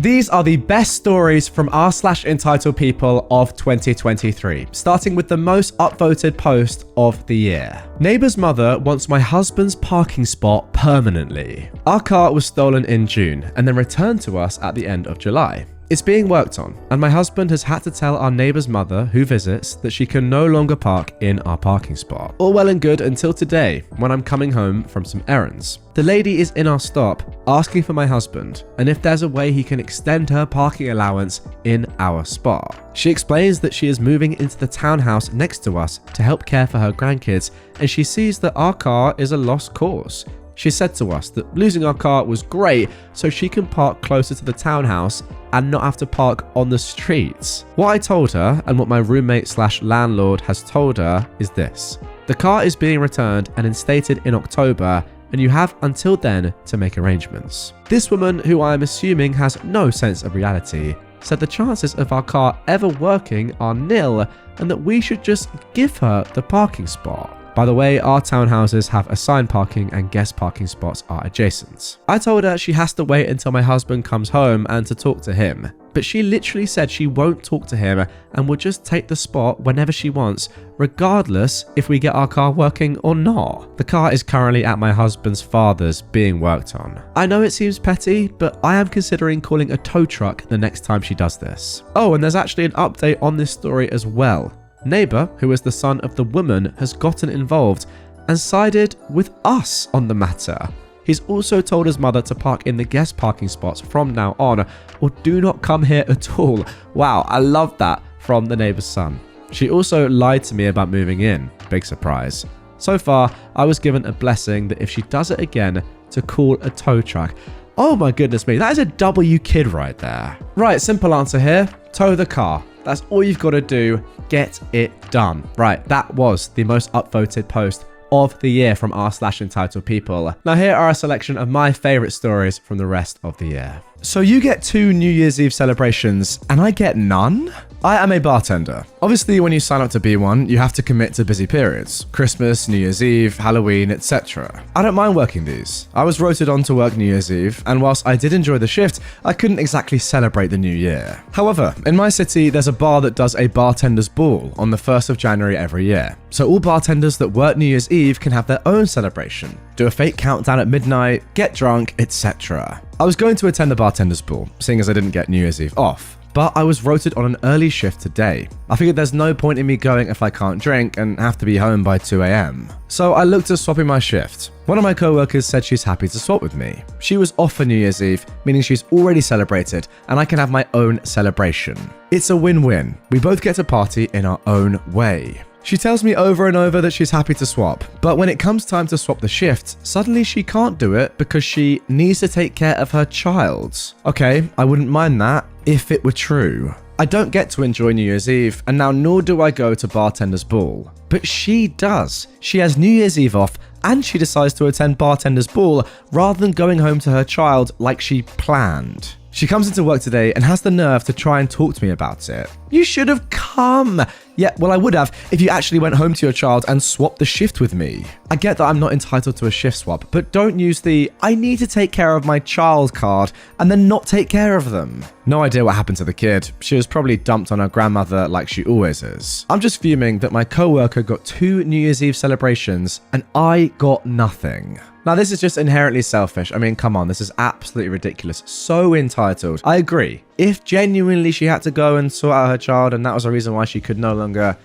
These are the best stories from r/entitled people of 2023, starting with the most upvoted post of the year. Neighbour's mother wants my husband's parking spot permanently. Our car was stolen in June and then returned to us at the end of July. It's being worked on, and my husband has had to tell our neighbour's mother, who visits, that she can no longer park in our parking spot. All well and good until today, when I'm coming home from some errands. The lady is in our stop, asking for my husband, and if there's a way he can extend her parking allowance in our spot. She explains that she is moving into the townhouse next to us to help care for her grandkids, and she sees that our car is a lost cause. She said to us that losing our car was great so she can park closer to the townhouse and not have to park on the streets. What I told her, and what my roommate/landlord has told her, is this. The car is being returned and instated in October, and you have until then to make arrangements. This woman, who I am assuming has no sense of reality, said the chances of our car ever working are nil and that we should just give her the parking spot. By the way, our townhouses have assigned parking and guest parking spots are adjacent. I told her she has to wait until my husband comes home and to talk to him, but she literally said she won't talk to him and will just take the spot whenever she wants, regardless if we get our car working or not. The car is currently at my husband's father's being worked on. I know it seems petty, but I am considering calling a tow truck the next time she does this. Oh, and there's actually an update on this story as well. Neighbour, who is the son of the woman, has gotten involved and sided with us on the matter. He's also told his mother to park in the guest parking spots from now on, or do not come here at all. Wow, I love that from the neighbour's son. She also lied to me about moving in. Big surprise. So far, I was given a blessing that if she does it again, to call a tow truck. Oh my goodness me, that is a W kid right there. Right, simple answer here. Tow the car. That's all you've got to do. Get it done. Right, that was the most upvoted post of the year from r/entitled people. Now here are a selection of my favourite stories from the rest of the year. So you get 2 New Year's Eve celebrations and I get none? I am a bartender. Obviously, when you sign up to be one, you have to commit to busy periods. Christmas, New Year's Eve, Halloween, etc. I don't mind working these. I was rotated on to work New Year's Eve, and whilst I did enjoy the shift, I couldn't exactly celebrate the new year. However, in my city, there's a bar that does a bartender's ball on the 1st of January every year. So all bartenders that work New Year's Eve can have their own celebration, do a fake countdown at midnight, get drunk, etc. I was going to attend the bartender's ball, seeing as I didn't get New Year's Eve off. But I was rotated on an early shift today. I figured there's no point in me going if I can't drink and have to be home by 2 a.m. So I looked at swapping my shift. One of my co-workers said she's happy to swap with me. She was off for New Year's Eve, meaning she's already celebrated and I can have my own celebration. It's a win-win. We both get to party in our own way. She tells me over and over that she's happy to swap, but when it comes time to swap the shift, suddenly she can't do it because she needs to take care of her child. Okay, I wouldn't mind that if it were true. I don't get to enjoy New Year's Eve, and now nor do I go to bartender's ball. But she does. She has New Year's Eve off, and she decides to attend bartender's ball rather than going home to her child like she planned. She comes into work today and has the nerve to try and talk to me about it. You should have come. Yeah, well, I would have if you actually went home to your child and swapped the shift with me. I get that I'm not entitled to a shift swap, but don't use the I need to take care of my child card and then not take care of them. No idea what happened to the kid. She was probably dumped on her grandmother like she always is. I'm just fuming that my co-worker got 2 New Year's Eve celebrations and I got nothing. Now, this is just inherently selfish. I mean, come on, this is absolutely ridiculous. So entitled. I agree. If genuinely she had to go and sort out her child and that was a reason why she could no longer,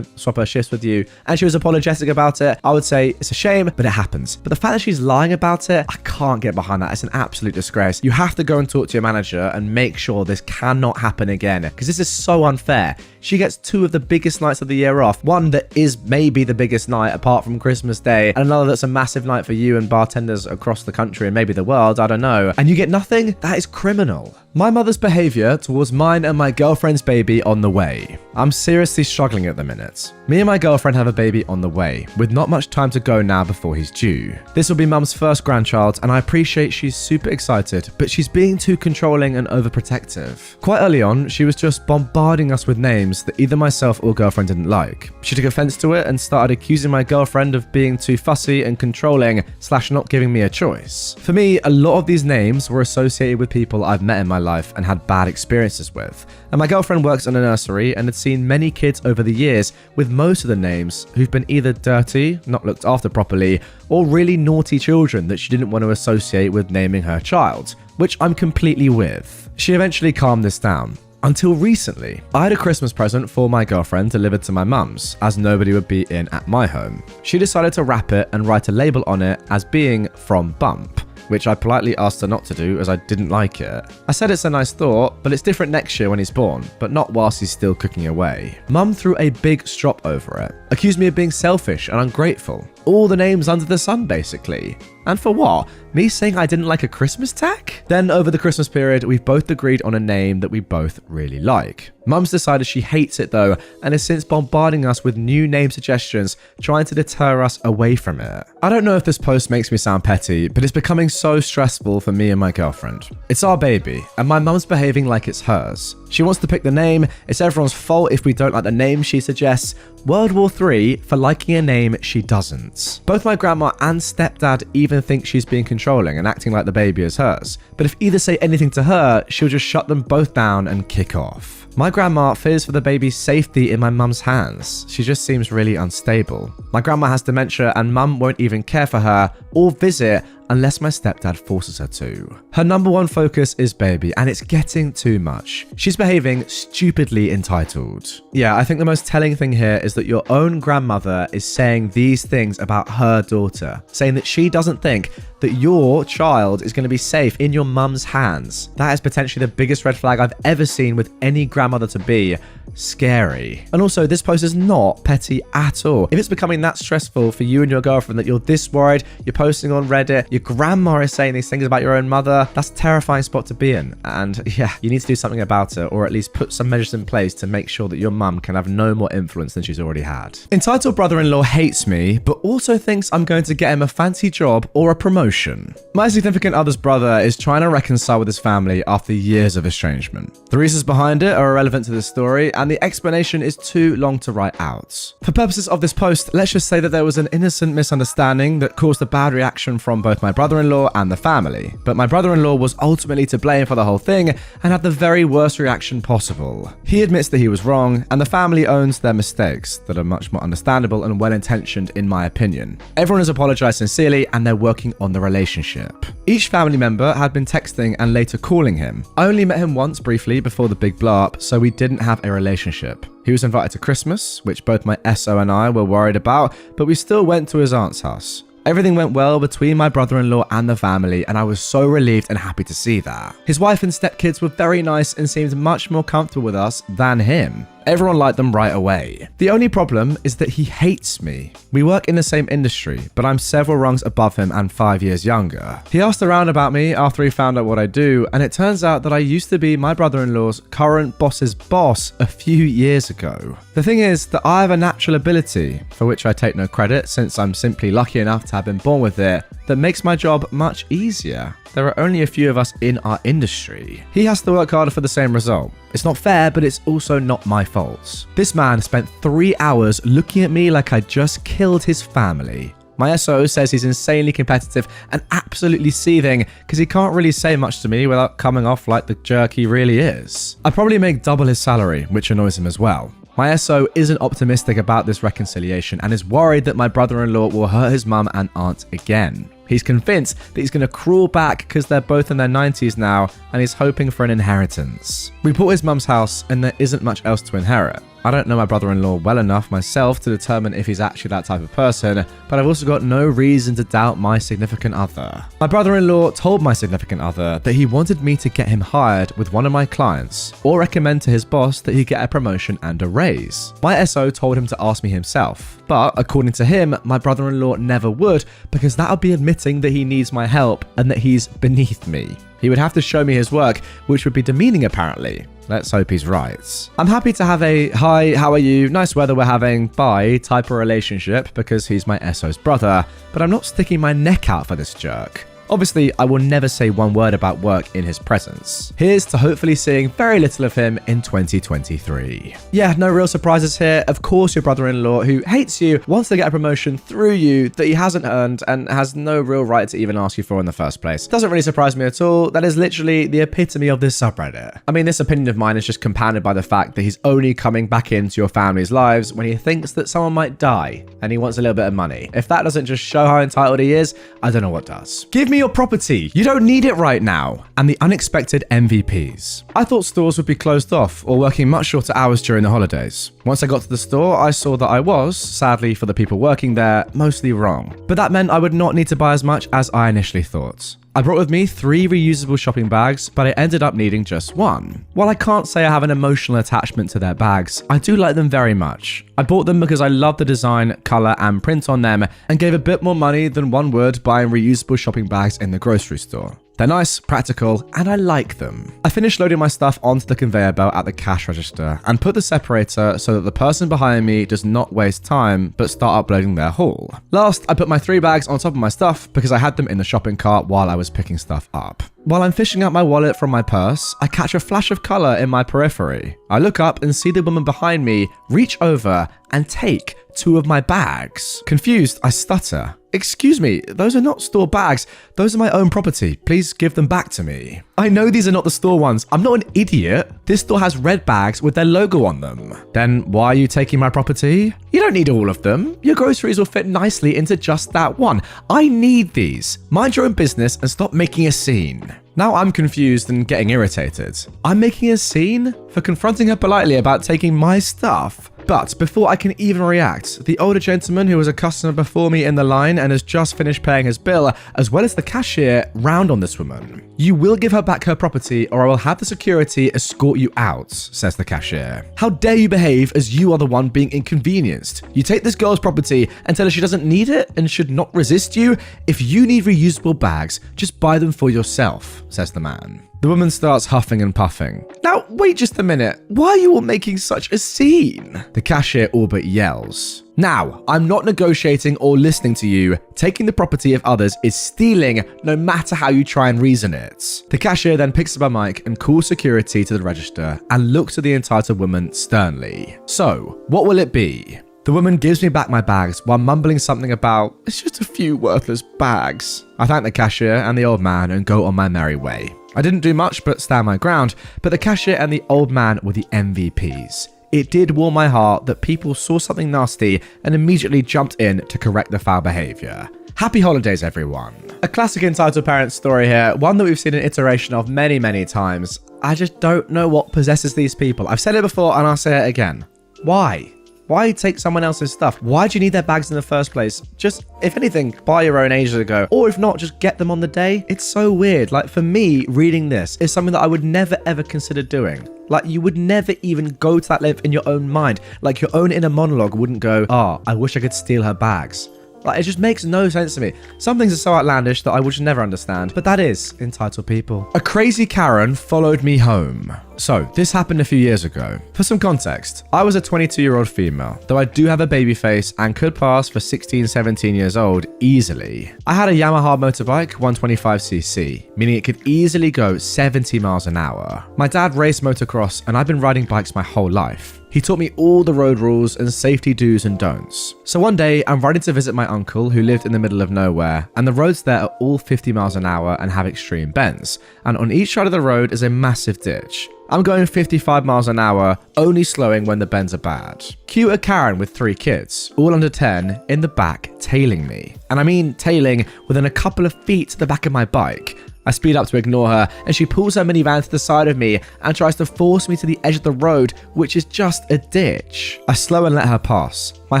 swap her shifts with you, and she was apologetic about it, I would say it's a shame, but it happens. But the fact that she's lying about it, I can't get behind that. It's an absolute disgrace. You have to go and talk to your manager and make sure this cannot happen again, because this is so unfair. She gets 2 of the biggest nights of the year off. One that is maybe the biggest night apart from Christmas Day, and another that's a massive night for you and bartenders across the country and maybe the world, I don't know. And you get nothing? That is criminal. My mother's behaviour towards mine and my girlfriend's baby on the way. I'm seriously struggling at the minute. Me and my girlfriend have a baby on the way, with not much time to go now before he's due. This will be mum's first grandchild, and I appreciate she's super excited, but she's being too controlling and overprotective. Quite early on, she was just bombarding us with names that either myself or girlfriend didn't like. She took offence to it and started accusing my girlfriend of being too fussy and controlling / / not giving me a choice. For me, a lot of these names were associated with people I've met in my life and had bad experiences with. And my girlfriend works in a nursery and had seen many kids over the years with most of the names who've been either dirty, not looked after properly, or really naughty children that she didn't want to associate with naming her child, which I'm completely with. She eventually calmed this down. Until recently, I had a Christmas present for my girlfriend delivered to my mum's, as nobody would be in at my home. She decided to wrap it and write a label on it as being from Bump, which I politely asked her not to do as I didn't like it. I said it's a nice thought, but it's different next year when he's born, but not whilst he's still cooking away. Mum threw a big strop over it, accused me of being selfish and ungrateful. All the names under the sun, basically. And for what? Me saying I didn't like a Christmas tack? Then over the Christmas period, we've both agreed on a name that we both really like. Mum's decided she hates it though, and is since bombarding us with new name suggestions, trying to deter us away from it. I don't know if this post makes me sound petty, but it's becoming so stressful for me and my girlfriend. It's our baby, and my mum's behaving like it's hers. She wants to pick the name, it's everyone's fault if we don't like the name she suggests, World War III for liking a name she doesn't. Both my grandma and stepdad even think she's being controlling and acting like the baby is hers, but if either say anything to her, she'll just shut them both down and kick off. My grandma fears for the baby's safety in my mum's hands. She just seems really unstable. My grandma has dementia and mum won't even care for her or visit unless my stepdad forces her to. Her number one focus is baby, and it's getting too much. She's behaving stupidly entitled. Yeah, I think the most telling thing here is that your own grandmother is saying these things about her daughter, saying that she doesn't think that your child is going to be safe in your mum's hands. That is potentially the biggest red flag I've ever seen with any grandmother to be. Scary. And also, this post is not petty at all. If it's becoming that stressful for you and your girlfriend that you're this worried, you're posting on Reddit, your grandma is saying these things about your own mother, that's a terrifying spot to be in. And yeah, you need to do something about it, or at least put some measures in place to make sure that your mum can have no more influence than she's already had. Entitled brother-in-law hates me, but also thinks I'm going to get him a fancy job or a promotion. My significant other's brother is trying to reconcile with his family after years of estrangement. The reasons behind it are irrelevant to this story, and the explanation is too long to write out. For purposes of this post, let's just say that there was an innocent misunderstanding that caused a bad reaction from both my brother-in-law and the family, but my brother-in-law was ultimately to blame for the whole thing and had the very worst reaction possible. He admits that he was wrong, and the family owns their mistakes that are much more understandable and well-intentioned in my opinion. Everyone has apologized sincerely and they're working on the relationship. Each family member had been texting and later calling him. I only met him once briefly before the big blow up, so we didn't have a relationship. He was invited to Christmas, which both my SO and I were worried about, but we still went to his aunt's house. Everything went well between my brother-in-law and the family, and I was so relieved and happy to see that. His wife and stepkids were very nice and seemed much more comfortable with us than him. Everyone liked them right away. The only problem is that he hates me. We work in the same industry, but I'm several rungs above him and 5 years younger. He asked around about me after he found out what I do, and it turns out that I used to be my brother-in-law's current boss's boss a few years ago. The thing is that I have a natural ability, for which I take no credit since I'm simply lucky enough to have been born with it, that makes my job much easier. There are only a few of us in our industry. He has to work harder for the same result. It's not fair, but it's also not my fault. This man spent 3 hours looking at me like I just killed his family. My SO says he's insanely competitive and absolutely seething because he can't really say much to me without coming off like the jerk he really is. I probably make double his salary, which annoys him as well. My SO isn't optimistic about this reconciliation and is worried that my brother-in-law will hurt his mum and aunt again. He's convinced that he's going to crawl back because they're both in their 90s now, and he's hoping for an inheritance. We bought his mum's house and there isn't much else to inherit. I don't know my brother-in-law well enough myself to determine if he's actually that type of person, but I've also got no reason to doubt my significant other. My brother-in-law told my significant other that he wanted me to get him hired with one of my clients, or recommend to his boss that he get a promotion and a raise. My SO told him to ask me himself, but according to him, my brother-in-law never would because that would be admitting that he needs my help and that he's beneath me. He would have to show me his work, which would be demeaning apparently. Let's hope he's right. I'm happy to have a hi, how are you, nice weather we're having, bye type of relationship because he's my SO's brother, but I'm not sticking my neck out for this jerk. Obviously, I will never say one word about work in his presence. Here's to hopefully seeing very little of him in 2023. Yeah, no real surprises here. Of course, your brother-in-law, who hates you, wants to get a promotion through you that he hasn't earned and has no real right to even ask you for in the first place. Doesn't really surprise me at all. That is literally the epitome of this subreddit. I mean, this opinion of mine is just compounded by the fact that he's only coming back into your family's lives when he thinks that someone might die and he wants a little bit of money. If that doesn't just show how entitled he is, I don't know what does. Give me your property. You don't need it right now. And the unexpected MVPs. I thought stores would be closed off or working much shorter hours during the holidays. Once I got to the store, I saw that I was, sadly for the people working there, mostly wrong. But that meant I would not need to buy as much as I initially thought. I brought with me 3 reusable shopping bags, but I ended up needing just 1. While I can't say I have an emotional attachment to their bags, I do like them very much. I bought them because I love the design, colour and print on them and gave a bit more money than one would buying reusable shopping bags in the grocery store. They're nice, practical, and I like them. I finished loading my stuff onto the conveyor belt at the cash register and put the separator so that the person behind me does not waste time but start uploading their haul. Last, I put my 3 bags on top of my stuff because I had them in the shopping cart while I was picking stuff up. While I'm fishing out my wallet from my purse, I catch a flash of colour in my periphery. I look up and see the woman behind me reach over and take 2 of my bags. Confused, I stutter. Excuse me, those are not store bags. Those are my own property. Please give them back to me. I know these are not the store ones. I'm not an idiot. This store has red bags with their logo on them. Then why are you taking my property? You don't need all of them. Your groceries will fit nicely into just that one. I need these. Mind your own business and stop making a scene. Now I'm confused and getting irritated. I'm making a scene for confronting her politely about taking my stuff. But before I can even react, the older gentleman who was a customer before me in the line and has just finished paying his bill, as well as the cashier, round on this woman. You will give her back her property or I will have the security escort you out, says the cashier. How dare you behave as you are the one being inconvenienced? You take this girl's property and tell her she doesn't need it and should not resist you? If you need reusable bags, just buy them for yourself, says the man. The woman starts huffing and puffing. Now, wait just a minute. Why are you all making such a scene? The cashier all but yells. Now, I'm not negotiating or listening to you. Taking the property of others is stealing, no matter how you try and reason it. The cashier then picks up a mic and calls security to the register and looks at the entitled woman sternly. So, what will it be? The woman gives me back my bags while mumbling something about, it's just a few worthless bags. I thank the cashier and the old man and go on my merry way. I didn't do much but stand my ground, but the cashier and the old man were the MVPs. It did warm my heart that people saw something nasty and immediately jumped in to correct the foul behaviour. Happy holidays, everyone. A classic entitled parent story here, one that we've seen an iteration of many, many times. I just don't know what possesses these people. I've said it before and I'll say it again. Why? Why take someone else's stuff? Why do you need their bags in the first place? Just, if anything, buy your own ages ago. Or if not, just get them on the day. It's so weird. Like, for me, reading this is something that I would never ever consider doing. Like, you would never even go to that length in your own mind. Like, your own inner monologue wouldn't go, oh, I wish I could steal her bags. Like, it just makes no sense to me. Some things are so outlandish that I would just never understand. But that is entitled people. A crazy Karen followed me home. So, this happened a few years ago. For some context, I was a 22-year-old female, though I do have a baby face and could pass for 16, 17 years old easily. I had a Yamaha motorbike 125cc, meaning it could easily go 70 miles an hour. My dad raced motocross and I've been riding bikes my whole life. He taught me all the road rules and safety do's and don'ts. So one day, I'm riding to visit my uncle who lived in the middle of nowhere, and the roads there are all 50 miles an hour and have extreme bends, and on each side of the road is a massive ditch. I'm going 55 miles an hour, only slowing when the bends are bad. Cue a Karen with 3 kids, all under 10, in the back, tailing me. And I mean tailing within a couple of feet to the back of my bike. I speed up to ignore her, and she pulls her minivan to the side of me and tries to force me to the edge of the road, which is just a ditch. I slow and let her pass, my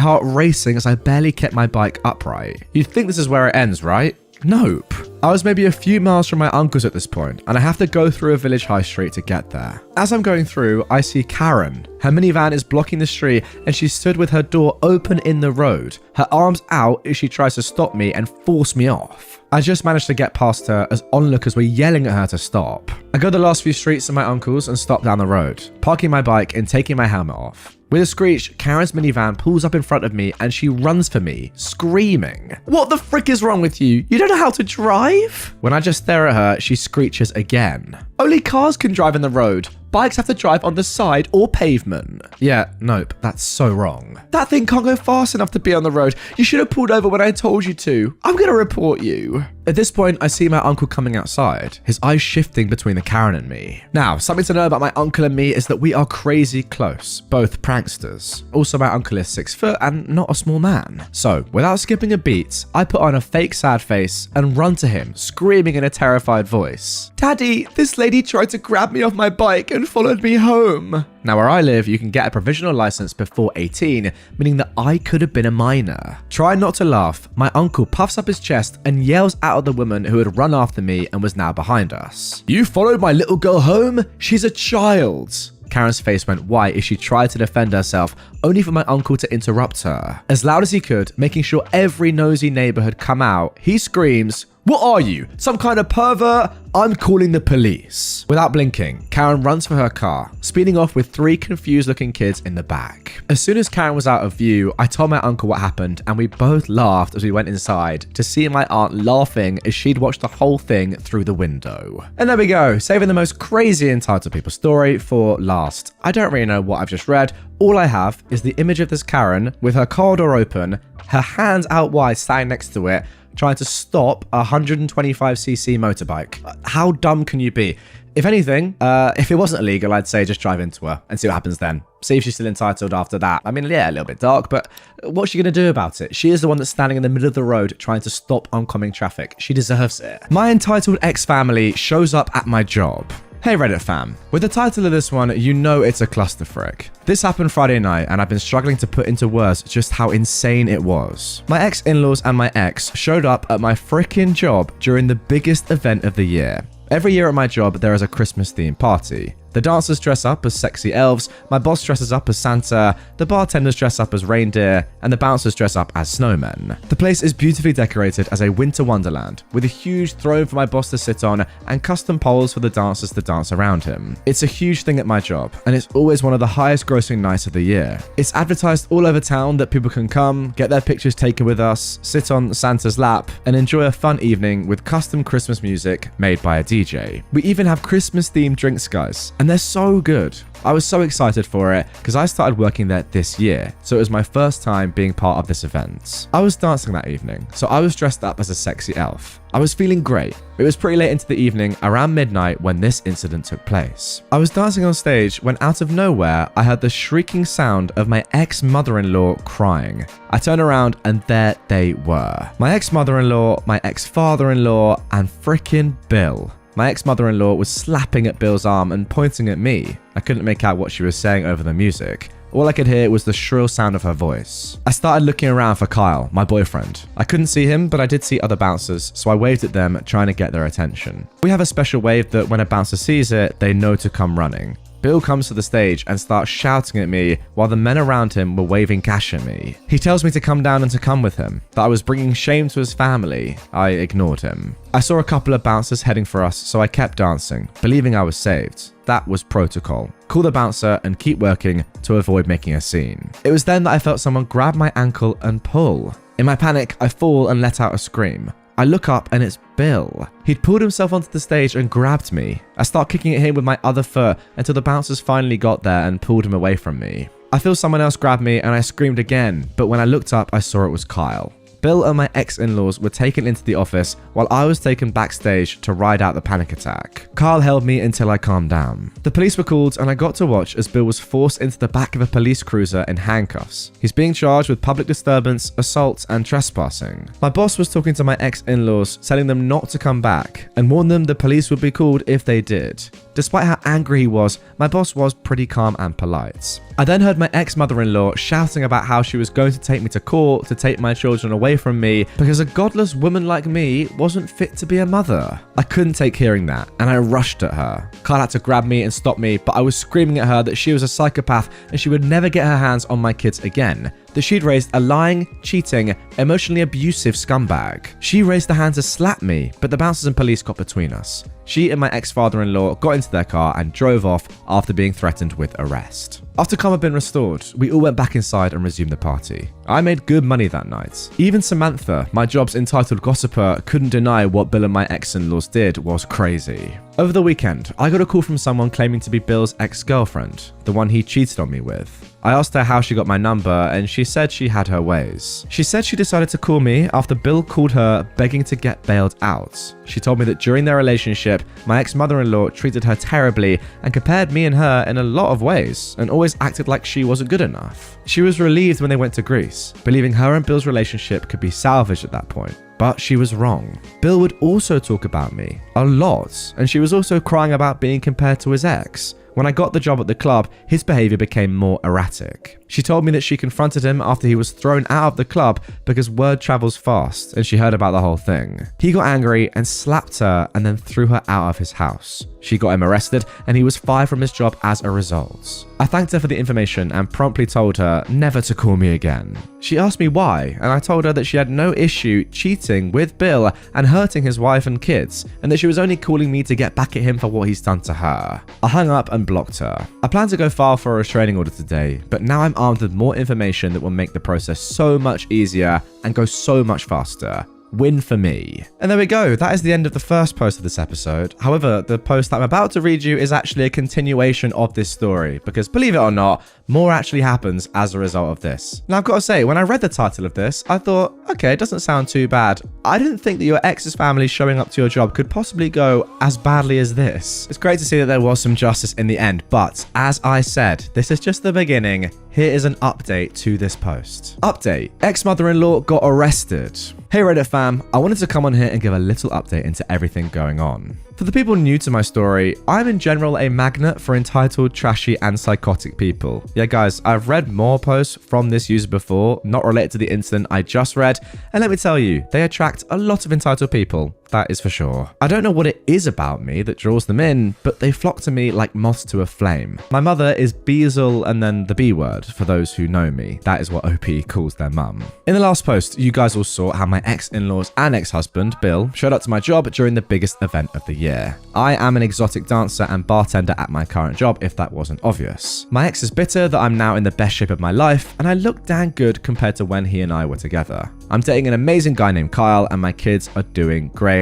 heart racing as I barely kept my bike upright. You'd think this is where it ends, right? Nope. I was maybe a few miles from my uncle's at this point, and I have to go through a village high street to get there. As I'm going through, I see Karen, Her minivan is blocking the street and she stood with her door open in the road, her arms out as she tries to stop me and force me off. I just managed to get past her as onlookers were yelling at her to stop. I go the last few streets to my uncle's and stop down the road, parking my bike and taking my helmet off. With a screech, Karen's minivan pulls up in front of me and she runs for me, screaming, "What the frick is wrong with you? You don't know how to drive?" When I just stare at her, she screeches again. "Only cars can drive in the road. Bikes have to drive on the side or pavement." Yeah, nope, that's so wrong. "That thing can't go fast enough to be on the road. You should have pulled over when I told you to. I'm gonna report you." At this point, I see my uncle coming outside, his eyes shifting between the Karen and me. Now, something to know about my uncle and me is that we are crazy close, both pranksters. Also, my uncle is 6 foot and not a small man. So, without skipping a beat, I put on a fake sad face and run to him, screaming in a terrified voice, "Daddy, this lady tried to grab me off my bike and followed me home." Now, where I live, you can get a provisional license before 18, meaning that I could have been a minor. Try not to laugh, my uncle puffs up his chest and yells out at the woman who had run after me and was now behind us. "You followed my little girl home? She's a child." Karen's face went white as she tried to defend herself, only for my uncle to interrupt her. As loud as he could, making sure every nosy neighbor had come out, he screams, "What are you? Some kind of pervert? I'm calling the police." Without blinking, Karen runs for her car, speeding off with 3 confused looking kids in the back. As soon as Karen was out of view, I told my uncle what happened and we both laughed as we went inside to see my aunt laughing as she'd watched the whole thing through the window. And there we go, saving the most crazy Entitled People story for last. I don't really know what I've just read. All I have is the image of this Karen with her car door open, her hands out wide standing next to it, trying to stop a 125cc motorbike. How dumb can you be? If anything, if it wasn't illegal, I'd say just drive into her and see what happens then. See if she's still entitled after that. I mean, yeah, a little bit dark, but what's she gonna do about it? She is the one that's standing in the middle of the road trying to stop oncoming traffic. She deserves it. My entitled ex-family shows up at my job. Hey Reddit fam, with the title of this one, you know it's a clusterfrick. This happened Friday night and I've been struggling to put into words just how insane it was. My ex-in-laws and my ex showed up at my frickin' job during the biggest event of the year. Every year at my job, there is a Christmas themed party. The dancers dress up as sexy elves, my boss dresses up as Santa, the bartenders dress up as reindeer, and the bouncers dress up as snowmen. The place is beautifully decorated as a winter wonderland, with a huge throne for my boss to sit on and custom poles for the dancers to dance around him. It's a huge thing at my job, and it's always one of the highest grossing nights of the year. It's advertised all over town that people can come, get their pictures taken with us, sit on Santa's lap, and enjoy a fun evening with custom Christmas music made by a DJ. We even have Christmas themed drinks, guys, and they're so good. I was so excited for it because I started working there this year, so it was my first time being part of this event. I was dancing that evening, so I was dressed up as a sexy elf. I was feeling great. It was pretty late into the evening, around midnight, when this incident took place. I was dancing on stage when out of nowhere, I heard the shrieking sound of my ex-mother-in-law crying. I turned around and there they were. My ex-mother-in-law, my ex-father-in-law, and frickin' Bill. My ex-mother-in-law was slapping at Bill's arm and pointing at me. I couldn't make out what she was saying over the music. All I could hear was the shrill sound of her voice. I started looking around for Kyle, my boyfriend. I couldn't see him, but I did see other bouncers, so I waved at them, trying to get their attention. We have a special wave that when a bouncer sees it, they know to come running. Bill comes to the stage and starts shouting at me while the men around him were waving cash at me. He tells me to come down and to come with him, that I was bringing shame to his family. I ignored him. I saw a couple of bouncers heading for us, so I kept dancing, believing I was saved. That was protocol. Call the bouncer and keep working to avoid making a scene. It was then that I felt someone grab my ankle and pull. In my panic, I fall and let out a scream. I look up and it's Bill. He'd pulled himself onto the stage and grabbed me. I start kicking at him with my other foot until the bouncers finally got there and pulled him away from me. I feel someone else grab me and I screamed again, but when I looked up, I saw it was Kyle. Bill and my ex-in-laws were taken into the office while I was taken backstage to ride out the panic attack. Kyle held me until I calmed down. The police were called and I got to watch as Bill was forced into the back of a police cruiser in handcuffs. He's being charged with public disturbance, assault, and trespassing. My boss was talking to my ex-in-laws, telling them not to come back and warned them the police would be called if they did. Despite how angry he was, my boss was pretty calm and polite. I then heard my ex-mother-in-law shouting about how she was going to take me to court to take my children away from me because a godless woman like me wasn't fit to be a mother. I couldn't take hearing that, and I rushed at her. Kyle had to grab me and stop me, but I was screaming at her that she was a psychopath and she would never get her hands on my kids again. That she'd raised a lying, cheating, emotionally abusive scumbag. She raised her hand to slap me, but the bouncers and police got between us. She and my ex-father-in-law got into their car and drove off after being threatened with arrest. After calm had been restored, we all went back inside and resumed the party. I made good money that night. Even Samantha, my job's entitled gossiper, couldn't deny what Bill and my ex-in-laws did was crazy. Over the weekend, I got a call from someone claiming to be Bill's ex-girlfriend, the one he cheated on me with. I asked her how she got my number, and she said she had her ways. She said she decided to call me after Bill called her begging to get bailed out. She told me that during their relationship, my ex-mother-in-law treated her terribly and compared me and her in a lot of ways, and always acted like she wasn't good enough. She was relieved when they went to Greece, believing her and Bill's relationship could be salvaged at that point. But she was wrong. Bill would also talk about me a lot, and she was also crying about being compared to his ex. When I got the job at the club, his behavior became more erratic. She told me that she confronted him after he was thrown out of the club because word travels fast, and she heard about the whole thing. He got angry and slapped her and then threw her out of his house. She got him arrested and he was fired from his job as a result. I thanked her for the information and promptly told her never to call me again. She asked me why, and I told her that she had no issue cheating with Bill and hurting his wife and kids, and that she was only calling me to get back at him for what he's done to her. I hung up and blocked her. I plan to go file for a restraining order today, but now I'm armed with more information that will make the process so much easier and go so much faster. Win for me. And there we go. That is the end of the first post of this episode. However, the post that I'm about to read you is actually a continuation of this story because, believe it or not, more actually happens as a result of this. Now, I've got to say, when I read the title of this, I thought, okay, it doesn't sound too bad. I didn't think that your ex's family showing up to your job could possibly go as badly as this. It's great to see that there was some justice in the end, but as I said, this is just the beginning. Here is an update to this post. Update: ex-mother-in-law got arrested. Hey Reddit fam, I wanted to come on here and give a little update into everything going on. For the people new to my story, I'm in general a magnet for entitled, trashy, and psychotic people. Yeah guys, I've read more posts from this user before, not related to the incident I just read, and let me tell you, they attract a lot of entitled people. That is for sure. I don't know what it is about me that draws them in, but they flock to me like moths to a flame. My mother is Beazle and then the B word, for those who know me. That is what OP calls their mum. In the last post, you guys all saw how my ex-in-laws and ex-husband, Bill, showed up to my job during the biggest event of the year. I am an exotic dancer and bartender at my current job, if that wasn't obvious. My ex is bitter that I'm now in the best shape of my life, and I look damn good compared to when he and I were together. I'm dating an amazing guy named Kyle, and my kids are doing great.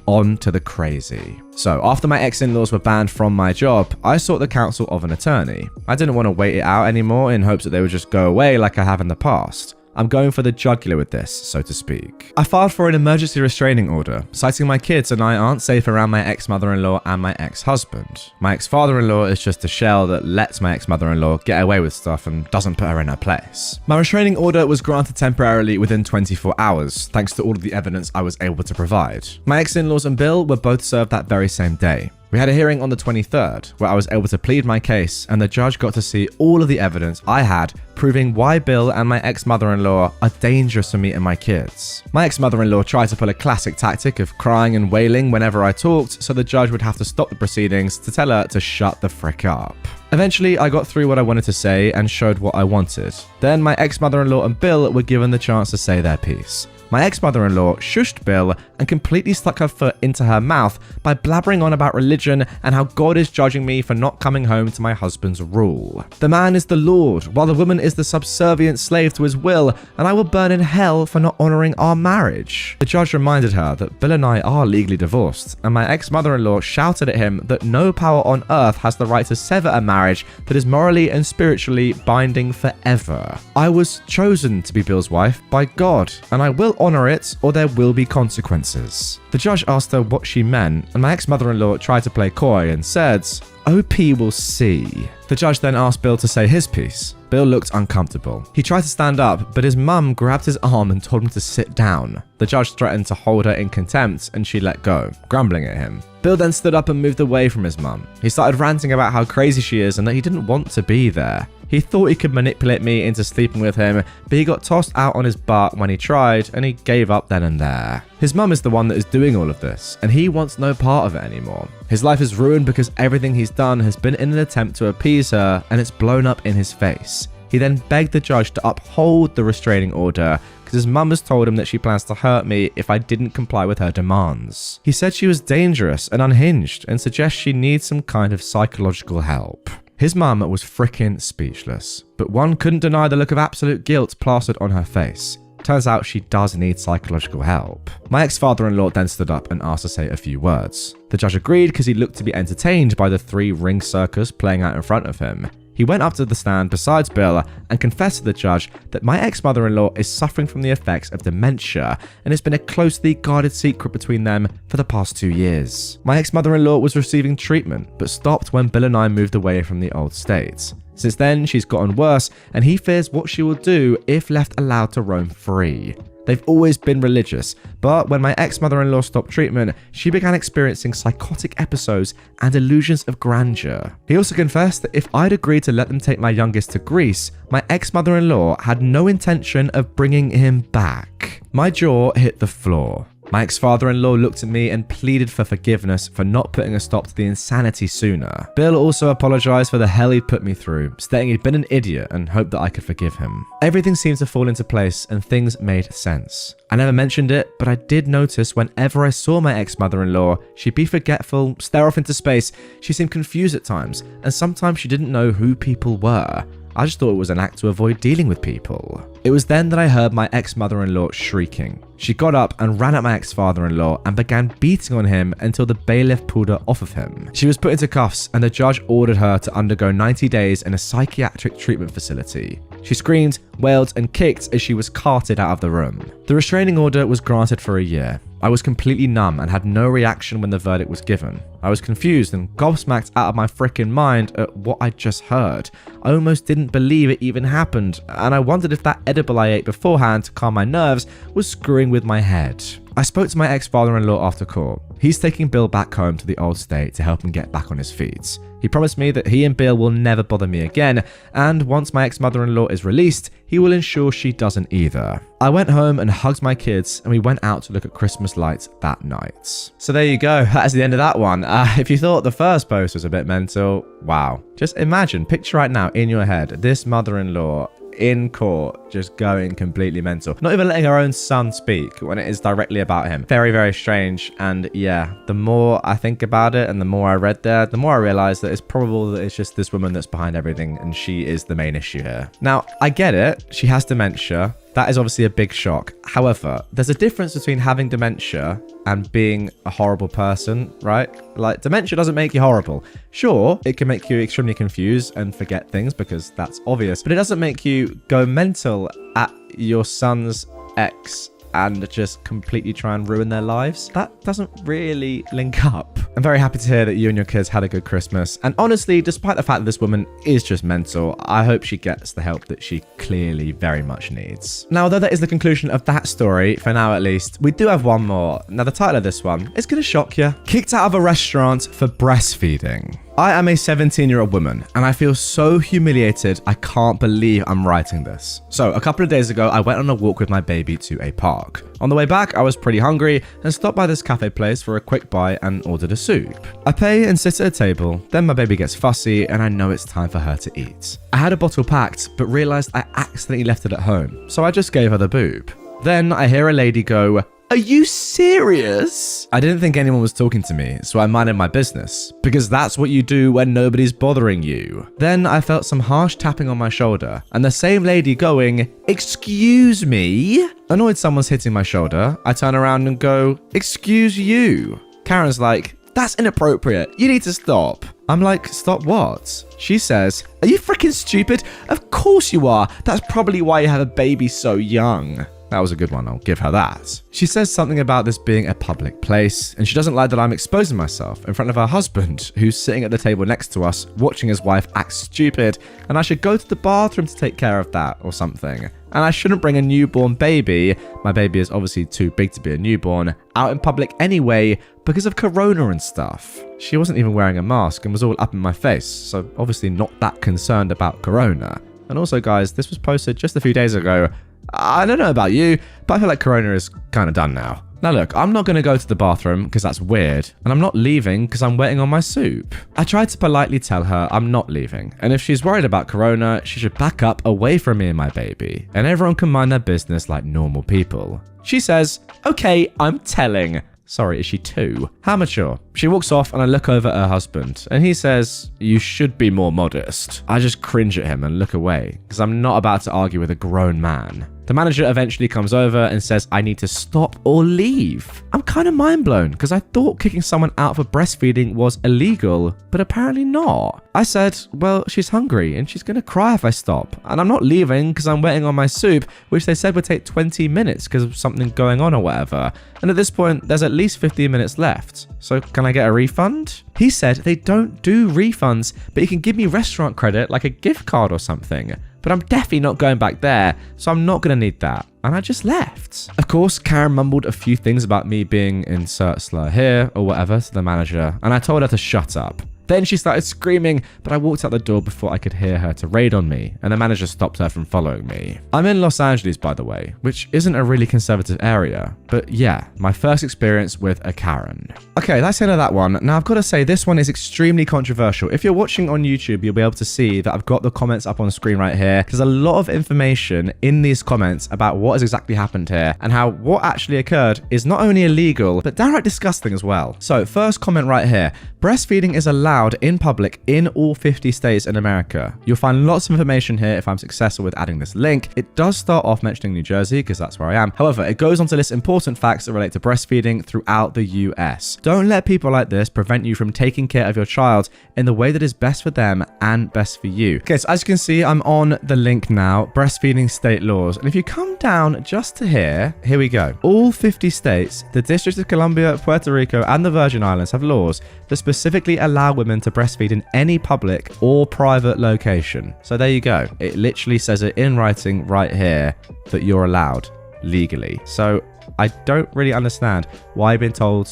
On to the crazy. So after my ex-in-laws were banned from my job, I sought the counsel of an attorney. I didn't want to wait it out anymore in hopes that they would just go away like I have in the past. I'm going for the jugular with this, so to speak. I filed for an emergency restraining order, citing my kids and I aren't safe around my ex-mother-in-law and my ex-husband. My ex-father-in-law is just a shell that lets my ex-mother-in-law get away with stuff and doesn't put her in her place. My restraining order was granted temporarily within 24 hours, thanks to all of the evidence I was able to provide. My ex-in-laws and Bill were both served that very same day. We had a hearing on the 23rd, where I was able to plead my case, and the judge got to see all of the evidence I had proving why Bill and my ex-mother-in-law are dangerous for me and my kids. My ex-mother-in-law tried to pull a classic tactic of crying and wailing whenever I talked, so the judge would have to stop the proceedings to tell her to shut the frick up. Eventually, I got through what I wanted to say and showed what I wanted. Then my ex-mother-in-law and Bill were given the chance to say their piece. My ex-mother-in-law shushed Bill and completely stuck her foot into her mouth by blabbering on about religion and how God is judging me for not coming home to my husband's rule. The man is the Lord, while the woman is the subservient slave to his will, and I will burn in hell for not honoring our marriage. The judge reminded her that Bill and I are legally divorced, and my ex-mother-in-law shouted at him that no power on earth has the right to sever a marriage that is morally and spiritually binding forever. I was chosen to be Bill's wife by God, and I will will honor it or there will be consequences. The judge asked her what she meant, and my ex-mother-in-law tried to play coy and said, OP will see. The judge then asked Bill to say his piece. Bill looked uncomfortable. He tried to stand up, but his mum grabbed his arm and told him to sit down. The judge threatened to hold her in contempt, and she let go, grumbling at him. Bill then stood up and moved away from his mum. He started ranting about how crazy she is and that he didn't want to be there. He thought he could manipulate me into sleeping with him, but he got tossed out on his butt when he tried, and he gave up then and there. His mum is the one that is doing all of this, and he wants no part of it anymore. His life is ruined because everything he's done has been in an attempt to appease her, and it's blown up in his face. He then begged the judge to uphold the restraining order because his mum has told him that she plans to hurt me if I didn't comply with her demands. He said she was dangerous and unhinged and suggests she needs some kind of psychological help. His mum was frickin' speechless, but one couldn't deny the look of absolute guilt plastered on her face. Turns out she does need psychological help. My ex-father-in-law then stood up and asked to say a few words. The judge agreed because he looked to be entertained by the 3-ring circus playing out in front of him. He went up to the stand besides Bill and confessed to the judge that my ex-mother-in-law is suffering from the effects of dementia and it's been a closely guarded secret between them for the past 2 years. My ex-mother-in-law was receiving treatment but stopped when Bill and I moved away from the old state. Since then, she's gotten worse and he fears what she will do if left allowed to roam free. They've always been religious, but when my ex-mother-in-law stopped treatment, she began experiencing psychotic episodes and illusions of grandeur. He also confessed that if I'd agreed to let them take my youngest to Greece, my ex-mother-in-law had no intention of bringing him back. My jaw hit the floor. My ex-father-in-law looked at me and pleaded for forgiveness for not putting a stop to the insanity sooner. Bill also apologized for the hell he'd put me through, stating he'd been an idiot and hoped that I could forgive him. Everything seemed to fall into place and things made sense. I never mentioned it, but I did notice whenever I saw my ex-mother-in-law, she'd be forgetful, stare off into space, she seemed confused at times, and sometimes she didn't know who people were. I just thought it was an act to avoid dealing with people. It was then that I heard my ex-mother-in-law shrieking. She got up and ran at my ex-father-in-law and began beating on him until the bailiff pulled her off of him. She was put into cuffs and the judge ordered her to undergo 90 days in a psychiatric treatment facility. She screamed, wailed, and kicked as she was carted out of the room. The restraining order was granted for a year. I was completely numb and had no reaction when the verdict was given. I was confused and gobsmacked out of my frickin' mind at what I'd just heard. I almost didn't believe it even happened, and I wondered if that edible I ate beforehand to calm my nerves was screwing with my head. I spoke to my ex-father-in-law after court. He's taking Bill back home to the old state to help him get back on his feet. He promised me that he and Bill will never bother me again, and once my ex-mother-in-law is released, he will ensure she doesn't either. I went home and hugged my kids, and we went out to look at Christmas lights that night. So there you go, that's the end of that one. If you thought the first post was a bit mental, wow. Just imagine, picture right now in your head, this mother-in-law in court just going completely mental, not even letting her own son speak when it is directly about him. Very, very strange. And yeah, the more I think about it and the more I read there, the more I realize that it's probable that it's just this woman that's behind everything and she is the main issue here. Now, I get it, she has dementia. That is obviously a big shock. However, there's a difference between having dementia and being a horrible person, right? Like, dementia doesn't make you horrible. Sure, it can make you extremely confused and forget things because that's obvious, but it doesn't make you go mental at your son's ex and just completely try and ruin their lives. That doesn't really link up. I'm very happy to hear that you and your kids had a good Christmas. And honestly, despite the fact that this woman is just mental, I hope she gets the help that she clearly very much needs. Now, although that is the conclusion of that story, for now at least, we do have one more. Now, the title of this one is going to shock you. Kicked out of a restaurant for breastfeeding. I am a 17-year-old woman, and I feel so humiliated I can't believe I'm writing this. So, a couple of days ago, I went on a walk with my baby to a park. On the way back, I was pretty hungry and stopped by this cafe place for a quick bite and ordered a soup. I pay and sit at a table, then my baby gets fussy and I know it's time for her to eat. I had a bottle packed, but realized I accidentally left it at home, so I just gave her the boob. Then I hear a lady go, "Are you serious?" I didn't think anyone was talking to me, so I minded my business, because that's what you do when nobody's bothering you. Then I felt some harsh tapping on my shoulder, and the same lady going, "Excuse me?" Annoyed someone's hitting my shoulder, I turn around and go, "Excuse you." Karen's like, "That's inappropriate. You need to stop." I'm like, "Stop what?" She says, "Are you freaking stupid? Of course you are. That's probably why you have a baby so young." That was a good one, I'll give her that. She says something about this being a public place, and she doesn't like that I'm exposing myself in front of her husband, who's sitting at the table next to us, watching his wife act stupid, and I should go to the bathroom to take care of that or something. And I shouldn't bring a newborn baby, my baby is obviously too big to be a newborn, out in public anyway because of corona and stuff. She wasn't even wearing a mask and was all up in my face, so obviously not that concerned about corona. And also guys, this was posted just a few days ago. I don't know about you, but I feel like corona is kind of done now. Now look, I'm not going to go to the bathroom because that's weird, and I'm not leaving because I'm waiting on my soup. I tried to politely tell her I'm not leaving, and if she's worried about corona, she should back up away from me and my baby, and everyone can mind their business like normal people. She says, okay, I'm telling. Sorry, is she 2? How mature? She walks off and I look over at her husband and he says, you should be more modest. I just cringe at him and look away because I'm not about to argue with a grown man. The manager eventually comes over and says I need to stop or leave. I'm kind of mind blown because I thought kicking someone out for breastfeeding was illegal, but apparently not. I said, well, she's hungry and she's going to cry if I stop. And I'm not leaving because I'm waiting on my soup, which they said would take 20 minutes because of something going on or whatever. And at this point, there's at least 15 minutes left. So can I get a refund? He said they don't do refunds, but you can give me restaurant credit like a gift card or something. But I'm definitely not going back there, so I'm not going to need that. And I just left. Of course, Karen mumbled a few things about me being insert slur here or whatever to the manager, and I told her to shut up. Then she started screaming, but I walked out the door before I could hear her to raid on me, and the manager stopped her from following me. I'm in Los Angeles, by the way, which isn't a really conservative area, but yeah, my first experience with a Karen. Okay, that's the end of that one. Now I've got to say, this one is extremely controversial. If you're watching on YouTube, you'll be able to see that I've got the comments up on the screen right here. There's a lot of information in these comments about what has exactly happened here, and how what actually occurred is not only illegal, but downright disgusting as well. So first comment right here, breastfeeding is allowed in public in all 50 states in America. You'll find lots of information here if I'm successful with adding this link. It does start off mentioning New Jersey because that's where I am. However, it goes on to list important facts that relate to breastfeeding throughout the US. Don't let people like this prevent you from taking care of your child in the way that is best for them and best for you. Okay, so as you can see, I'm on the link now, breastfeeding state laws. And if you come down just to here we go. All 50 states, the District of Columbia, Puerto Rico, and the Virgin Islands have laws that specifically allow women to breastfeed in any public or private location. So there you go. It literally says it in writing right here that you're allowed legally. So I don't really understand why you've been told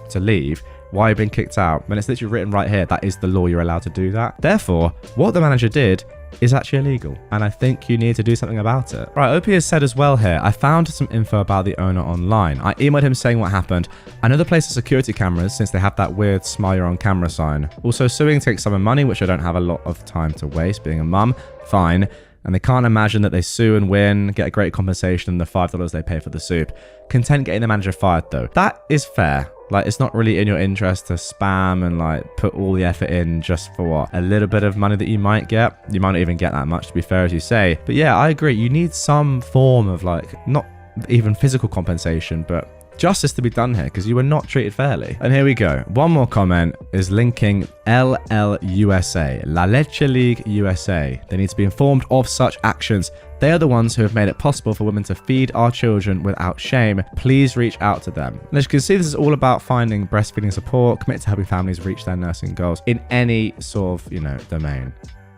to leave, why you've been kicked out, when it's literally written right here that is the law, you're allowed to do that. Therefore, what the manager did is actually illegal, and I think you need to do something about it. Right, OP has said as well here, I found some info about the owner online. I emailed him saying what happened. I know the place has security cameras since they have that weird smile you're on camera sign. Also, suing takes some money, which I don't have a lot of time to waste being a mum. Fine. And they can't imagine that they sue and win, get a great compensation, and the $5 they pay for the soup. Content getting the manager fired though. That is fair. Like, it's not really in your interest to spam and like put all the effort in just for what? A little bit of money that you might get. You might not even get that much, to be fair, as you say. But yeah, I agree. You need some form of like, not even physical compensation, but justice to be done here because you were not treated fairly. And here we go. One more comment is linking LLUSA, La Leche League USA. They need to be informed of such actions. They are the ones who have made it possible for women to feed our children without shame. Please reach out to them. And as you can see, this is all about finding breastfeeding support, committed to helping families reach their nursing goals in any sort of, domain.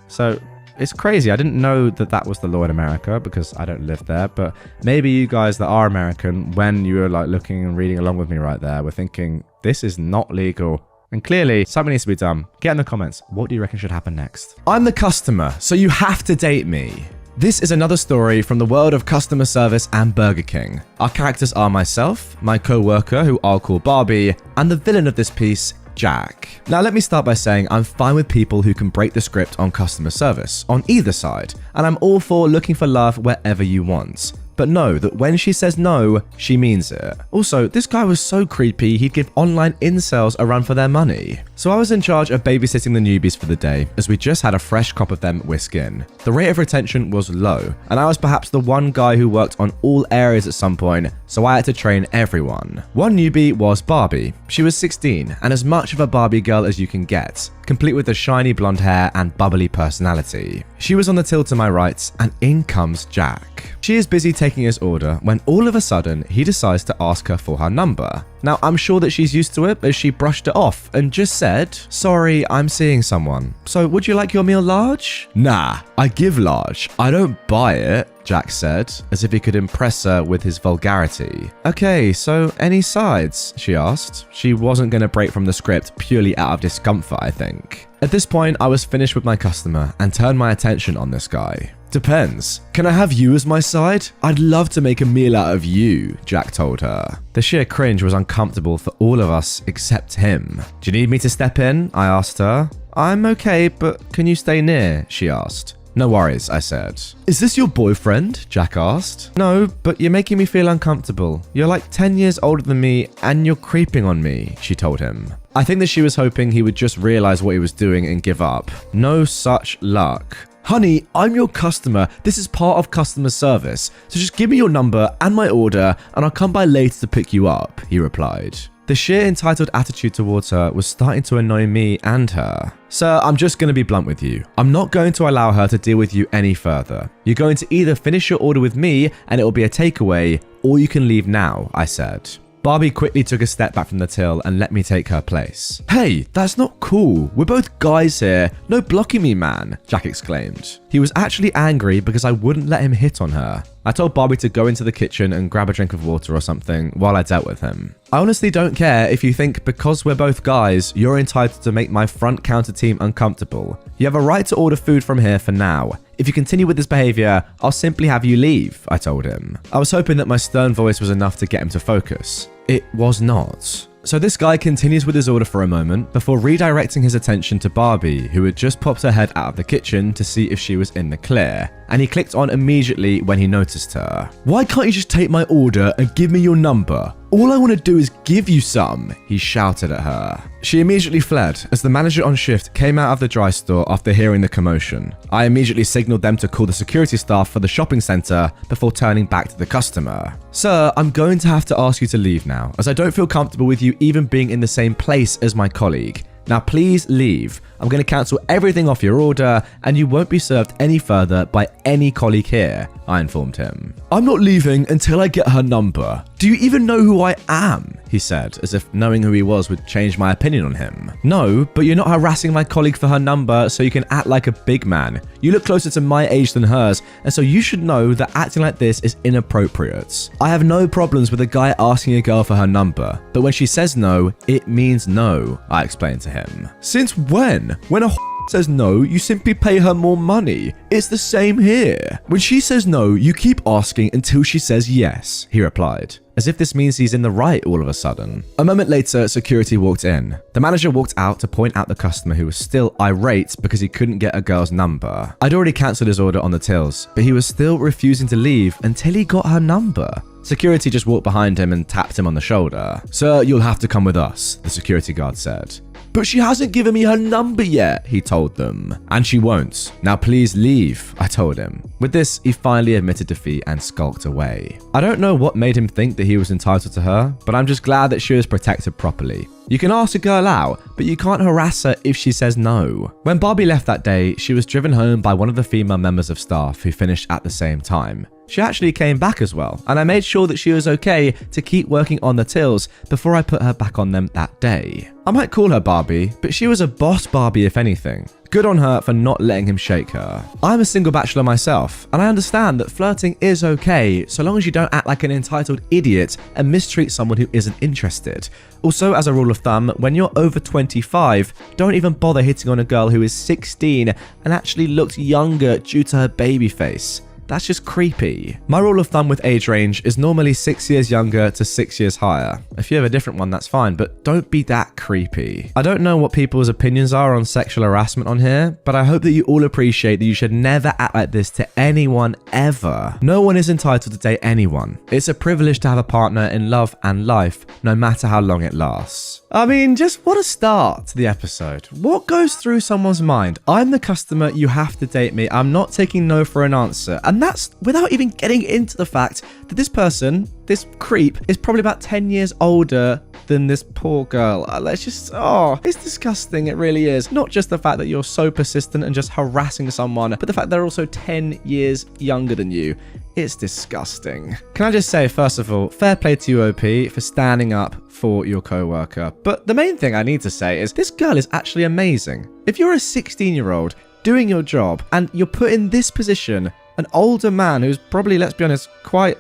So it's crazy. I didn't know that that was the law in America because I don't live there, but maybe you guys that are American, when you were like looking and reading along with me right there, were thinking, this is not legal. And clearly, something needs to be done. Get in the comments. What do you reckon should happen next? I'm the customer, so you have to date me. This is another story from the world of customer service and Burger King. Our characters are myself, my co-worker, who I'll call Barbie, and the villain of this piece, Jack. Now let me start by saying I'm fine with people who can break the script on customer service, on either side, and I'm all for looking for love wherever you want. But know that when she says no, she means it. Also, this guy was so creepy he'd give online incels a run for their money. So I was in charge of babysitting the newbies for the day, as we just had a fresh crop of them whisk in. The rate of retention was low, and I was perhaps the one guy who worked on all areas at some point, so I had to train everyone. One newbie was Barbie. She was 16, and as much of a Barbie girl as you can get, complete with the shiny blonde hair and bubbly personality. She was on the till to my right, and in comes Jack. She is busy taking his order when all of a sudden he decides to ask her for her number. Now, I'm sure that she's used to it as she brushed it off and just said, "Sorry, I'm seeing someone. So would you like your meal large?" "Nah, I give large. I don't buy it," Jack said, as if he could impress her with his vulgarity. "Okay, so any sides?" she asked. She wasn't going to break from the script purely out of discomfort, I think. At this point, I was finished with my customer and turned my attention on this guy. "Depends. Can I have you as my side? I'd love to make a meal out of you," Jack told her. The sheer cringe was uncomfortable for all of us except him. "Do you need me to step in?" I asked her. "I'm okay, but can you stay near?" she asked. "No worries," I said. "Is this your boyfriend?" Jack asked. "No, but you're making me feel uncomfortable. You're like 10 years older than me and you're creeping on me," she told him. I think that she was hoping he would just realize what he was doing and give up. No such luck. "Honey, I'm your customer. This is part of customer service. So just give me your number and my order and I'll come by later to pick you up," he replied. The sheer entitled attitude towards her was starting to annoy me and her. "Sir, I'm just going to be blunt with you. I'm not going to allow her to deal with you any further. You're going to either finish your order with me and it will be a takeaway, or you can leave now," I said. Barbie quickly took a step back from the till and let me take her place. "Hey, that's not cool. We're both guys here. No blocking me, man," Jack exclaimed. He was actually angry because I wouldn't let him hit on her. I told Barbie to go into the kitchen and grab a drink of water or something while I dealt with him. I honestly don't care if you think because we're both guys, you're entitled to make my front counter team uncomfortable. You have a right to order food from here for now. If you continue with this behavior, I'll simply have you leave, I told him. I was hoping that my stern voice was enough to get him to focus. It was not. So this guy continues with his order for a moment before redirecting his attention to Barbie, who had just popped her head out of the kitchen to see if she was in the clear, and he clicked on immediately when he noticed her. "Why can't you just take my order and give me your number? All I want to do is give you some," he shouted at her. She immediately fled as the manager on shift came out of the dry store after hearing the commotion. I immediately signaled them to call the security staff for the shopping center before turning back to the customer. "Sir, I'm going to have to ask you to leave now, as I don't feel comfortable with you even being in the same place as my colleague. Now please leave. I'm going to cancel everything off your order and you won't be served any further by any colleague here," I informed him. "I'm not leaving until I get her number. Do you even know who I am?" he said, as if knowing who he was would change my opinion on him. "No, but you're not harassing my colleague for her number so you can act like a big man. You look closer to my age than hers, and so you should know that acting like this is inappropriate. I have no problems with a guy asking a girl for her number, but when she says no, it means no," I explained to him. "Since when? When a says no, you simply pay her more money. It's the same here. When she says no, you keep asking until she says yes," he replied, as if this means he's in the right all of a sudden. A moment later, security walked in. The manager walked out to point out the customer who was still irate because he couldn't get a girl's number. I'd already cancelled his order on the tills, but he was still refusing to leave until he got her number. Security just walked behind him and tapped him on the shoulder. "Sir, you'll have to come with us," the security guard said. "But she hasn't given me her number yet," he told them. "And she won't. Now please leave," I told him. With this, he finally admitted defeat and skulked away. I don't know what made him think that he was entitled to her, but I'm just glad that she was protected properly. You can ask a girl out, but you can't harass her if she says no. When Barbie left that day, she was driven home by one of the female members of staff who finished at the same time. She actually came back as well, and I made sure that she was okay to keep working on the tills before I put her back on them that day. I might call her Barbie, but she was a boss Barbie if anything. Good on her for not letting him shake her. I'm a single bachelor myself, and I understand that flirting is okay so long as you don't act like an entitled idiot and mistreat someone who isn't interested. Also, as a rule of thumb, when you're over 25, don't even bother hitting on a girl who is 16 and actually looks younger due to her baby face. That's just creepy. My rule of thumb with age range is normally 6 years younger to 6 years higher. If you have a different one, that's fine, but don't be that creepy. I don't know what people's opinions are on sexual harassment on here, but I hope that you all appreciate that you should never act like this to anyone ever. No one is entitled to date anyone. It's a privilege to have a partner in love and life, no matter how long it lasts. I mean, just what a start to the episode. What goes through someone's mind? I'm the customer, you have to date me. I'm not taking no for an answer. And that's without even getting into the fact that this person, this creep, is probably about 10 years older than this poor girl. It's it's disgusting. It really is. Not just the fact that you're so persistent and just harassing someone, but the fact they're also 10 years younger than you. It's disgusting. Can I just say, first of all, fair play to you, OP, for standing up for your coworker. But the main thing I need to say is this girl is actually amazing. If you're a 16-year-old doing your job and you're put in this position, an older man who's probably, let's be honest, quite,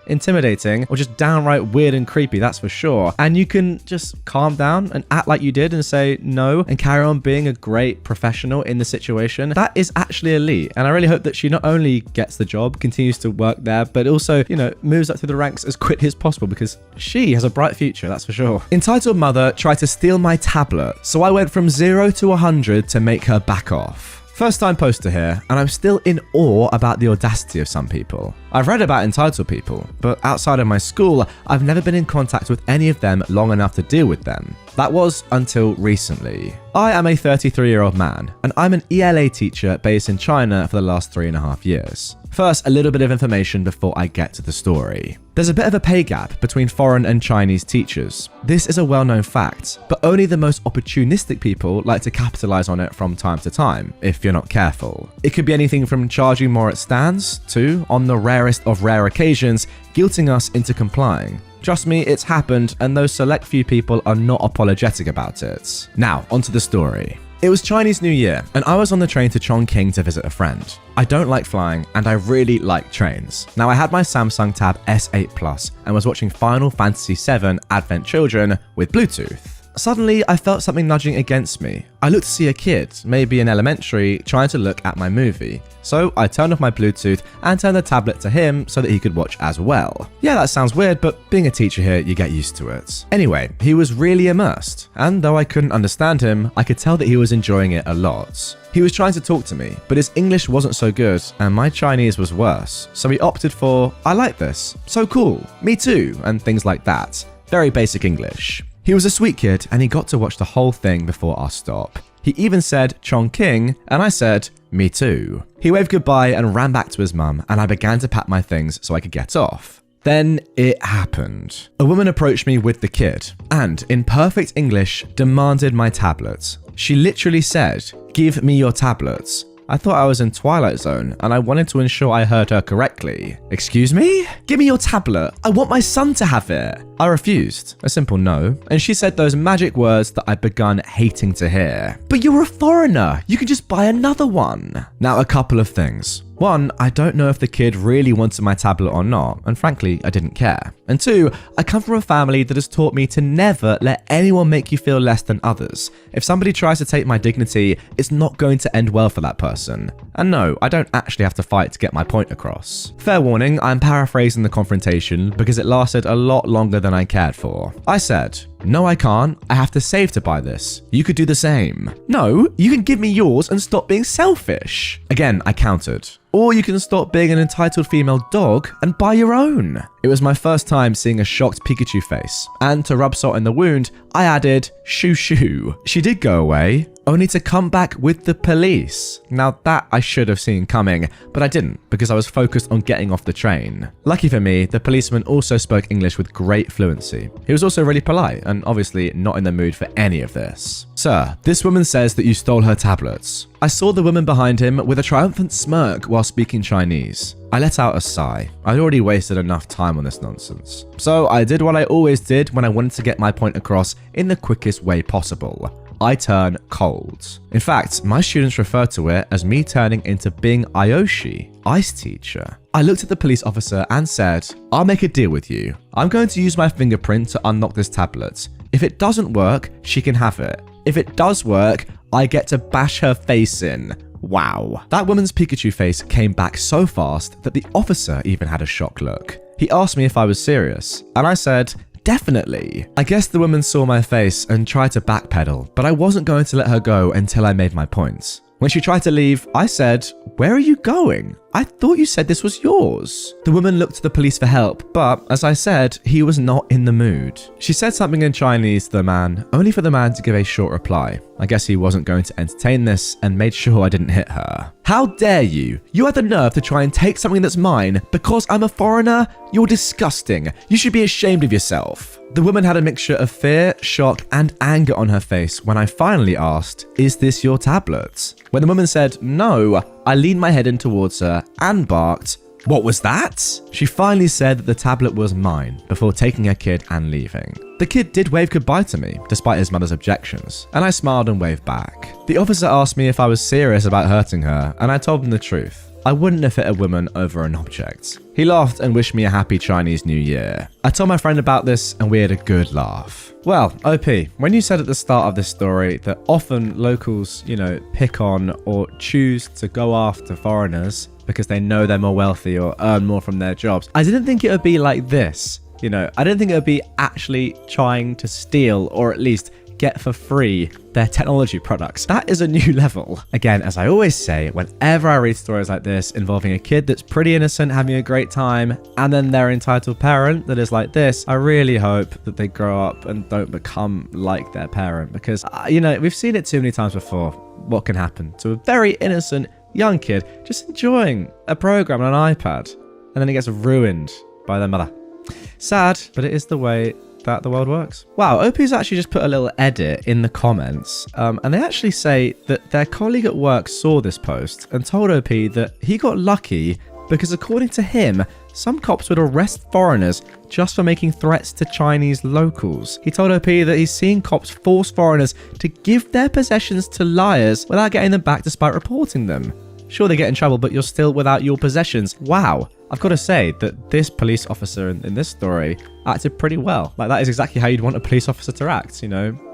intimidating or just downright weird and creepy, that's for sure. And you can just calm down and act like you did and say no and carry on being a great professional in the situation. That is actually elite. And I really hope that she not only gets the job, continues to work there, but also, moves up through the ranks as quickly as possible because she has a bright future, that's for sure. Entitled mother tried to steal my tablet, so I went from 0 to 100 to make her back off. First time poster here, and I'm still in awe about the audacity of some people. I've read about entitled people, but outside of my school, I've never been in contact with any of them long enough to deal with them. That was until recently. I am a 33-year-old man, and I'm an ELA teacher based in China for the last 3.5 years. First, a little bit of information before I get to the story. There's a bit of a pay gap between foreign and Chinese teachers. This is a well-known fact, but only the most opportunistic people like to capitalize on it from time to time, if you're not careful. It could be anything from charging more at stands to, on the rarest of rare occasions, guilting us into complying. Trust me, it's happened, and those select few people are not apologetic about it. Now, onto the story. It was Chinese New Year, and I was on the train to Chongqing to visit a friend. I don't like flying, and I really like trains. Now, I had my Samsung Tab S8 Plus and was watching Final Fantasy VII Advent Children with Bluetooth. Suddenly, I felt something nudging against me. I looked to see a kid, maybe in elementary, trying to look at my movie. So I turned off my Bluetooth and turned the tablet to him so that he could watch as well. Yeah, that sounds weird, but being a teacher here, you get used to it. Anyway, he was really immersed, and though I couldn't understand him, I could tell that he was enjoying it a lot. He was trying to talk to me, but his English wasn't so good, and my Chinese was worse. So he opted for, "I like this, so cool, me too," and things like that. Very basic English. He was a sweet kid, and he got to watch the whole thing before our stop. He even said Chongqing, and I said, "Me too." He waved goodbye and ran back to his mum, and I began to pack my things so I could get off. Then it happened. A woman approached me with the kid, and in perfect English, demanded my tablet. She literally said, "Give me your tablets." I thought I was in Twilight Zone, and I wanted to ensure I heard her correctly. "Excuse me? Give me your tablet. I want my son to have it." I refused, a simple no, and she said those magic words that I'd begun hating to hear. "But you're a foreigner. You can just buy another one." Now, a couple of things. One, I don't know if the kid really wanted my tablet or not, and frankly, I didn't care. And two, I come from a family that has taught me to never let anyone make you feel less than others. If somebody tries to take my dignity, it's not going to end well for that person. And no, I don't actually have to fight to get my point across. Fair warning, I'm paraphrasing the confrontation because it lasted a lot longer than I cared for. I said, "No, I can't. I have to save to buy this. You could do the same." "No, you can give me yours and stop being selfish." Again, I countered. "Or you can stop being an entitled female dog and buy your own." It was my first time seeing a shocked Pikachu face, and to rub salt in the wound, I added, "Shoo shoo." She did go away, only to come back with the police. Now that I should have seen coming, but I didn't because I was focused on getting off the train. Lucky for me, the policeman also spoke English with great fluency. He was also really polite and obviously not in the mood for any of this. "Sir, this woman says that you stole her tablets." I saw the woman behind him with a triumphant smirk while speaking Chinese. I let out a sigh. I'd already wasted enough time on this nonsense. So I did what I always did when I wanted to get my point across in the quickest way possible. I turn cold. In fact, my students refer to it as me turning into being Ayoshi, ice teacher. I looked at the police officer and said, "I'll make a deal with you. I'm going to use my fingerprint to unlock this tablet. If it doesn't work, she can have it. If it does work, I get to bash her face in." Wow. That woman's Pikachu face came back so fast that the officer even had a shocked look. He asked me if I was serious, and I said, definitely. I guess the woman saw my face and tried to backpedal, but I wasn't going to let her go until I made my points. When she tried to leave, I said, "Where are you going? I thought you said this was yours." The woman looked to the police for help, but as I said, he was not in the mood. She said something in Chinese to the man, only for the man to give a short reply. I guess he wasn't going to entertain this and made sure I didn't hit her. How dare you? You had the nerve to try and take something that's mine because I'm a foreigner? You're disgusting. You should be ashamed of yourself. The woman had a mixture of fear, shock, and anger on her face when I finally asked, "Is this your tablet?" When the woman said no, I leaned my head in towards her and barked, "What was that?" She finally said that the tablet was mine before taking her kid and leaving. The kid did wave goodbye to me, despite his mother's objections, and I smiled and waved back. The officer asked me if I was serious about hurting her, and I told him the truth. I wouldn't have hit a woman over an object. He laughed and wished me a happy Chinese New Year. I told my friend about this and we had a good laugh. Well, OP, when you said at the start of this story that often locals, pick on or choose to go after foreigners because they know they're more wealthy or earn more from their jobs, I didn't think it would be like this. I didn't think it would be actually trying to steal or at least get for free their technology products. That is a new level. Again, as I always say, whenever I read stories like this involving a kid that's pretty innocent, having a great time, and then their entitled parent that is like this, I really hope that they grow up and don't become like their parent because, we've seen it too many times before. What can happen to a very innocent young kid just enjoying a program on an iPad, and then it gets ruined by their mother. Sad, but it is the way that the world works. Wow, OP's actually just put a little edit in the comments, and they actually say that their colleague at work saw this post and told OP that he got lucky because according to him, some cops would arrest foreigners just for making threats to Chinese locals. He told OP that he's seen cops force foreigners to give their possessions to liars without getting them back despite reporting them. Sure, they get in trouble, but you're still without your possessions. Wow. I've got to say that this police officer in this story acted pretty well. Like, that is exactly how you'd want a police officer to act,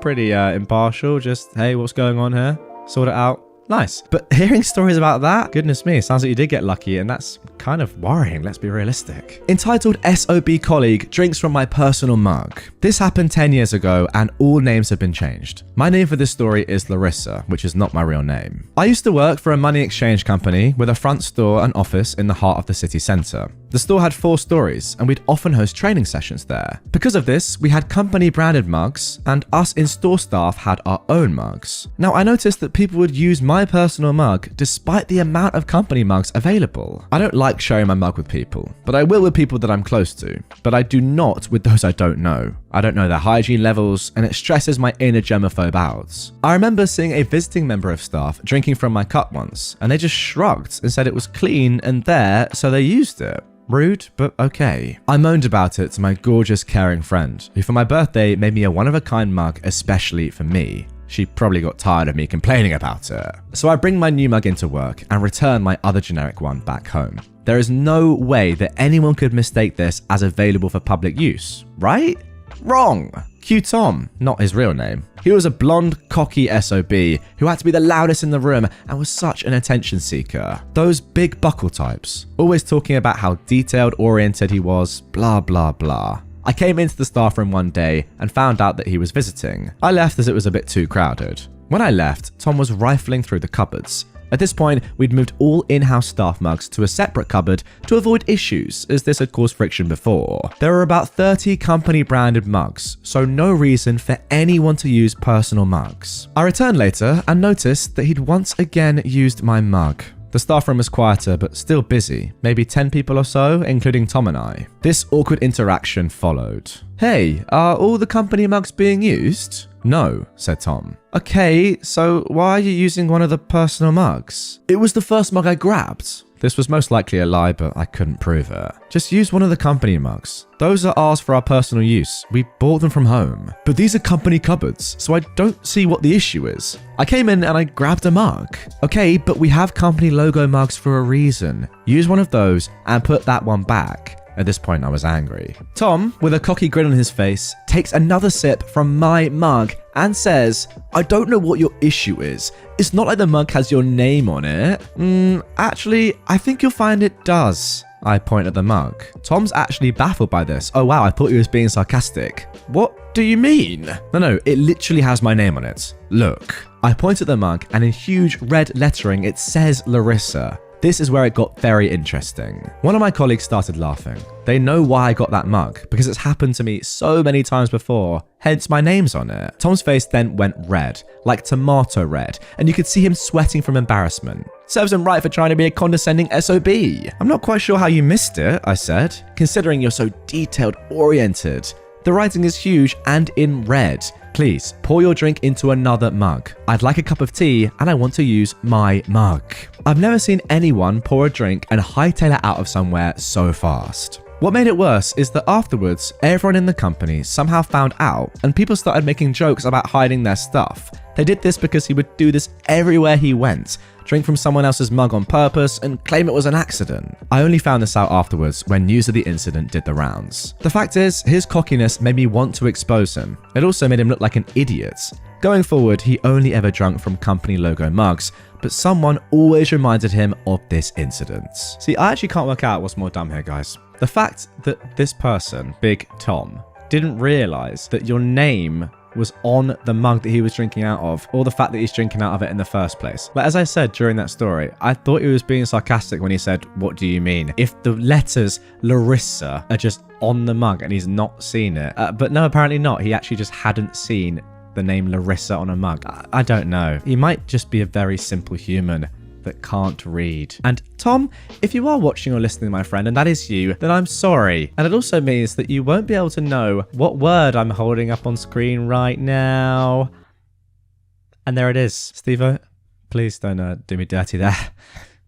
pretty impartial, just, hey, what's going on here? Sort it out. Nice. But hearing stories about that, goodness me, sounds like you did get lucky, and that's kind of worrying, let's be realistic. Entitled SOB colleague drinks from my personal mug. This happened 10 years ago, and all names have been changed. My name for this story is Larissa, which is not my real name. I used to work for a money exchange company with a front store and office in the heart of the city centre. The store had 4 stories, and we'd often host training sessions there. Because of this, we had company branded mugs, and us in-store staff had our own mugs. Now, I noticed that people would use my personal mug despite the amount of company mugs available. I don't like sharing my mug with people, but I will with people that I'm close to. But I do not with those I don't know. I don't know their hygiene levels, and it stresses my inner germaphobe out. I remember seeing a visiting member of staff drinking from my cup once, and they just shrugged and said it was clean and there, so they used it. Rude, but okay. I moaned about it to my gorgeous, caring friend, who for my birthday made me a one-of-a-kind mug especially for me. She probably got tired of me complaining about it. So I bring my new mug into work and return my other generic one back home. There is no way that anyone could mistake this as available for public use, right? Wrong. Cue Tom, not his real name. He was a blonde, cocky SOB who had to be the loudest in the room and was such an attention seeker. Those big buckle types, always talking about how detailed oriented he was, blah blah blah. I came into the staff room one day and found out that he was visiting. I left as it was a bit too crowded. When I left, Tom was rifling through the cupboards. At this point, we'd moved all in-house staff mugs to a separate cupboard to avoid issues, as this had caused friction before. There were about 30 company-branded mugs, so no reason for anyone to use personal mugs. I returned later and noticed that he'd once again used my mug. The staff room was quieter, but still busy. Maybe 10 people or so, including Tom and I. This awkward interaction followed. Hey, are all the company mugs being used? No, said Tom. Okay, so why are you using one of the personal mugs? It was the first mug I grabbed. This was most likely a lie, but I couldn't prove it. Just use one of the company mugs. Those are ours for our personal use. We bought them from home. But these are company cupboards, so I don't see what the issue is. I came in and I grabbed a mug. Okay, but we have company logo mugs for a reason. Use one of those and put that one back. At this point, I was angry. Tom, with a cocky grin on his face, takes another sip from my mug and says, "I don't know what your issue is. It's not like the mug has your name on it." Actually, I think you'll find it does. I point at the mug. Tom's actually baffled by this. "Oh wow, I thought he was being sarcastic." "What do you mean?" No, it literally has my name on it. Look. I point at the mug and in huge red lettering it says Larissa. This is where it got very interesting. One of my colleagues started laughing. They know why I got that mug, because it's happened to me so many times before, hence my name's on it. Tom's face then went red, like tomato red, and you could see him sweating from embarrassment. "Serves him right for trying to be a condescending SOB. I'm not quite sure how you missed it," I said, "considering you're so detailed-oriented. The writing is huge and in red. Please, pour your drink into another mug. I'd like a cup of tea and I want to use my mug." I've never seen anyone pour a drink and hightail it out of somewhere so fast. What made it worse is that afterwards, everyone in the company somehow found out and people started making jokes about hiding their stuff. They did this because he would do this everywhere he went, drink from someone else's mug on purpose and claim it was an accident. I only found this out afterwards when news of the incident did the rounds. The fact is, his cockiness made me want to expose him. It also made him look like an idiot. Going forward, he only ever drank from company logo mugs, but someone always reminded him of this incident. See, I actually can't work out what's more dumb here, guys. The fact that this person, Big Tom, didn't realize that your name was on the mug that he was drinking out of, or the fact that he's drinking out of it in the first place. Like, as I said during that story, I thought he was being sarcastic when he said, "What do you mean?" If the letters Larissa are just on the mug and he's not seen it. But no, apparently not. He actually just hadn't seen the name Larissa on a mug. I don't know. He might just be a very simple human that can't read. And Tom, if you are watching or listening, my friend, and that is you, then I'm sorry. And it also means that you won't be able to know what word I'm holding up on screen right now. And there it is. Steve-o, please don't do me dirty there.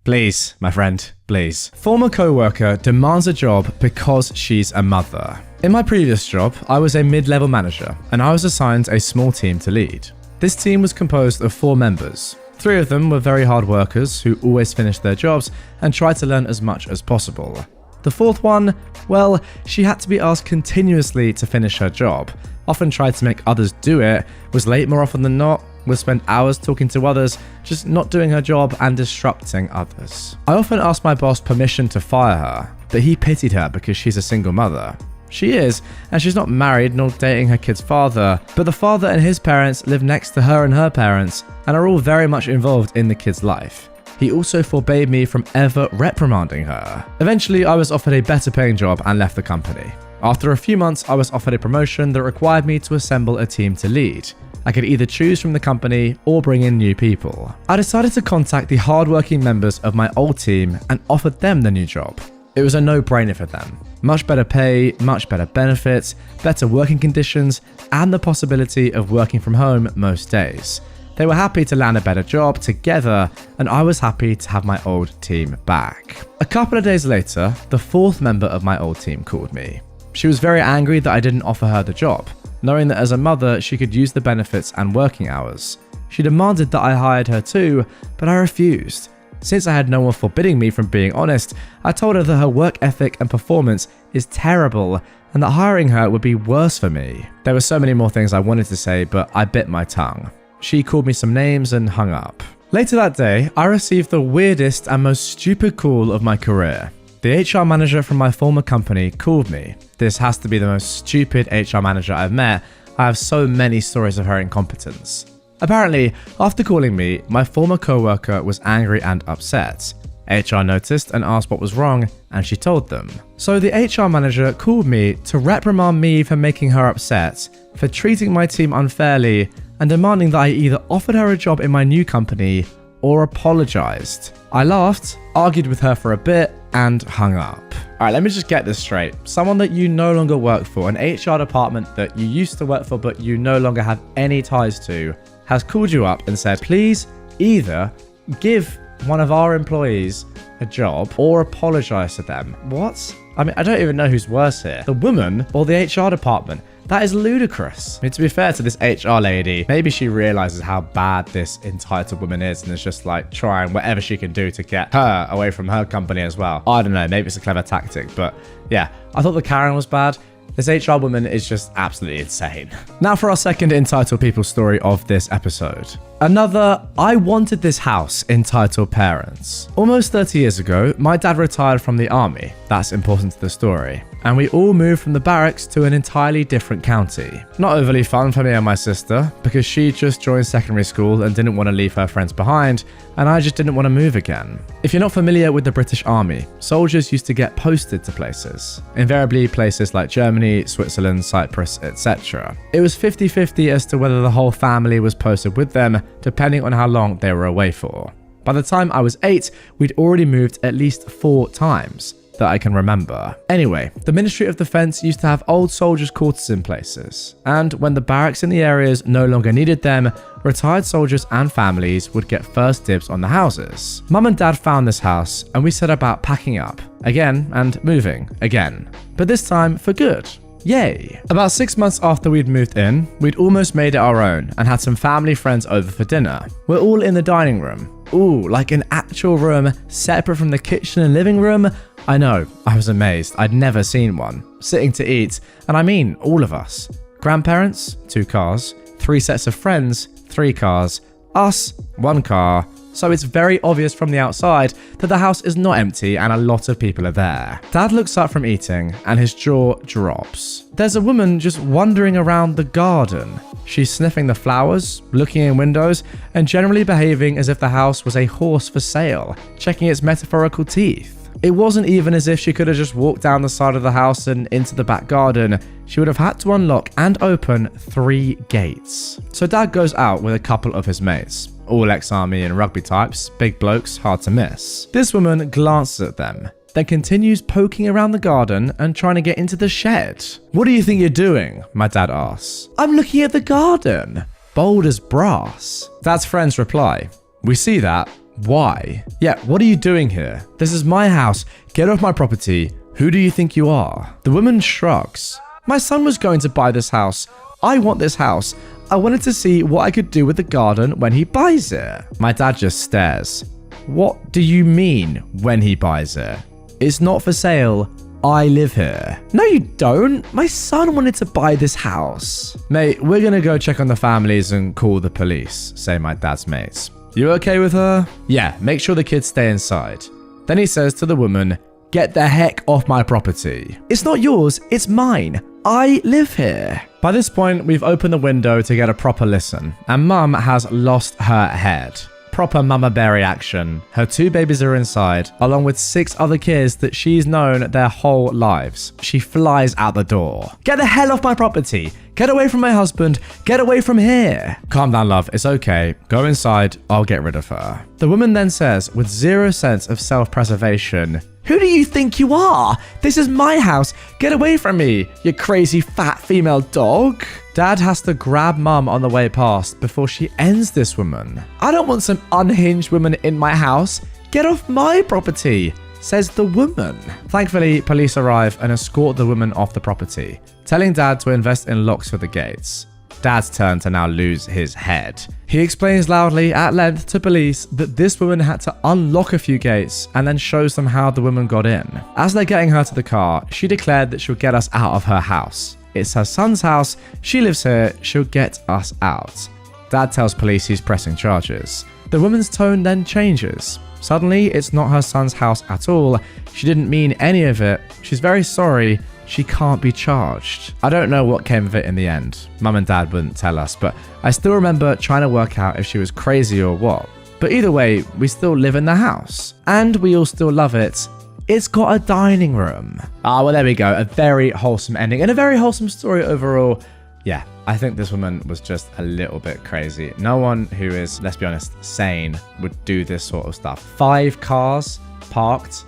Please, my friend, please. Former coworker demands a job because she's a mother. In my previous job, I was a mid-level manager, and I was assigned a small team to lead. This team was composed of 4 members. 3 of them were very hard workers who always finished their jobs and tried to learn as much as possible. The 4th one, well, she had to be asked continuously to finish her job, often tried to make others do it, was late more often than not, would spend hours talking to others, just not doing her job and disrupting others. I often asked my boss permission to fire her, but he pitied her because she's a single mother. She is, and she's not married nor dating her kid's father, but the father and his parents live next to her and her parents and are all very much involved in the kid's life. He also forbade me from ever reprimanding her. Eventually, I was offered a better paying job and left the company. After a few months, I was offered a promotion that required me to assemble a team to lead. I could either choose from the company or bring in new people. I decided to contact the hardworking members of my old team and offered them the new job. It was a no-brainer for them. Much better pay, much better benefits, better working conditions, and the possibility of working from home most days. They were happy to land a better job together, and I was happy to have my old team back. A couple of days later, the 4th member of my old team called me. She was very angry that I didn't offer her the job, knowing that as a mother, she could use the benefits and working hours. She demanded that I hired her too, but I refused. Since I had no one forbidding me from being honest, I told her that her work ethic and performance is terrible and that hiring her would be worse for me. There were so many more things I wanted to say, but I bit my tongue. She called me some names and hung up. Later that day, I received the weirdest and most stupid call of my career. The HR manager from my former company called me. This has to be the most stupid HR manager I've met. I have so many stories of her incompetence. Apparently, after calling me, my former coworker was angry and upset. HR noticed and asked what was wrong, and she told them. So the HR manager called me to reprimand me for making her upset, for treating my team unfairly, and demanding that I either offered her a job in my new company or apologized. I laughed, argued with her for a bit, and hung up. Alright, let me just get this straight. Someone that you no longer work for, an HR department that you used to work for but you no longer have any ties to, has called you up and said, please either give one of our employees a job or apologize to them. What? I mean, I don't even know who's worse here, the woman or the HR department. That is ludicrous. I mean, to be fair to this HR lady, maybe she realizes how bad this entitled woman is and is just like trying whatever she can do to get her away from her company as well. I don't know, maybe it's a clever tactic, but yeah, I thought the Karen was bad. This HR woman is just absolutely insane. Now for our second entitled people story of this episode. Another I wanted this house entitled parents. Almost 30 years ago, my dad retired from the army. That's important to the story. And we all moved from the barracks to an entirely different county. Not overly fun for me and my sister, because she just joined secondary school and didn't want to leave her friends behind, and I just didn't want to move again. If you're not familiar with the British Army, soldiers used to get posted to places, invariably places like Germany, Switzerland, Cyprus, etc. It was 50-50 as to whether the whole family was posted with them, depending on how long they were away for. By the time I was 8, we'd already moved at least 4 times that I can remember. Anyway, the Ministry of Defence used to have old soldiers' quarters in places, and when the barracks in the areas no longer needed them, retired soldiers and families would get first dibs on the houses. Mum and Dad found this house, and we set about packing up again and moving again, but this time for good. Yay! About 6 months after we'd moved in, we'd almost made it our own and had some family friends over for dinner. We're all in the dining room. Ooh, like an actual room separate from the kitchen and living room? I know, I was amazed. I'd never seen one. Sitting to eat, and I mean all of us. Grandparents, 2 cars. 3 sets of friends, 3 cars. Us, 1 car. So it's very obvious from the outside that the house is not empty and a lot of people are there. Dad looks up from eating and his jaw drops. There's a woman just wandering around the garden. She's sniffing the flowers, looking in windows, and generally behaving as if the house was a horse for sale, checking its metaphorical teeth. It wasn't even as if she could have just walked down the side of the house and into the back garden. She would have had to unlock and open 3 gates. So Dad goes out with a couple of his mates. All ex-army and rugby types, big blokes, hard to miss. This woman glances at them, then continues poking around the garden and trying to get into the shed. "What do you think you're doing?" my dad asks. "I'm looking at the garden." Bold as brass. Dad's friends reply, "We see that. Why?" "Yeah, what are you doing here? This is my house. Get off my property. Who do you think you are?" The woman shrugs. "My son was going to buy this house. I want this house. I wanted to see what I could do with the garden when he buys it." My dad just stares. "What do you mean when he buys it? It's not for sale. I live here." "No, you don't. My son wanted to buy this house." "Mate, we're gonna go check on the families and call the police," say my dad's mates. "You okay with her?" "Yeah, make sure the kids stay inside." Then he says to the woman, "Get the heck off my property." "It's not yours, it's mine. I live here." By this point, we've opened the window to get a proper listen, and Mum has lost her head. Proper mama bear reaction. Her 2 babies are inside, along with 6 other kids that she's known their whole lives. She flies out the door. "Get the hell off my property. Get away from my husband. Get away from here." "Calm down, love. It's okay. Go inside. I'll get rid of her." The woman then says, with 0 sense of self-preservation, "Who do you think you are? This is my house. Get away from me, you crazy fat female dog." Dad has to grab Mum on the way past before she ends this woman. "I don't want some unhinged woman in my house. Get off my property," says the woman. Thankfully, police arrive and escort the woman off the property, telling Dad to invest in locks for the gates. Dad's turn to now lose his head. He explains loudly at length to police that this woman had to unlock a few gates and then shows them how the woman got in. As they're getting her to the car, she declared that she'll get us out of her house. It's her son's house, she lives here, she'll get us out. Dad tells police he's pressing charges. The woman's tone then changes. Suddenly, it's not her son's house at all. She didn't mean any of it. She's very sorry. She can't be charged. I don't know what came of it in the end. Mum and Dad wouldn't tell us, but I still remember trying to work out if she was crazy or what. But either way, we still live in the house. And we all still love it. It's got a dining room. Well, there we go. A very wholesome ending and a very wholesome story overall. Yeah, I think this woman was just a little bit crazy. No one who is, let's be honest, sane would do this sort of stuff. 5 cars parked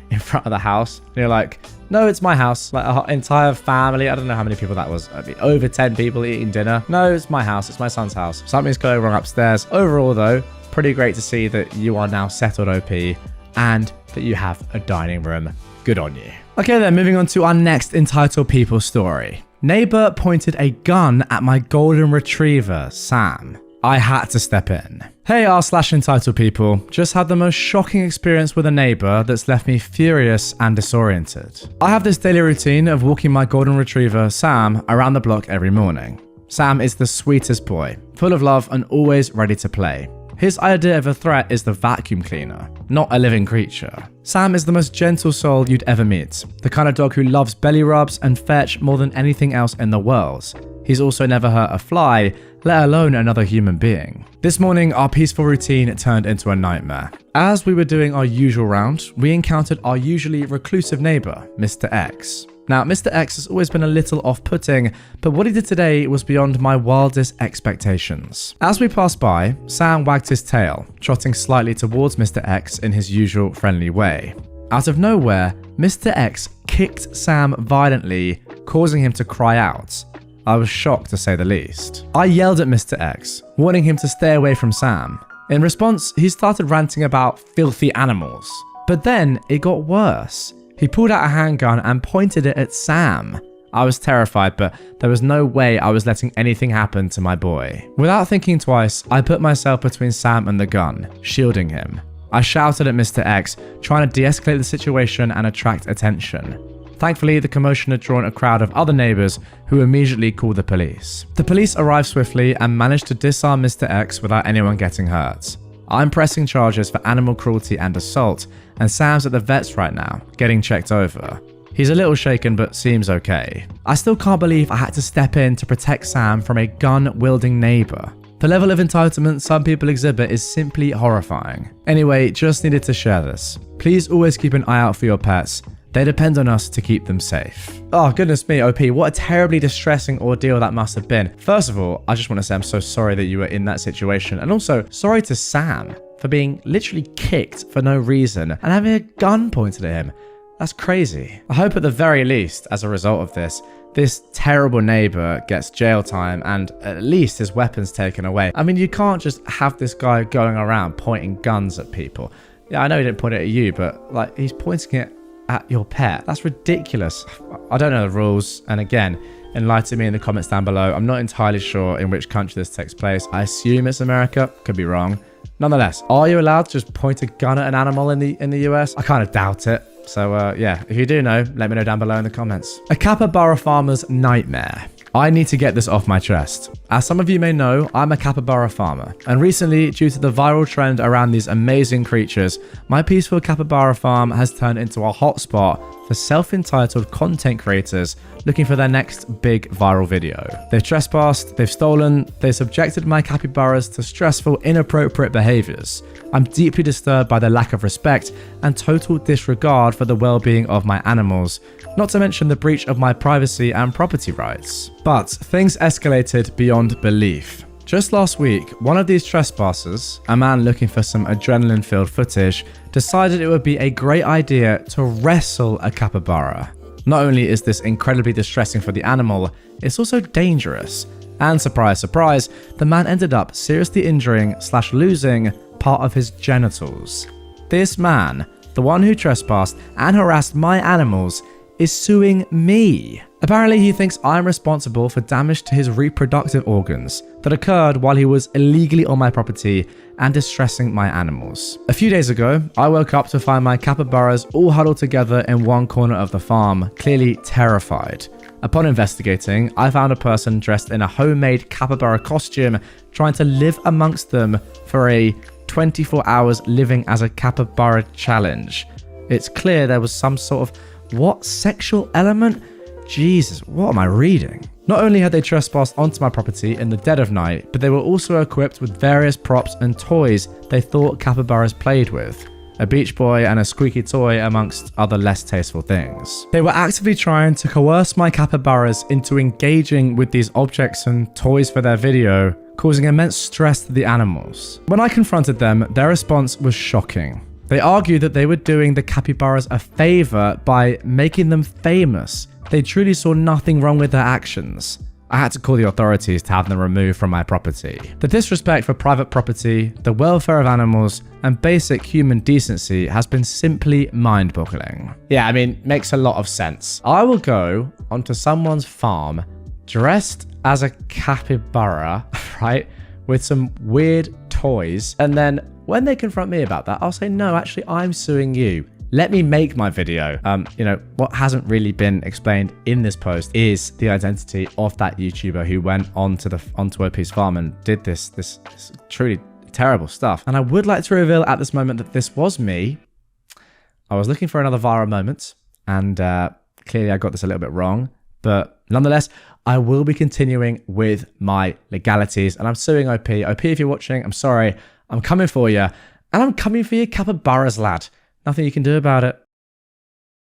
in front of the house. And you're like, no, it's my house. Like an entire family. I don't know how many people that was. I mean, over 10 people eating dinner. No, it's my house. It's my son's house. Something's going wrong upstairs. Overall, though, pretty great to see that you are now settled OP and that you have a dining room. Good on you. Okay, then moving on to our next entitled people story. Neighbor pointed a gun at my golden retriever, Sam. I had to step in. Hey r/entitled people, just had the most shocking experience with a neighbor that's left me furious and disoriented. I have this daily routine of walking my golden retriever, Sam, around the block every morning. Sam is the sweetest boy, full of love and always ready to play. His idea of a threat is the vacuum cleaner, not a living creature. Sam is the most gentle soul you'd ever meet, the kind of dog who loves belly rubs and fetch more than anything else in the world. He's also never hurt a fly, let alone another human being. This morning, our peaceful routine turned into a nightmare. As we were doing our usual round, we encountered our usually reclusive neighbor, Mr. X. Now, Mr. X has always been a little off-putting, but what he did today was beyond my wildest expectations. As we passed by, Sam wagged his tail, trotting slightly towards Mr. X in his usual friendly way. Out of nowhere, Mr. X kicked Sam violently, causing him to cry out. I was shocked to say the least. I yelled at Mr. X, warning him to stay away from Sam. In response, he started ranting about filthy animals. But then it got worse. He pulled out a handgun and pointed it at Sam. I was terrified, but there was no way I was letting anything happen to my boy. Without thinking twice, I put myself between Sam and the gun, shielding him. I shouted at Mr. X, trying to de-escalate the situation and attract attention. Thankfully, the commotion had drawn a crowd of other neighbors who immediately called the police. The police arrived swiftly and managed to disarm Mr. X without anyone getting hurt. I'm pressing charges for animal cruelty and assault, and Sam's at the vet's right now, getting checked over. He's a little shaken but seems okay. I still can't believe I had to step in to protect Sam from a gun-wielding neighbor. The level of entitlement some people exhibit is simply horrifying. Anyway, just needed to share this. Please always keep an eye out for your pets. They depend on us to keep them safe. Oh, goodness me, OP, what a terribly distressing ordeal that must have been. First of all, I just want to say I'm so sorry that you were in that situation. And also, sorry to Sam for being literally kicked for no reason and having a gun pointed at him. That's crazy. I hope at the very least, as a result of this terrible neighbor gets jail time and at least his weapons taken away. I mean, you can't just have this guy going around pointing guns at people. Yeah, I know he didn't point it at you, but like he's pointing it at your pet. That's ridiculous. I don't know the rules, and again, enlighten me in the comments down below. I'm not entirely sure in which country this takes place. I assume it's America, could be wrong. Nonetheless, are you allowed to just point a gun at an animal in the US? I kind of doubt it. So yeah, if you do know, let me know down below in the comments. A capybara farmer's nightmare. I need to get this off my chest. As some of you may know, I'm a capybara farmer, and recently, due to the viral trend around these amazing creatures, my peaceful capybara farm has turned into a hotspot for self-entitled content creators looking for their next big viral video. They've trespassed, they've stolen, they've subjected my capybaras to stressful, inappropriate behaviors. I'm deeply disturbed by their lack of respect and total disregard for the well-being of my animals, not to mention the breach of my privacy and property rights. But things escalated beyond belief. Just last week, one of these trespassers, a man looking for some adrenaline-filled footage, decided it would be a great idea to wrestle a capybara. Not only is this incredibly distressing for the animal, it's also dangerous. And surprise, surprise, the man ended up seriously injuring/losing part of his genitals. This man, the one who trespassed and harassed my animals, is suing me. Apparently, he thinks I'm responsible for damage to his reproductive organs that occurred while he was illegally on my property and distressing my animals. A few days ago, I woke up to find my capybaras all huddled together in one corner of the farm, clearly terrified. Upon investigating, I found a person dressed in a homemade capybara costume trying to live amongst them for a 24 hours living as a capybara challenge. It's clear there was some sort of sexual element? Jesus, what am I reading? Not only had they trespassed onto my property in the dead of night, but they were also equipped with various props and toys they thought capybaras played with. A beach boy and a squeaky toy amongst other less tasteful things. They were actively trying to coerce my capybaras into engaging with these objects and toys for their video, causing immense stress to the animals. When I confronted them, their response was shocking. They argued that they were doing the capybaras a favor by making them famous. They truly saw nothing wrong with their actions. I had to call the authorities to have them removed from my property. The disrespect for private property, the welfare of animals, and basic human decency has been simply mind-boggling. Yeah, I mean, makes a lot of sense. I will go onto someone's farm dressed as a capybara, right? with some weird toys. And then when they confront me about that, I'll say, no, actually, I'm suing you. Let me make my video. What hasn't really been explained in this post is the identity of that YouTuber who went onto OP's farm and did this truly terrible stuff. And I would like to reveal at this moment that this was me. I was looking for another viral moment, and clearly I got this a little bit wrong. But nonetheless, I will be continuing with my legalities, and I'm suing OP. OP, if you're watching, I'm sorry. I'm coming for you, and I'm coming for your capybaras, lad. Nothing you can do about it.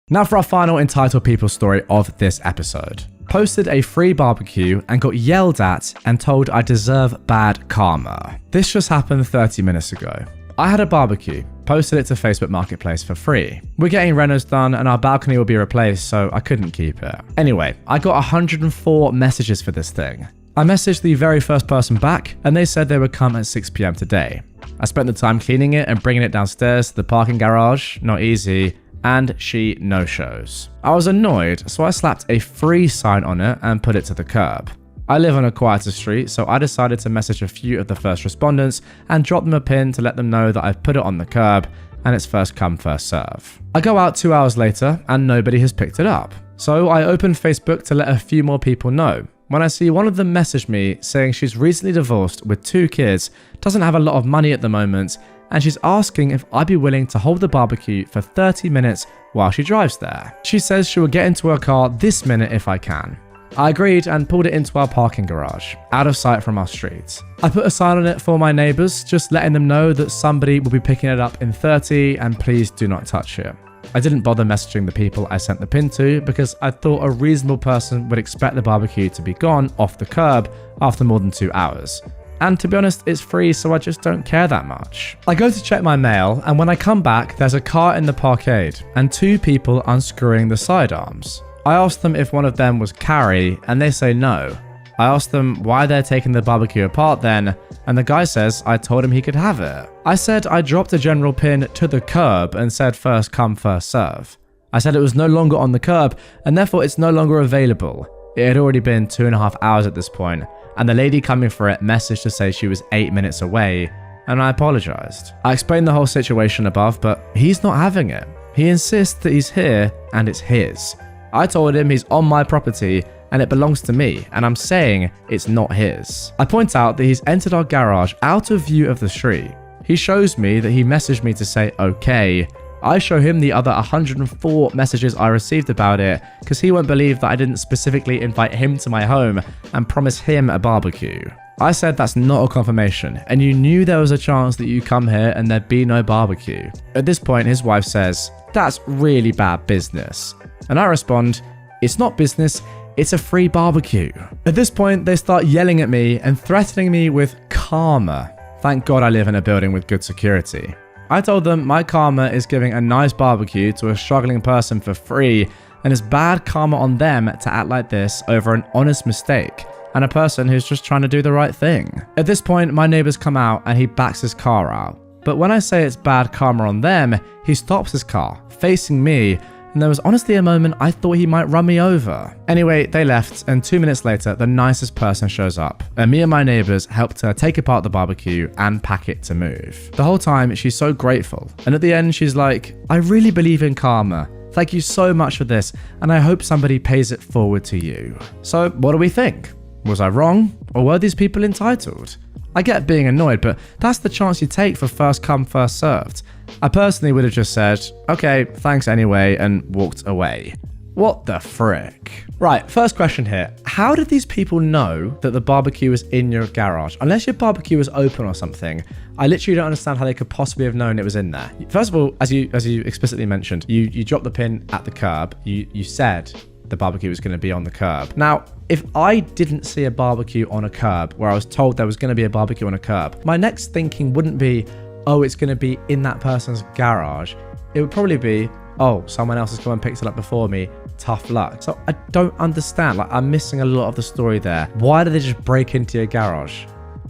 Now for our final entitled people story of this episode. Posted a free barbecue and got yelled at and told I deserve bad karma. This just happened 30 minutes ago. I had a barbecue, posted it to Facebook Marketplace for free. We're getting renos done and our balcony will be replaced, so I couldn't keep it. Anyway, I got 104 messages for this thing. I messaged the very first person back and they said they would come at 6 PM today. I spent the time cleaning it and bringing it downstairs to the parking garage, not easy, and she no-shows. I was annoyed, so I slapped a free sign on it and put it to the curb. I live on a quieter street, so I decided to message a few of the first respondents and drop them a pin to let them know that I've put it on the curb and it's first come, first serve. I go out 2 hours later and nobody has picked it up. So I opened Facebook to let a few more people know. When I see one of them message me saying she's recently divorced with 2 kids, doesn't have a lot of money at the moment, and she's asking if I'd be willing to hold the barbecue for 30 minutes while she drives there. She says she will get into her car this minute if I can. I agreed and pulled it into our parking garage, out of sight from our street. I put a sign on it for my neighbours, just letting them know that somebody will be picking it up in 30 and please do not touch it. I didn't bother messaging the people I sent the pin to because I thought a reasonable person would expect the barbecue to be gone off the curb after more than 2 hours. And to be honest, it's free, so I just don't care that much. I go to check my mail, and when I come back, there's a car in the parkade and 2 people unscrewing the sidearms. I asked them if one of them was Carrie, and they say no. I asked them why they're taking the barbecue apart then, and the guy says I told him he could have it. I said I dropped a general pin to the curb and said first come, first serve. I said it was no longer on the curb, and therefore it's no longer available. It had already been 2.5 hours at this point, and the lady coming for it messaged to say she was 8 minutes away, and I apologized. I explained the whole situation above, but he's not having it. He insists that he's here and it's his. I told him he's on my property and it belongs to me, and I'm saying it's not his. I point out that he's entered our garage out of view of the street. He shows me that he messaged me to say okay. I show him the other 104 messages I received about it because he won't believe that I didn't specifically invite him to my home and promise him a barbecue. I said that's not a confirmation, and you knew there was a chance that you come here and there'd be no barbecue. At this point, his wife says, that's really bad business. And I respond, it's not business, it's a free barbecue. At this point, they start yelling at me and threatening me with karma. Thank God I live in a building with good security. I told them my karma is giving a nice barbecue to a struggling person for free, and it's bad karma on them to act like this over an honest mistake and a person who's just trying to do the right thing. At this point, my neighbors come out and he backs his car out. But when I say it's bad karma on them, he stops his car, facing me, and there was honestly a moment I thought he might run me over. Anyway, they left, and 2 minutes later, the nicest person shows up, and me and my neighbors helped her take apart the barbecue and pack it to move. The whole time, she's so grateful, and at the end, she's like, I really believe in karma. Thank you so much for this, and I hope somebody pays it forward to you. So, what do we think? Was I wrong, or were these people entitled? I get being annoyed, but that's the chance you take for first come, first served. I personally would have just said, okay, thanks anyway, and walked away. What the frick? Right, first question here. How did these people know that the barbecue was in your garage? Unless your barbecue was open or something, I literally don't understand how they could possibly have known it was in there. First of all, as you explicitly mentioned, you dropped the pin at the curb. You said the barbecue was going to be on the curb. Now, if I didn't see a barbecue on a curb where I was told there was going to be a barbecue on a curb, my next thinking wouldn't be, oh, it's going to be in that person's garage. It would probably be, oh, someone else has come and picked it up before me. Tough luck. So I don't understand. Like, I'm missing a lot of the story there. Why did they just break into your garage?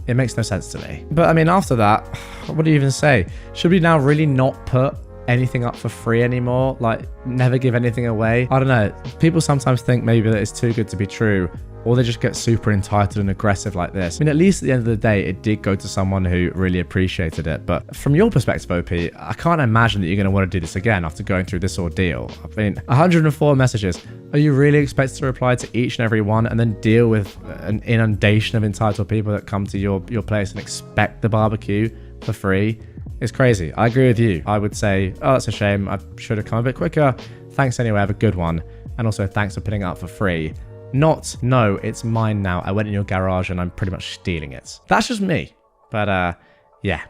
It makes no sense to me. But I mean, after that, what do you even say? Should we now really not put anything up for free anymore? Like, never give anything away? I don't know. People sometimes think maybe that it's too good to be true. or they just get super entitled and aggressive like this. I mean, at least at the end of the day, it did go to someone who really appreciated it. But from your perspective, OP, I can't imagine that you're going to want to do this again after going through this ordeal. I mean, 104 messages. Are you really expected to reply to each and every one and then deal with an inundation of entitled people that come to your place and expect the barbecue for free? It's crazy. I agree with you. I would say, oh, that's a shame. I should have come a bit quicker. Thanks anyway. Have a good one. And also thanks for putting it up for free. Not, no, it's mine now. I went in your garage and I'm pretty much stealing it. That's just me. But yeah,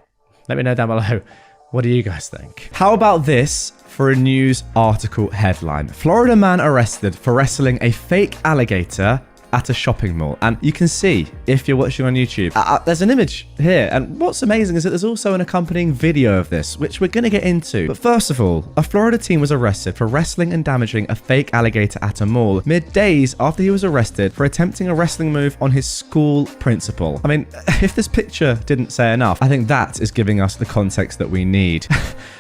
let me know down below. What do you guys think? How about this for a news article headline? Florida man arrested for wrestling a fake alligator at a shopping mall. And you can see, if you're watching on YouTube, there's an image here. And what's amazing is that there's also an accompanying video of this, which we're going to get into. But first of all, a Florida teen was arrested for wrestling and damaging a fake alligator at a mall mid-days after he was arrested for attempting a wrestling move on his school principal. I mean, if this picture didn't say enough, I think that is giving us the context that we need.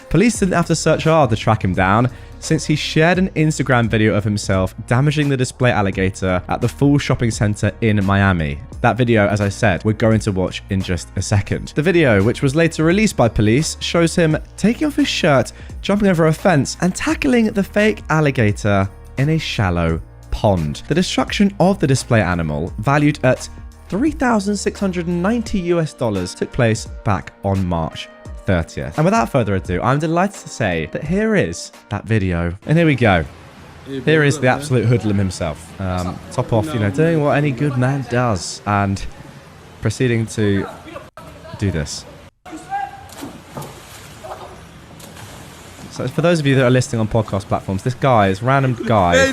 Police didn't have to search hard to track him down, since he shared an Instagram video of himself damaging the display alligator at the Full Shopping Center in Miami. That video, as I said, we're going to watch in just a second. The video, which was later released by police, shows him taking off his shirt, jumping over a fence, and tackling the fake alligator in a shallow pond. The destruction of the display animal, valued at $3,690 took place back on March 30th. And without further ado, I'm delighted to say that here is that video. And here we go. Here is the absolute hoodlum himself. Top off, you know, doing what any good man does and proceeding to do this. So for those of you that are listening on podcast platforms, this random guy,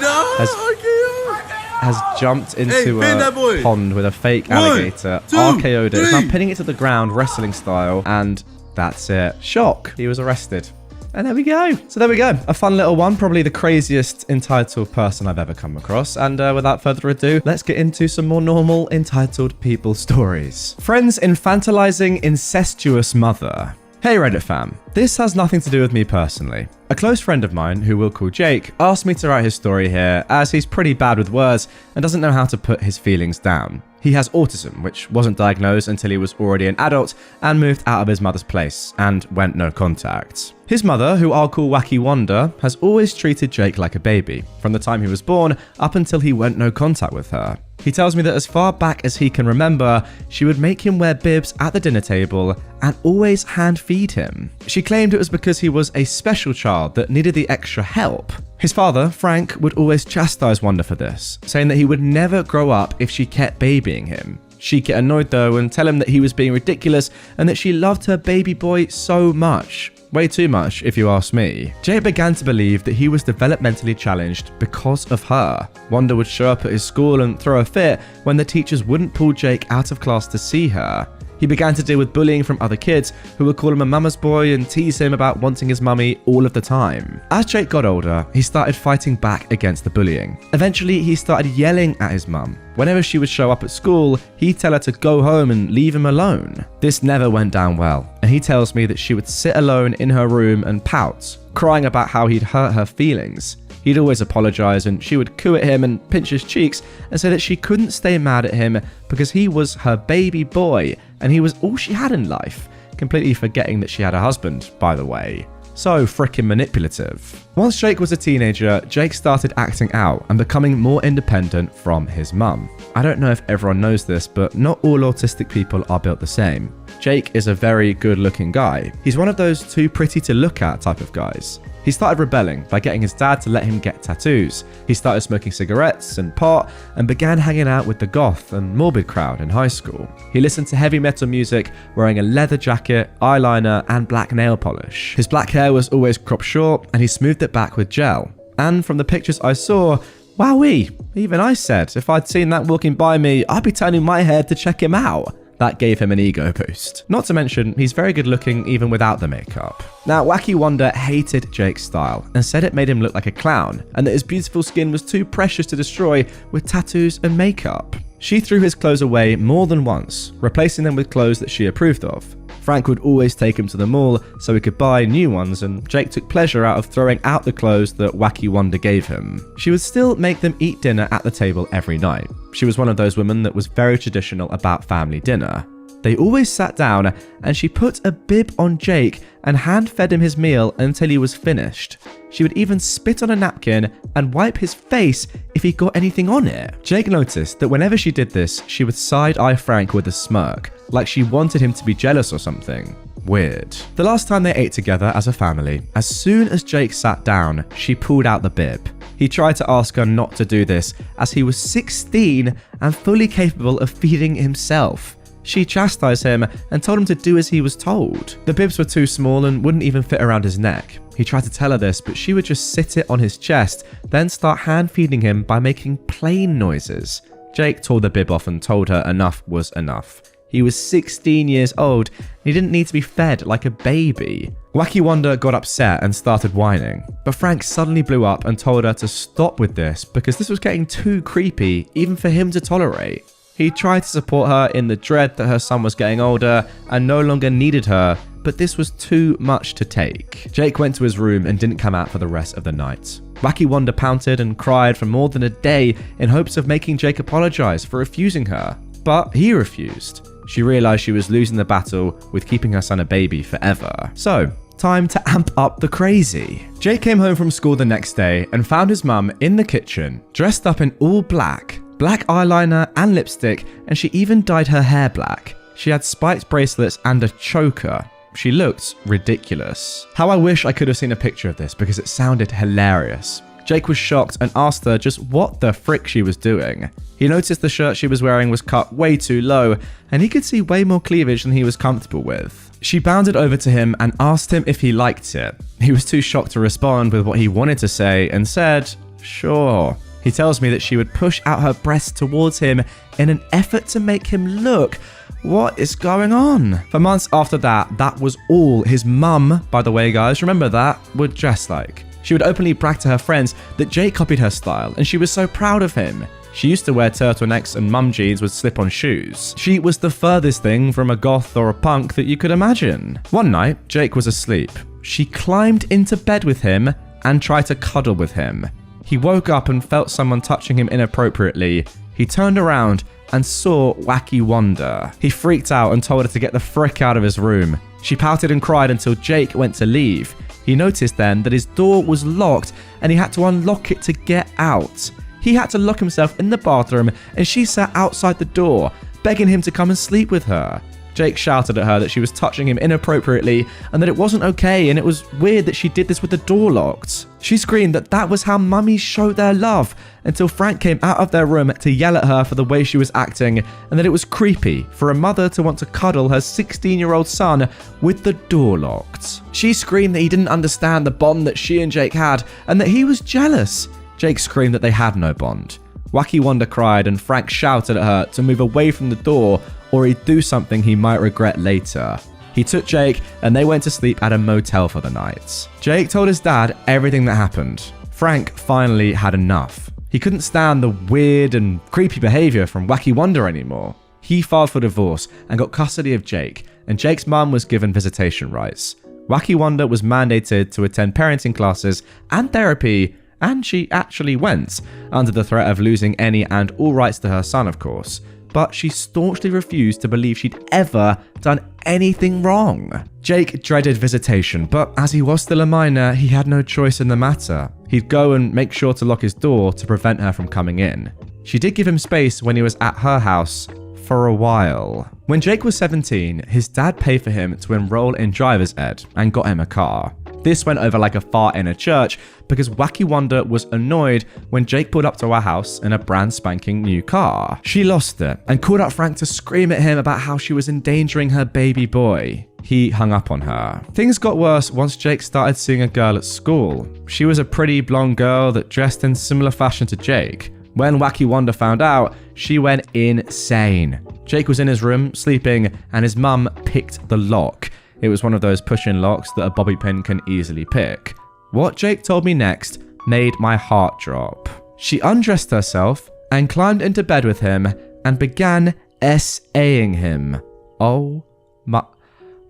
has jumped into a pond with a fake alligator, RKO'd it, is now pinning it to the ground, wrestling style, and that's it. Shock. He was arrested. And there we go. So there we go. A fun little one. Probably the craziest entitled person I've ever come across. And without further ado, let's get into some more normal entitled people stories. Friends infantilizing incestuous mother. Hey Reddit fam, this has nothing to do with me personally. A close friend of mine, who we'll call Jake, asked me to write his story here as he's pretty bad with words and doesn't know how to put his feelings down. He has autism, which wasn't diagnosed until he was already an adult and moved out of his mother's place and went no contact. His mother, who I'll call Wacky Wanda, has always treated Jake like a baby, from the time he was born up until he went no contact with her. He tells me that as far back as he can remember, she would make him wear bibs at the dinner table and always hand feed him. She claimed it was because he was a special child that needed the extra help. His father, Frank, would always chastise Wanda for this, saying that he would never grow up if she kept babying him. She'd get annoyed though and tell him that he was being ridiculous and that she loved her baby boy so much. Way too much, if you ask me. Jake began to believe that he was developmentally challenged because of her. Wanda would show up at his school and throw a fit when the teachers wouldn't pull Jake out of class to see her. He began to deal with bullying from other kids who would call him a mama's boy and tease him about wanting his mummy all of the time. As Jake got older, he started fighting back against the bullying. Eventually, he started yelling at his mum. Whenever she would show up at school, he'd tell her to go home and leave him alone. This never went down well, and he tells me that she would sit alone in her room and pout, crying about how he'd hurt her feelings. He'd always apologize and she would coo at him and pinch his cheeks and say that she couldn't stay mad at him because he was her baby boy and he was all she had in life, completely forgetting that she had a husband, by the way. So frickin' manipulative. Once Jake was a teenager, Jake started acting out and becoming more independent from his mum. I don't know if everyone knows this, but not all autistic people are built the same. Jake is a very good-looking guy. He's one of those too pretty to look at type of guys. He started rebelling by getting his dad to let him get tattoos. He started smoking cigarettes and pot and began hanging out with the goth and morbid crowd in high school. He listened to heavy metal music, wearing a leather jacket, eyeliner, and black nail polish. His black hair was always cropped short and he smoothed it back with gel. And from the pictures I saw, wowee, even I said if I'd seen that walking by me, I'd be turning my head to check him out. That gave him an ego boost. Not to mention, he's very good looking even without the makeup. Now, Wacky Wanda hated Jake's style and said it made him look like a clown and that his beautiful skin was too precious to destroy with tattoos and makeup. She threw his clothes away more than once, replacing them with clothes that she approved of. Frank would always take him to the mall so he could buy new ones, and Jake took pleasure out of throwing out the clothes that Wacky Wanda gave him. She would still make them eat dinner at the table every night. She was one of those women that was very traditional about family dinner. They always sat down, and she put a bib on Jake and hand-fed him his meal until he was finished. She would even spit on a napkin and wipe his face if he got anything on it. Jake noticed that whenever she did this, she would side-eye Frank with a smirk, like she wanted him to be jealous or something. Weird. The last time they ate together as a family, as soon as Jake sat down, she pulled out the bib. He tried to ask her not to do this, as he was 16 and fully capable of feeding himself. She chastised him and told him to do as he was told. The bibs were too small and wouldn't even fit around his neck. He tried to tell her this, but she would just sit it on his chest, then start hand-feeding him by making plain noises. Jake tore the bib off and told her enough was enough. He was 16 years old, and he didn't need to be fed like a baby. Wacky Wanda got upset and started whining, but Frank suddenly blew up and told her to stop with this because this was getting too creepy even for him to tolerate. He tried to support her in the dread that her son was getting older and no longer needed her, but this was too much to take. Jake went to his room and didn't come out for the rest of the night. Wacky Wanda pouted and cried for more than a day in hopes of making Jake apologize for refusing her, but he refused. She realized she was losing the battle with keeping her son a baby forever. So, time to amp up the crazy. Jake came home from school the next day and found his mum in the kitchen, dressed up in all black eyeliner and lipstick, and she even dyed her hair black. She had spiked bracelets and a choker. She looked ridiculous. How I wish I could have seen a picture of this because it sounded hilarious. Jake was shocked and asked her just what the frick she was doing. He noticed the shirt she was wearing was cut way too low, and he could see way more cleavage than he was comfortable with. She bounded over to him and asked him if he liked it. He was too shocked to respond with what he wanted to say and said, "Sure." He tells me that she would push out her breasts towards him in an effort to make him look. What is going on? For months after that, that was all his mum, by the way guys, remember that, would dress like. She would openly brag to her friends that Jake copied her style and she was so proud of him. She used to wear turtlenecks and mum jeans with slip-on shoes. She was the furthest thing from a goth or a punk that you could imagine. One night, Jake was asleep. She climbed into bed with him and tried to cuddle with him. He woke up and felt someone touching him inappropriately. He turned around and saw Wacky Wanda. He freaked out and told her to get the frick out of his room. She pouted and cried until Jake went to leave. He noticed then that his door was locked and he had to unlock it to get out. He had to lock himself in the bathroom and she sat outside the door, begging him to come and sleep with her. Jake shouted at her that she was touching him inappropriately and that it wasn't okay and it was weird that she did this with the door locked. She screamed that that was how mummies show their love until Frank came out of their room to yell at her for the way she was acting and that it was creepy for a mother to want to cuddle her 16-year-old son with the door locked. She screamed that he didn't understand the bond that she and Jake had and that he was jealous. Jake screamed that they had no bond. Wacky Wanda cried and Frank shouted at her to move away from the door or he'd do something he might regret later. He took Jake and they went to sleep at a motel for the night. Jake told his dad everything that happened. Frank finally had enough. He couldn't stand the weird and creepy behavior from Wacky Wanda anymore. He filed for divorce and got custody of Jake, and Jake's mum was given visitation rights. Wacky Wanda was mandated to attend parenting classes and therapy, and she actually went, under the threat of losing any and all rights to her son, of course. But she staunchly refused to believe she'd ever done anything wrong. Jake dreaded visitation, but as he was still a minor, he had no choice in the matter. He'd go and make sure to lock his door to prevent her from coming in. She did give him space when he was at her house for a while. When Jake was 17, his dad paid for him to enroll in driver's ed and got him a car. This went over like a fart in a church because Wacky Wanda was annoyed when Jake pulled up to our house in a brand spanking new car. She lost it and called out Frank to scream at him about how she was endangering her baby boy. He hung up on her. Things got worse once Jake started seeing a girl at school. She was a pretty blonde girl that dressed in similar fashion to Jake. When Wacky Wanda found out, she went insane. Jake was in his room sleeping and his mum picked the lock. It was one of those push-in locks that a bobby pin can easily pick. What Jake told me next made my heart drop. She undressed herself and climbed into bed with him and began S.A.ing him. Oh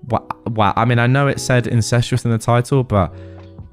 Wow. I mean, I know it said incestuous in the title, but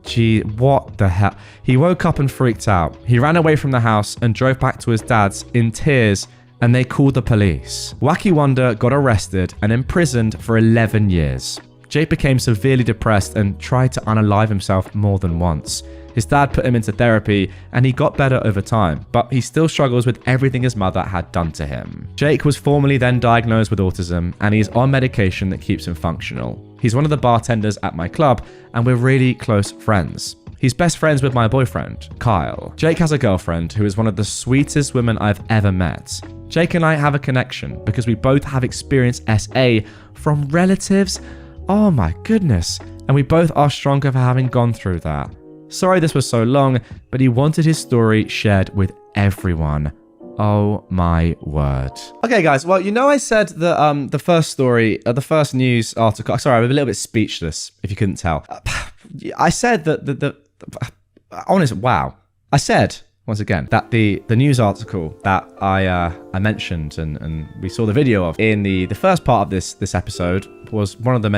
gee, what the hell? He woke up and freaked out. He ran away from the house and drove back to his dad's in tears, and they called the police. Wacky Wonder got arrested and imprisoned for 11 years. Jake became severely depressed and tried to unalive himself more than once. His dad put him into therapy and he got better over time, but he still struggles with everything his mother had done to him. Jake was formally then diagnosed with autism and he's on medication that keeps him functional. He's one of the bartenders at my club and we're really close friends. He's best friends with my boyfriend, Kyle. Jake has a girlfriend who is one of the sweetest women I've ever met. Jake and I have a connection because we both have experienced SA from relatives. Oh my goodness. And we both are stronger for having gone through that. Sorry this was so long, but he wanted his story shared with everyone. Oh my word. Okay guys, well, you know I said that the first story, the first news article, sorry, I'm a little bit speechless if you couldn't tell. I said that I said once again that the news article that I mentioned and we saw the video of in the first part of this episode was one of the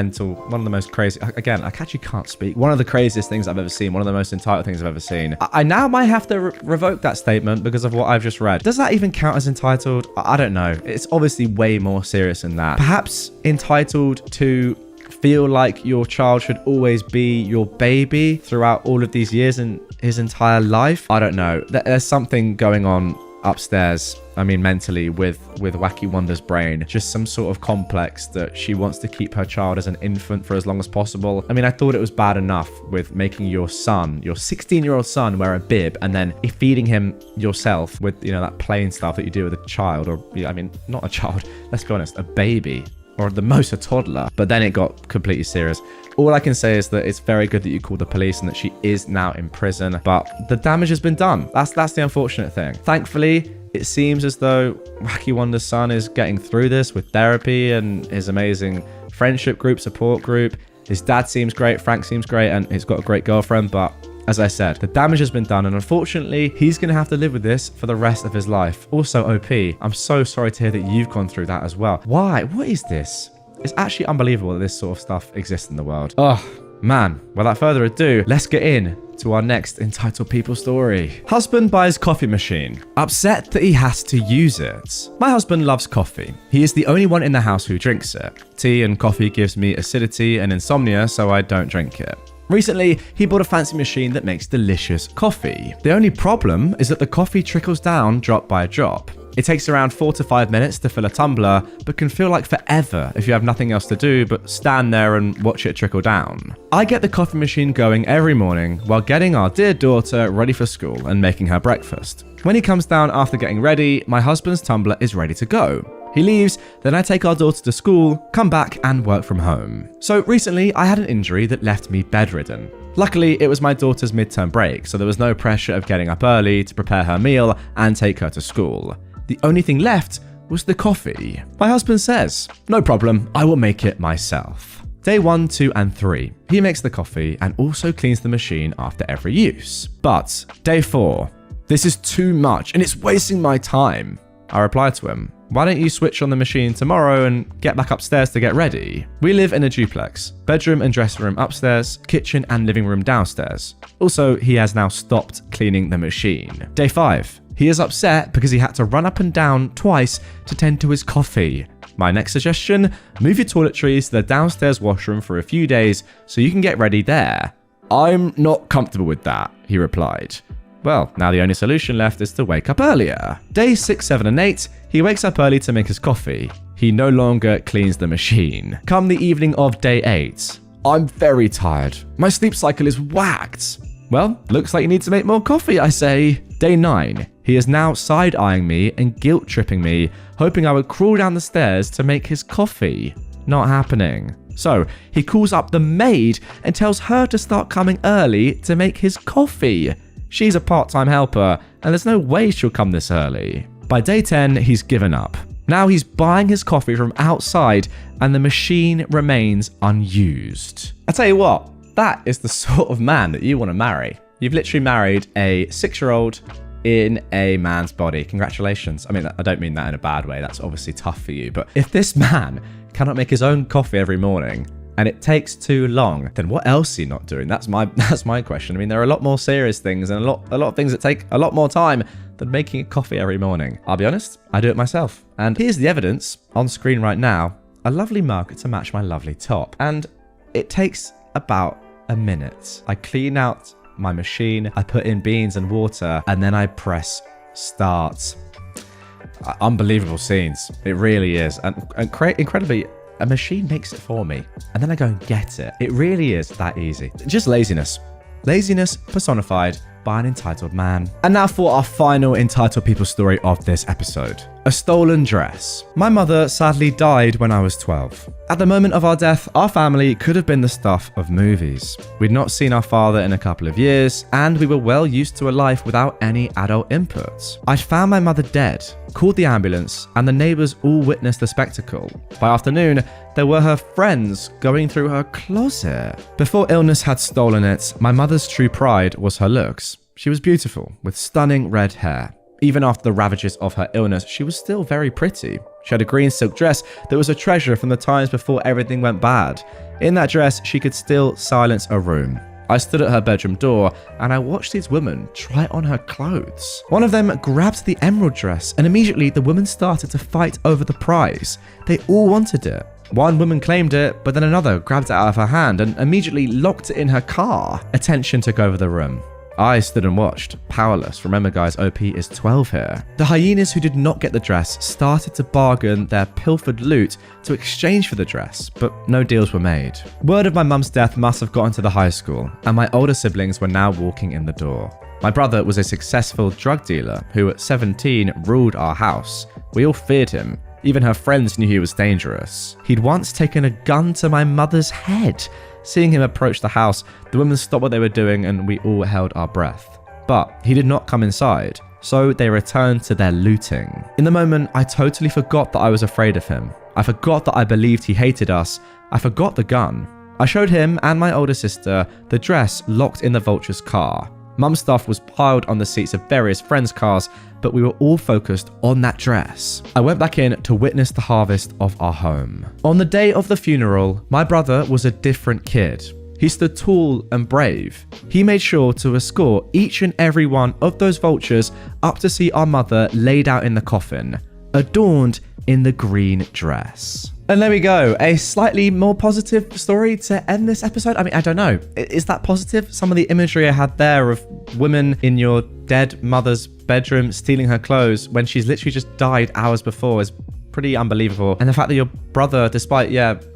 most crazy, again, I actually can't speak, one of the craziest things I've ever seen, one of the most entitled things I've ever seen. I now might have to revoke that statement because of what I've just read. Does that even count as entitled? I don't know. It's obviously way more serious than that. Perhaps entitled to feel like your child should always be your baby throughout all of these years in his entire life. I don't know. There's something going on upstairs, I mean mentally, with Wacky Wonder's brain. Just some sort of complex that she wants to keep her child as an infant for as long as possible. I mean, I thought it was bad enough with making your son, your 16-year-old son, wear a bib and then feeding him yourself with, you know, that plain stuff that you do with a child, or, I mean, not a child, let's be honest, a baby. Or at the most a toddler. But then it got completely serious. All I can say is that it's very good that you called the police and that she is now in prison. But the damage has been done. That's the unfortunate thing. Thankfully, it seems as though Wacky Wonder's son is getting through this with therapy and his amazing friendship group, support group. His dad seems great, Frank seems great, and he's got a great girlfriend. But as I said, the damage has been done, and unfortunately, he's going to have to live with this for the rest of his life. Also, OP, I'm so sorry to hear that you've gone through that as well. Why? What is this? It's actually unbelievable that this sort of stuff exists in the world. Oh, man. Without further ado, let's get in to our next Entitled People story. Husband buys coffee machine. Upset that he has to use it. My husband loves coffee. He is the only one in the house who drinks it. Tea and coffee gives me acidity and insomnia, so I don't drink it. Recently, he bought a fancy machine that makes delicious coffee. The only problem is that the coffee trickles down drop by drop. It takes around 4 to 5 minutes to fill a tumbler, but can feel like forever if you have nothing else to do but stand there and watch it trickle down. I get the coffee machine going every morning while getting our dear daughter ready for school and making her breakfast. When he comes down after getting ready, my husband's tumbler is ready to go. He leaves, then I take our daughter to school, come back and work from home. So recently I had an injury that left me bedridden. Luckily, it was my daughter's midterm break, so there was no pressure of getting up early to prepare her meal and take her to school. The only thing left was the coffee. My husband says, "No problem, I will make it myself." Day 1, 2, and 3, he makes the coffee and also cleans the machine after every use. But day 4, "This is too much and it's wasting my time." I reply to him, "Why don't you switch on the machine tomorrow and get back upstairs to get ready?" We live in a duplex, bedroom and dressing room upstairs, kitchen and living room downstairs. Also, he has now stopped cleaning the machine. Day 5, he is upset because he had to run up and down twice to tend to his coffee. My next suggestion, move your toiletries to the downstairs washroom for a few days so you can get ready there. "I'm not comfortable with that," he replied. Well, now the only solution left is to wake up earlier. Days 6, 7, and 8, he wakes up early to make his coffee. He no longer cleans the machine. Come the evening of day 8, "I'm very tired. My sleep cycle is whacked." Well, looks like you need to make more coffee, I say. Day 9, he is now side-eyeing me and guilt-tripping me, hoping I would crawl down the stairs to make his coffee. Not happening. So, he calls up the maid and tells her to start coming early to make his coffee. She's a part-time helper, and there's no way she'll come this early. By day 10, he's given up. Now he's buying his coffee from outside, and the machine remains unused. I tell you what, that is the sort of man that you want to marry. You've literally married a 6-year-old in a man's body. Congratulations. I mean, I don't mean that in a bad way. That's obviously tough for you. But if this man cannot make his own coffee every morning, and it takes too long, then what else are you not doing? That's my question. I mean, there are a lot more serious things and a lot of things that take a lot more time than making a coffee every morning. I'll be honest, I do it myself. And here's the evidence on screen right now. A lovely mug to match my lovely top. And it takes about a minute. I clean out my machine, I put in beans and water, and then I press start. Unbelievable scenes. It really is. And incredibly, a machine makes it for me. And then I go and get it. It really is that easy. Just laziness. Laziness personified by an entitled man. And now for our final entitled people story of this episode. A stolen dress. My mother sadly died when I was 12. At the moment of our death, our family could have been the stuff of movies. We'd not seen our father in a couple of years, and we were well used to a life without any adult input. I'd found my mother dead, called the ambulance, and the neighbours all witnessed the spectacle. By afternoon, there were her friends going through her closet. Before illness had stolen it, my mother's true pride was her looks. She was beautiful, with stunning red hair. Even after the ravages of her illness, she was still very pretty. She had a green silk dress that was a treasure from the times before everything went bad. In that dress, she could still silence a room. I stood at her bedroom door and I watched these women try on her clothes. One of them grabbed the emerald dress and immediately the women started to fight over the prize. They all wanted it. One woman claimed it, but then another grabbed it out of her hand and immediately locked it in her car. Attention took over the room. I stood and watched, powerless. Remember guys, OP is 12 here. The hyenas who did not get the dress started to bargain their pilfered loot to exchange for the dress, but no deals were made. Word of my mum's death must have gotten to the high school, and my older siblings were now walking in the door. My brother was a successful drug dealer who at 17 ruled our house. We all feared him. Even her friends knew he was dangerous. He'd once taken a gun to my mother's head. Seeing him approach the house, the women stopped what they were doing and we all held our breath. But he did not come inside, so they returned to their looting. In the moment, I totally forgot that I was afraid of him. I forgot that I believed he hated us. I forgot the gun. I showed him and my older sister the dress locked in the vulture's car. Mum's stuff was piled on the seats of various friends' cars, but we were all focused on that dress. I went back in to witness the harvest of our home. On the day of the funeral, my brother was a different kid. He stood tall and brave. He made sure to escort each and every one of those vultures up to see our mother laid out in the coffin, adorned in the green dress. And there we go, a slightly more positive story to end this episode. I mean, I don't know. Is that positive? Some of the imagery I had there of women in your dead mother's bedroom stealing her clothes when she's literally just died hours before is pretty unbelievable. And the fact that your brother, despite,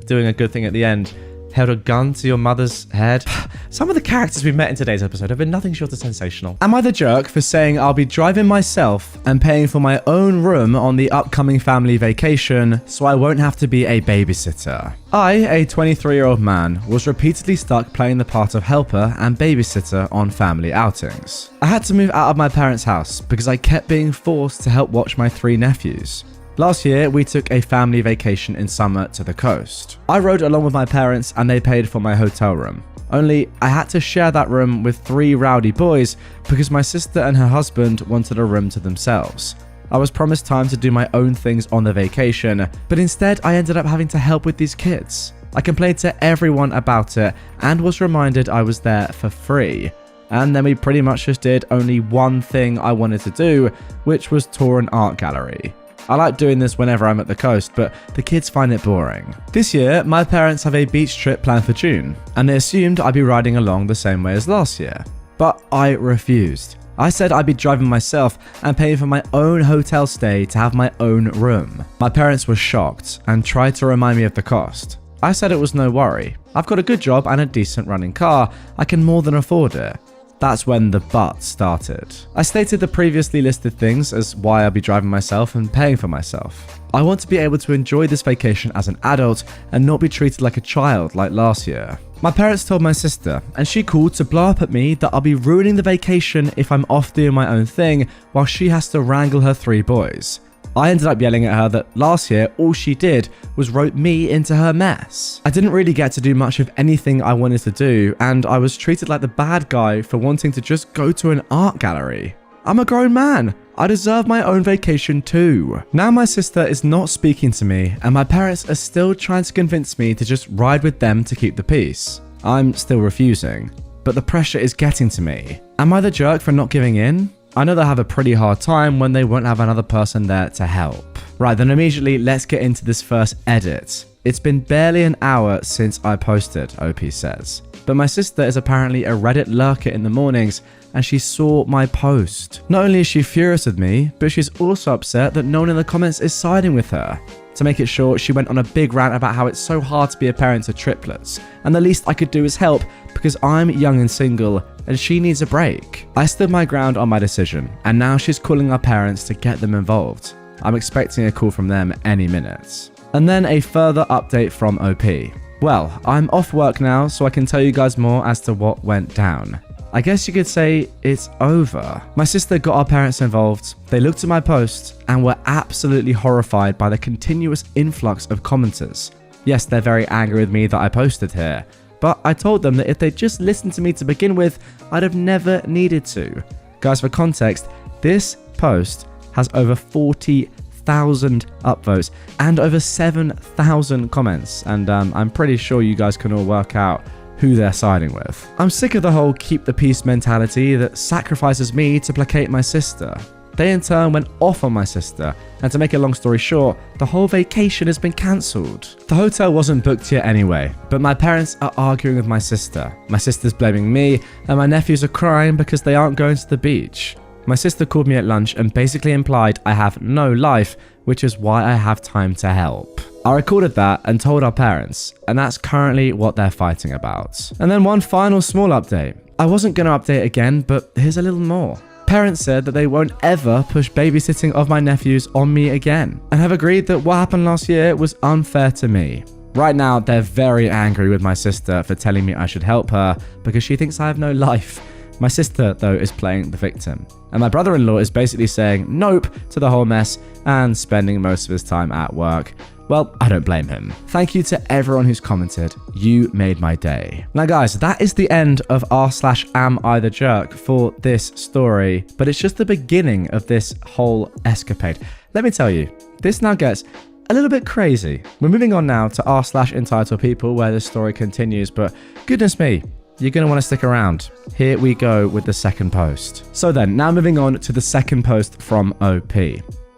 doing a good thing at the end, held a gun to your mother's head. Some of the characters we've met in today's episode have been nothing short of sensational. Am I the jerk for saying I'll be driving myself and paying for my own room on the upcoming family vacation so I won't have to be a babysitter? I, a 23-year-old man, was repeatedly stuck playing the part of helper and babysitter on family outings. I had to move out of my parents' house because I kept being forced to help watch my 3 nephews. Last year, we took a family vacation in summer to the coast. I rode along with my parents and they paid for my hotel room. Only, I had to share that room with 3 rowdy boys because my sister and her husband wanted a room to themselves. I was promised time to do my own things on the vacation, but instead I ended up having to help with these kids. I complained to everyone about it and was reminded I was there for free. And then we pretty much just did only one thing I wanted to do, which was tour an art gallery. I like doing this whenever I'm at the coast, but the kids find it boring. This year, my parents have a beach trip planned for June, and they assumed I'd be riding along the same way as last year. But I refused. I said I'd be driving myself and paying for my own hotel stay to have my own room. My parents were shocked and tried to remind me of the cost. I said it was no worry. I've got a good job and a decent running car. I can more than afford it. That's when the but started. I stated the previously listed things as why I'll be driving myself and paying for myself. I want to be able to enjoy this vacation as an adult and not be treated like a child like last year. My parents told my sister, and she called to blow up at me that I'll be ruining the vacation if I'm off doing my own thing while she has to wrangle her 3 boys. I ended up yelling at her that last year all she did was rope me into her mess. I didn't really get to do much of anything I wanted to do, and I was treated like the bad guy for wanting to just go to an art gallery. I'm a grown man. I deserve my own vacation too. Now my sister is not speaking to me and my parents are still trying to convince me to just ride with them to keep the peace. I'm still refusing, but the pressure is getting to me. Am I the jerk for not giving in? I know they'll have a pretty hard time when they won't have another person there to help. Right, then immediately let's get into this first edit. It's been barely an hour since I posted, OP says. But my sister is apparently a Reddit lurker in the mornings and she saw my post. Not only is she furious with me, but she's also upset that no one in the comments is siding with her. To make it short, she went on a big rant about how it's so hard to be a parent to triplets, and the least I could do is help because I'm young and single and she needs a break. I stood my ground on my decision, and now she's calling our parents to get them involved. I'm expecting a call from them any minute. And then a further update from OP. Well, I'm off work now, so I can tell you guys more as to what went down. I guess you could say it's over. My sister got our parents involved, they looked at my post, and were absolutely horrified by the continuous influx of commenters. Yes, they're very angry with me that I posted here, but I told them that if they'd just listened to me to begin with, I'd have never needed to. Guys, for context, this post has over 40,000 upvotes and over 7,000 comments, and I'm pretty sure you guys can all work out who they're siding with. I'm sick of the whole keep the peace mentality that sacrifices me to placate my sister. They in turn went off on my sister, and to make a long story short, the whole vacation has been cancelled. The hotel wasn't booked yet anyway, but my parents are arguing with my sister. My sister's blaming me, and my nephews are crying because they aren't going to the beach. My sister called me at lunch and basically implied I have no life, which is why I have time to help. I recorded that and told our parents, and that's currently what they're fighting about. And then one final small update. I wasn't going to update again, but here's a little more. Parents said that they won't ever push babysitting of my nephews on me again, and have agreed that what happened last year was unfair to me. Right now, they're very angry with my sister for telling me I should help her because she thinks I have no life. My sister, though, is playing the victim. And my brother-in-law is basically saying nope to the whole mess and spending most of his time at work. Well, I don't blame him. Thank you to everyone who's commented. You made my day. Now guys, that is the end of r/AmIThejerk for this story, but it's just the beginning of this whole escapade. Let me tell you, this now gets a little bit crazy. We're moving on now to r/EntitledPeople where this story continues, but goodness me, you're going to want to stick around. Here we go with the second post. So then, now moving on to the second post from OP.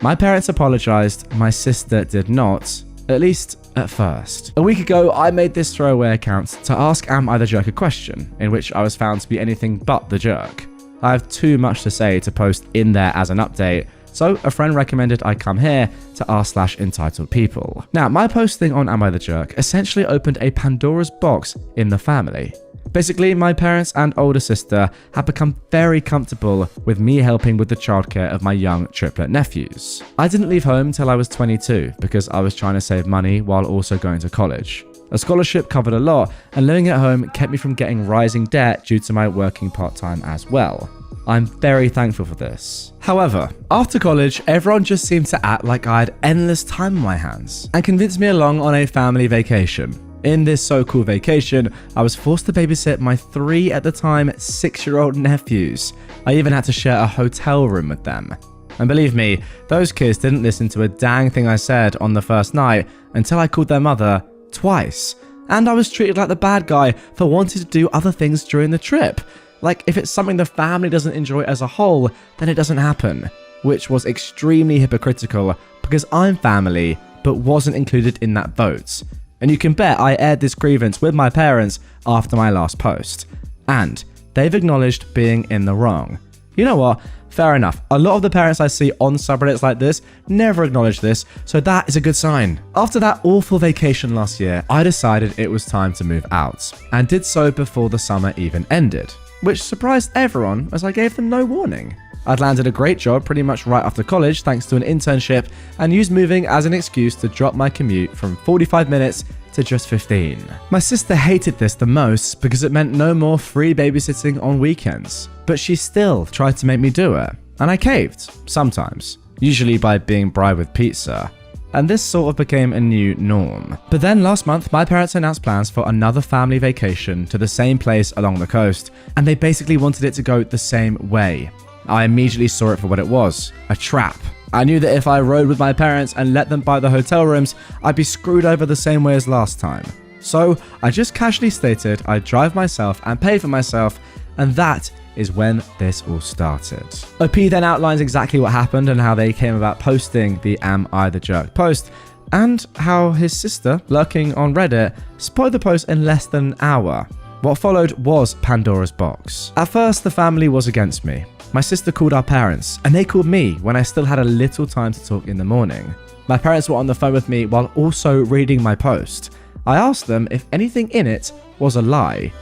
My parents apologized, my sister did not, at least at first. A week ago, I made this throwaway account to ask AmIThejerk a question, in which I was found to be anything but the jerk. I have too much to say to post in there as an update, so a friend recommended I come here to r/EntitledPeople. Now, my posting on AmIThejerk essentially opened a Pandora's box in the family. Basically, my parents and older sister have become very comfortable with me helping with the childcare of my young triplet nephews. I didn't leave home till I was 22 because I was trying to save money while also going to college. A scholarship covered a lot, and living at home kept me from getting rising debt due to my working part-time as well. I'm very thankful for this. However, after college, everyone just seemed to act like I had endless time on my hands and convinced me along on a family vacation. In this so-called vacation, I was forced to babysit my 3 at the time 6-year-old nephews. I even had to share a hotel room with them. And believe me, those kids didn't listen to a dang thing I said on the first night until I called their mother twice. And I was treated like the bad guy for wanting to do other things during the trip. Like, if it's something the family doesn't enjoy as a whole, then it doesn't happen. Which was extremely hypocritical because I'm family, but wasn't included in that vote. And you can bet I aired this grievance with my parents after my last post. And they've acknowledged being in the wrong. You know what? Fair enough. A lot of the parents I see on subreddits like this never acknowledge this, so that is a good sign. After that awful vacation last year, I decided it was time to move out, and did so before the summer even ended, which surprised everyone as I gave them no warning. I'd landed a great job pretty much right after college thanks to an internship, and used moving as an excuse to drop my commute from 45 minutes to just 15. My sister hated this the most because it meant no more free babysitting on weekends, but she still tried to make me do it, and I caved, sometimes, usually by being bribed with pizza. And this sort of became a new norm. But then last month, my parents announced plans for another family vacation to the same place along the coast, and they basically wanted it to go the same way. I immediately saw it for what it was, a trap. I knew that if I rode with my parents and let them buy the hotel rooms, I'd be screwed over the same way as last time. So I just casually stated I'd drive myself and pay for myself, and that is when this all started. OP then outlines exactly what happened and how they came about posting the AmITheJerk post, and how his sister, lurking on Reddit, spoiled the post in less than an hour. What followed was Pandora's box. At first, the family was against me. My sister called our parents, and they called me when I still had a little time to talk in the morning. My parents were on the phone with me while also reading my post. I asked them if anything in it was a lie.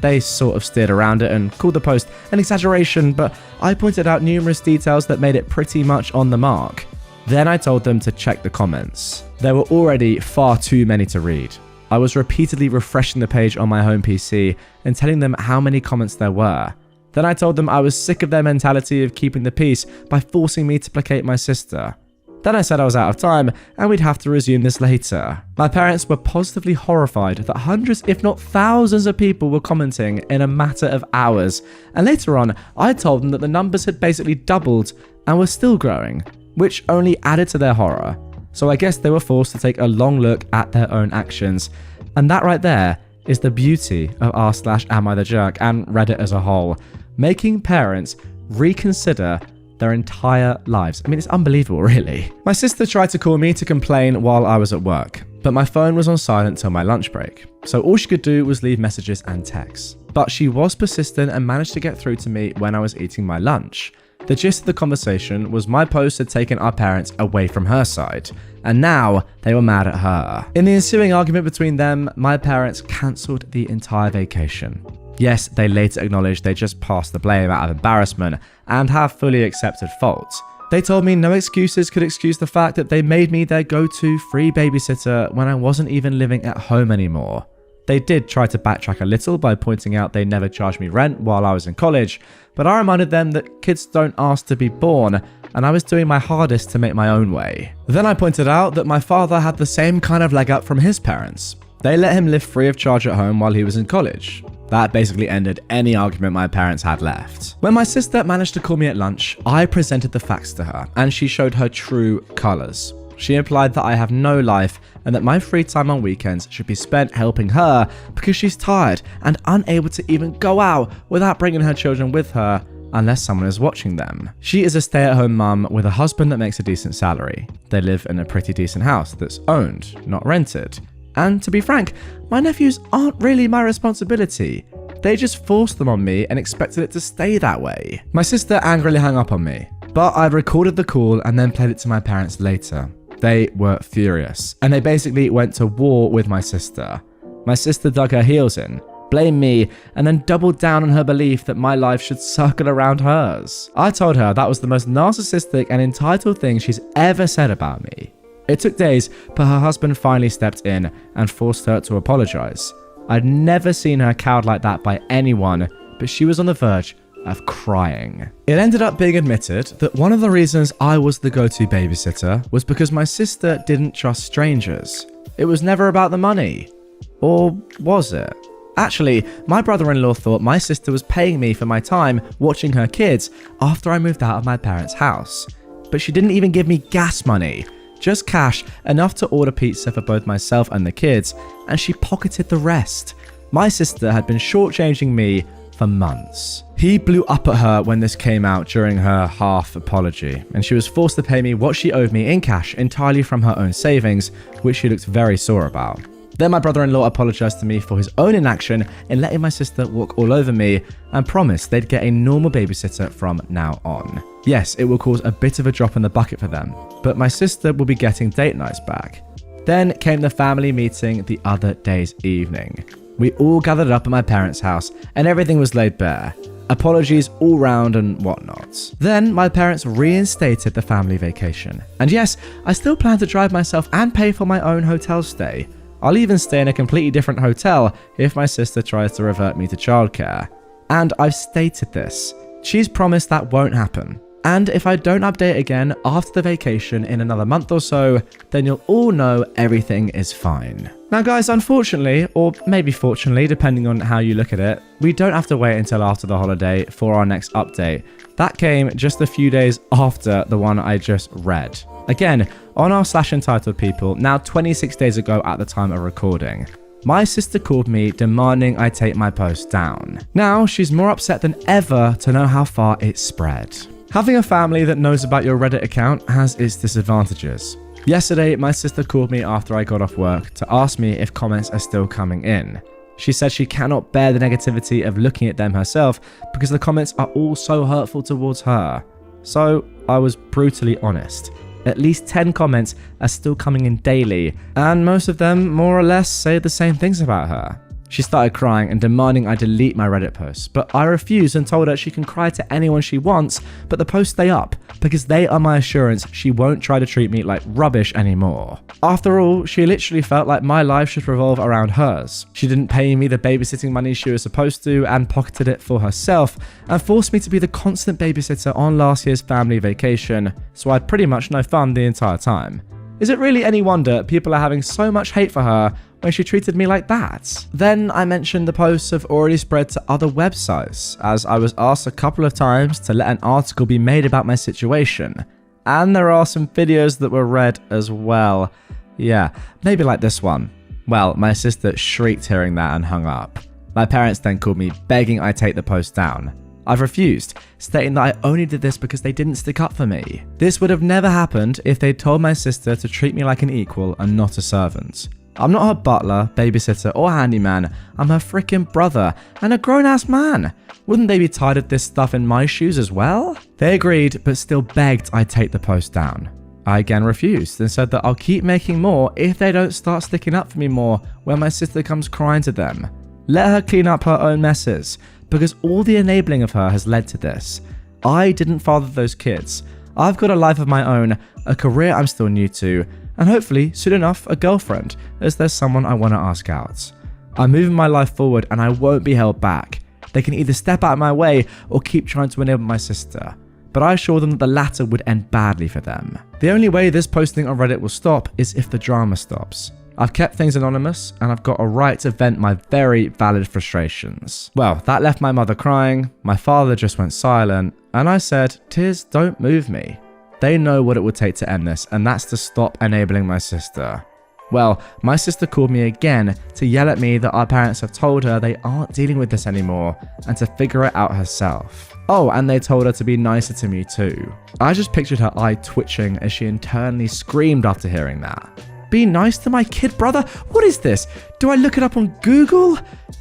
They sort of steered around it and called the post an exaggeration, but I pointed out numerous details that made it pretty much on the mark. Then I told them to check the comments. There were already far too many to read. I was repeatedly refreshing the page on my home PC and telling them how many comments there were. Then I told them I was sick of their mentality of keeping the peace by forcing me to placate my sister. Then I said I was out of time and we'd have to resume this later. My parents were positively horrified that hundreds if not thousands of people were commenting in a matter of hours, and later on I told them that the numbers had basically doubled and were still growing, which only added to their horror. So I guess they were forced to take a long look at their own actions, and that right there is the beauty of r/AmITheJerk and Reddit as a whole, making parents reconsider their entire lives. I mean, it's unbelievable, really. My sister tried to call me to complain while I was at work, but my phone was on silent till my lunch break, so all she could do was leave messages and texts. But she was persistent and managed to get through to me when I was eating my lunch. The gist of the conversation was my post had taken our parents away from her side, and now they were mad at her. In the ensuing argument between them, my parents cancelled the entire vacation. Yes, they later acknowledged they just passed the blame out of embarrassment and have fully accepted fault. They told me no excuses could excuse the fact that they made me their go-to free babysitter when I wasn't even living at home anymore. They did try to backtrack a little by pointing out they never charged me rent while I was in college, but I reminded them that kids don't ask to be born, and I was doing my hardest to make my own way. Then I pointed out that my father had the same kind of leg up from his parents. They let him live free of charge at home while he was in college. That basically ended any argument my parents had left. When my sister managed to call me at lunch, I presented the facts to her, and she showed her true colours. She implied that I have no life and that my free time on weekends should be spent helping her because she's tired and unable to even go out without bringing her children with her unless someone is watching them. She is a stay-at-home mum with a husband that makes a decent salary. They live in a pretty decent house that's owned, not rented. And to be frank, my nephews aren't really my responsibility. They just forced them on me and expected it to stay that way. My sister angrily hung up on me, but I recorded the call and then played it to my parents later. They were furious, and they basically went to war with my sister. My sister dug her heels in, blamed me, and then doubled down on her belief that my life should circle around hers. I told her that was the most narcissistic and entitled thing she's ever said about me. It took days, but her husband finally stepped in and forced her to apologize. I'd never seen her cowed like that by anyone, but she was on the verge of crying. It ended up being admitted that one of the reasons I was the go-to babysitter was because my sister didn't trust strangers. It was never about the money. Or was it? Actually, my brother-in-law thought my sister was paying me for my time watching her kids after I moved out of my parents' house. But she didn't even give me gas money. Just cash, enough to order pizza for both myself and the kids, and she pocketed the rest. My sister had been shortchanging me for months. He blew up at her when this came out during her half apology, and she was forced to pay me what she owed me in cash entirely from her own savings, which she looked very sore about. Then my brother-in-law apologized to me for his own inaction in letting my sister walk all over me and promised they'd get a normal babysitter from now on. Yes, it will cause a bit of a drop in the bucket for them, but my sister will be getting date nights back. Then came the family meeting the other day's evening. We all gathered up at my parents' house and everything was laid bare. Apologies all round and whatnot. Then my parents reinstated the family vacation. And yes, I still plan to drive myself and pay for my own hotel stay. I'll even stay in a completely different hotel if my sister tries to revert me to childcare. And I've stated this. She's promised that won't happen. And if I don't update again after the vacation in another month or so, then you'll all know everything is fine. Now guys, unfortunately, or maybe fortunately, depending on how you look at it, we don't have to wait until after the holiday for our next update. That came just a few days after the one I just read. Again, on our /EntitledPeople, now 26 days ago at the time of recording. My sister called me demanding I take my post down. Now, she's more upset than ever to know how far it's spread. Having a family that knows about your Reddit account has its disadvantages. Yesterday, my sister called me after I got off work to ask me if comments are still coming in. She said she cannot bear the negativity of looking at them herself because the comments are all so hurtful towards her. So, I was brutally honest. At least 10 comments are still coming in daily, and most of them more or less say the same things about her. She started crying and demanding I delete my Reddit posts, but I refused and told her she can cry to anyone she wants, but the posts stay up, because they are my assurance she won't try to treat me like rubbish anymore. After all, she literally felt like my life should revolve around hers. She didn't pay me the babysitting money she was supposed to and pocketed it for herself, and forced me to be the constant babysitter on last year's family vacation, so I had pretty much no fun the entire time. Is it really any wonder people are having so much hate for her when she treated me like that? Then I mentioned the posts have already spread to other websites, as I was asked a couple of times to let an article be made about my situation. And there are some videos that were read as well. Yeah, maybe like this one. Well, my sister shrieked hearing that and hung up. My parents then called me begging I take the post down. I've refused, stating that I only did this because they didn't stick up for me. This would have never happened if they'd told my sister to treat me like an equal and not a servant. I'm not her butler, babysitter, or handyman. I'm her frickin' brother and a grown-ass man. Wouldn't they be tired of this stuff in my shoes as well? They agreed, but still begged I take the post down. I again refused and said that I'll keep making more if they don't start sticking up for me more when my sister comes crying to them. Let her clean up her own messes, because all the enabling of her has led to this. I didn't father those kids. I've got a life of my own, a career I'm still new to, and hopefully, soon enough, a girlfriend, as there's someone I want to ask out. I'm moving my life forward and I won't be held back. They can either step out of my way or keep trying to enable my sister. But I assure them that the latter would end badly for them. The only way this posting on Reddit will stop is if the drama stops. I've kept things anonymous and I've got a right to vent my very valid frustrations. Well, that left my mother crying, my father just went silent, and I said, tears don't move me. They know what it would take to end this, and that's to stop enabling my sister. Well, my sister called me again to yell at me that our parents have told her they aren't dealing with this anymore and to figure it out herself. Oh, and they told her to be nicer to me too. I just pictured her eye twitching as she internally screamed after hearing that. Be nice to my kid brother? What is this? Do I look it up on Google?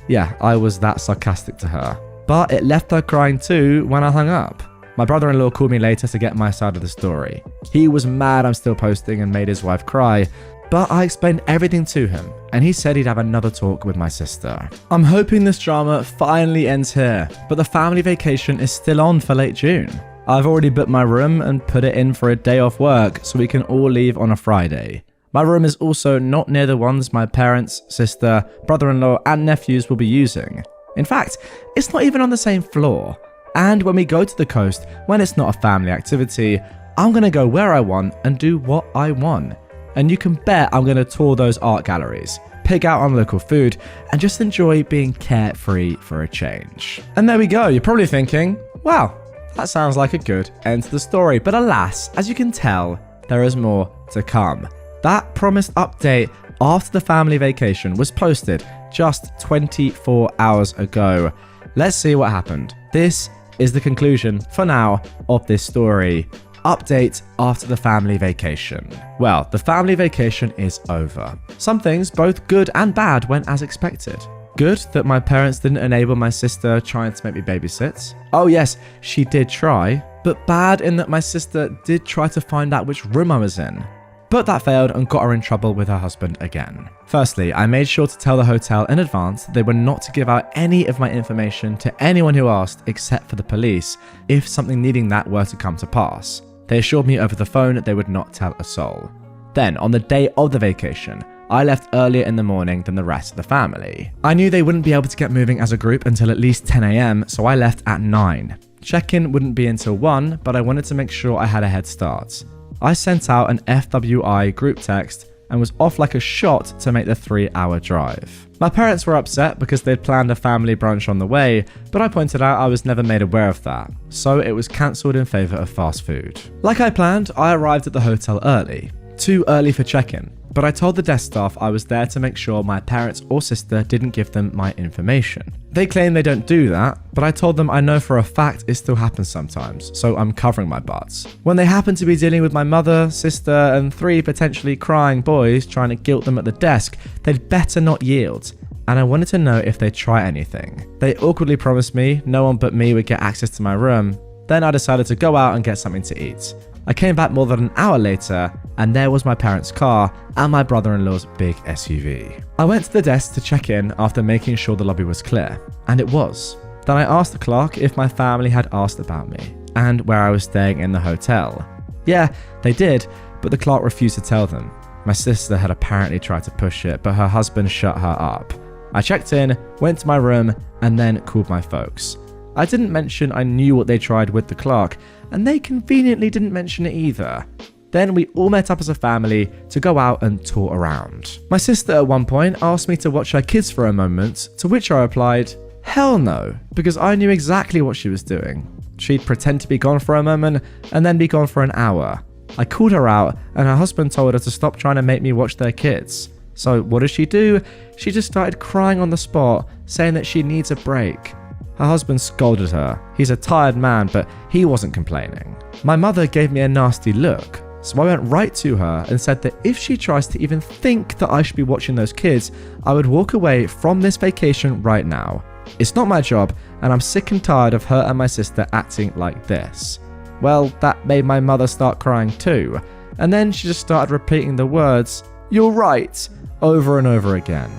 Yeah, I was that sarcastic to her. But it left her crying too when I hung up. My brother-in-law called me later to get my side of the story. He was mad I'm still posting and made his wife cry, but I explained everything to him, and he said he'd have another talk with my sister. I'm hoping this drama finally ends here, but the family vacation is still on for late June. I've already booked my room and put it in for a day off work so we can all leave on a Friday. My room is also not near the ones my parents, sister, brother-in-law, and nephews will be using. In fact, it's not even on the same floor. And when we go to the coast, when it's not a family activity, I'm going to go where I want and do what I want. And you can bet I'm going to tour those art galleries, pig out on local food, and just enjoy being carefree for a change. And there we go. You're probably thinking, wow, that sounds like a good end to the story. But alas, as you can tell, there is more to come. That promised update after the family vacation was posted just 24 hours ago. Let's see what happened. This is the conclusion, for now, of this story. Update after the family vacation. Well, the family vacation is over. Some things, both good and bad, went as expected. Good that my parents didn't enable my sister trying to make me babysit. Oh yes, she did try. But bad in that my sister did try to find out which room I was in. But that failed and got her in trouble with her husband again. Firstly, I made sure to tell the hotel in advance that they were not to give out any of my information to anyone who asked except for the police if something needing that were to come to pass. They assured me over the phone that they would not tell a soul. Then, on the day of the vacation, I left earlier in the morning than the rest of the family. I knew they wouldn't be able to get moving as a group until at least 10 a.m, so I left at 9. Check-in wouldn't be until 1, but I wanted to make sure I had a head start. I sent out an FWI group text and was off like a shot to make the 3-hour drive. My parents were upset because they'd planned a family brunch on the way, but I pointed out I was never made aware of that, so it was cancelled in favour of fast food. Like I planned, I arrived at the hotel early. Too early for check-in, but I told the desk staff I was there to make sure my parents or sister didn't give them my information. They claim they don't do that, but I told them I know for a fact it still happens sometimes, so I'm covering my butts. When they happen to be dealing with my mother, sister, and 3 potentially crying boys trying to guilt them at the desk, they'd better not yield. And I wanted to know if they'd try anything. They awkwardly promised me no one but me would get access to my room. Then I decided to go out and get something to eat. I came back more than an hour later, and there was my parents' car and my brother-in-law's big SUV. I went to the desk to check in after making sure the lobby was clear, and it was. Then I asked the clerk if my family had asked about me, and where I was staying in the hotel. Yeah, they did, but the clerk refused to tell them. My sister had apparently tried to push it, but her husband shut her up. I checked in, went to my room, and then called my folks. I didn't mention I knew what they tried with the clerk, and they conveniently didn't mention it either. Then we all met up as a family to go out and tour around. My sister at one point asked me to watch her kids for a moment, to which I replied, hell no, because I knew exactly what she was doing. She'd pretend to be gone for a moment and then be gone for an hour. I called her out and her husband told her to stop trying to make me watch their kids. So what does she do? She just started crying on the spot, saying that she needs a break. Her husband scolded her. He's a tired man, but he wasn't complaining. My mother gave me a nasty look, so I went right to her and said that if she tries to even think that I should be watching those kids, I would walk away from this vacation right now. It's not my job, and I'm sick and tired of her and my sister acting like this. Well, that made my mother start crying too, and then she just started repeating the words, "You're right," over and over again.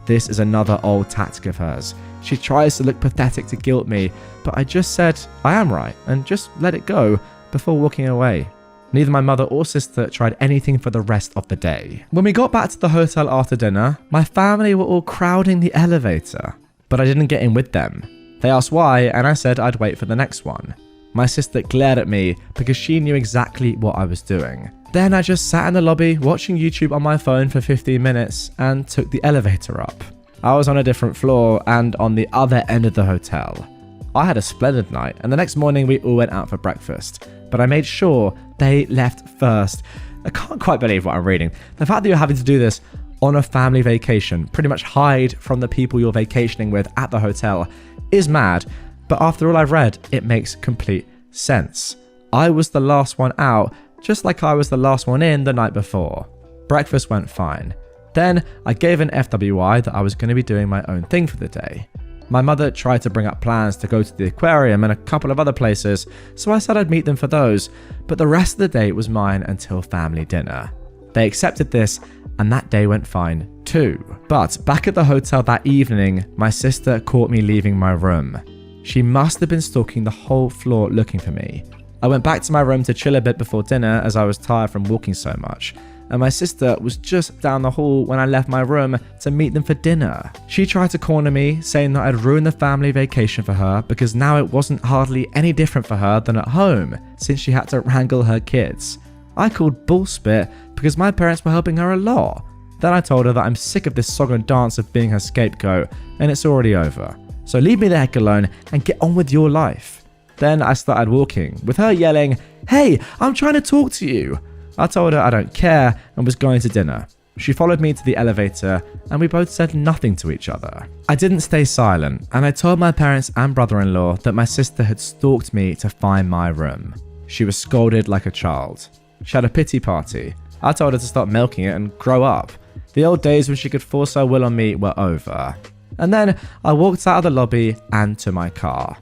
This is another old tactic of hers. She tries to look pathetic to guilt me, but I just said I am right and just let it go before walking away. Neither my mother or sister tried anything for the rest of the day. When we got back to the hotel after dinner, my family were all crowding the elevator, but I didn't get in with them. They asked why, and I said I'd wait for the next one. My sister glared at me because she knew exactly what I was doing. Then I just sat in the lobby watching YouTube on my phone for 15 minutes and took the elevator up. I was on a different floor and on the other end of the hotel. I had a splendid night, and the next morning we all went out for breakfast, but I made sure they left first. I can't quite believe what I'm reading. The fact that you're having to do this on a family vacation, pretty much hide from the people you're vacationing with at the hotel, is mad, but after all I've read, it makes complete sense. I was the last one out, just like I was the last one in the night before. Breakfast went fine. Then I gave an FWI that I was going to be doing my own thing for the day. My mother tried to bring up plans to go to the aquarium and a couple of other places, so I said I'd meet them for those, but the rest of the day was mine until family dinner. They accepted this, and that day went fine too. But back at the hotel that evening, my sister caught me leaving my room. She must have been stalking the whole floor looking for me. I went back to my room to chill a bit before dinner as I was tired from walking so much, and my sister was just down the hall when I left my room to meet them for dinner. She tried to corner me, saying that I'd ruined the family vacation for her because now it wasn't hardly any different for her than at home, since she had to wrangle her kids. I called bullspit because my parents were helping her a lot. Then I told her that I'm sick of this song and dance of being her scapegoat, and it's already over. So leave me the heck alone and get on with your life. Then I started walking, with her yelling, "Hey, I'm trying to talk to you." I told her I don't care and was going to dinner. She followed me to the elevator and we both said nothing to each other. I didn't stay silent and I told my parents and brother-in-law that my sister had stalked me to find my room. She was scolded like a child. She had a pity party. I told her to stop milking it and grow up. The old days when she could force her will on me were over. And then I walked out of the lobby and to my car.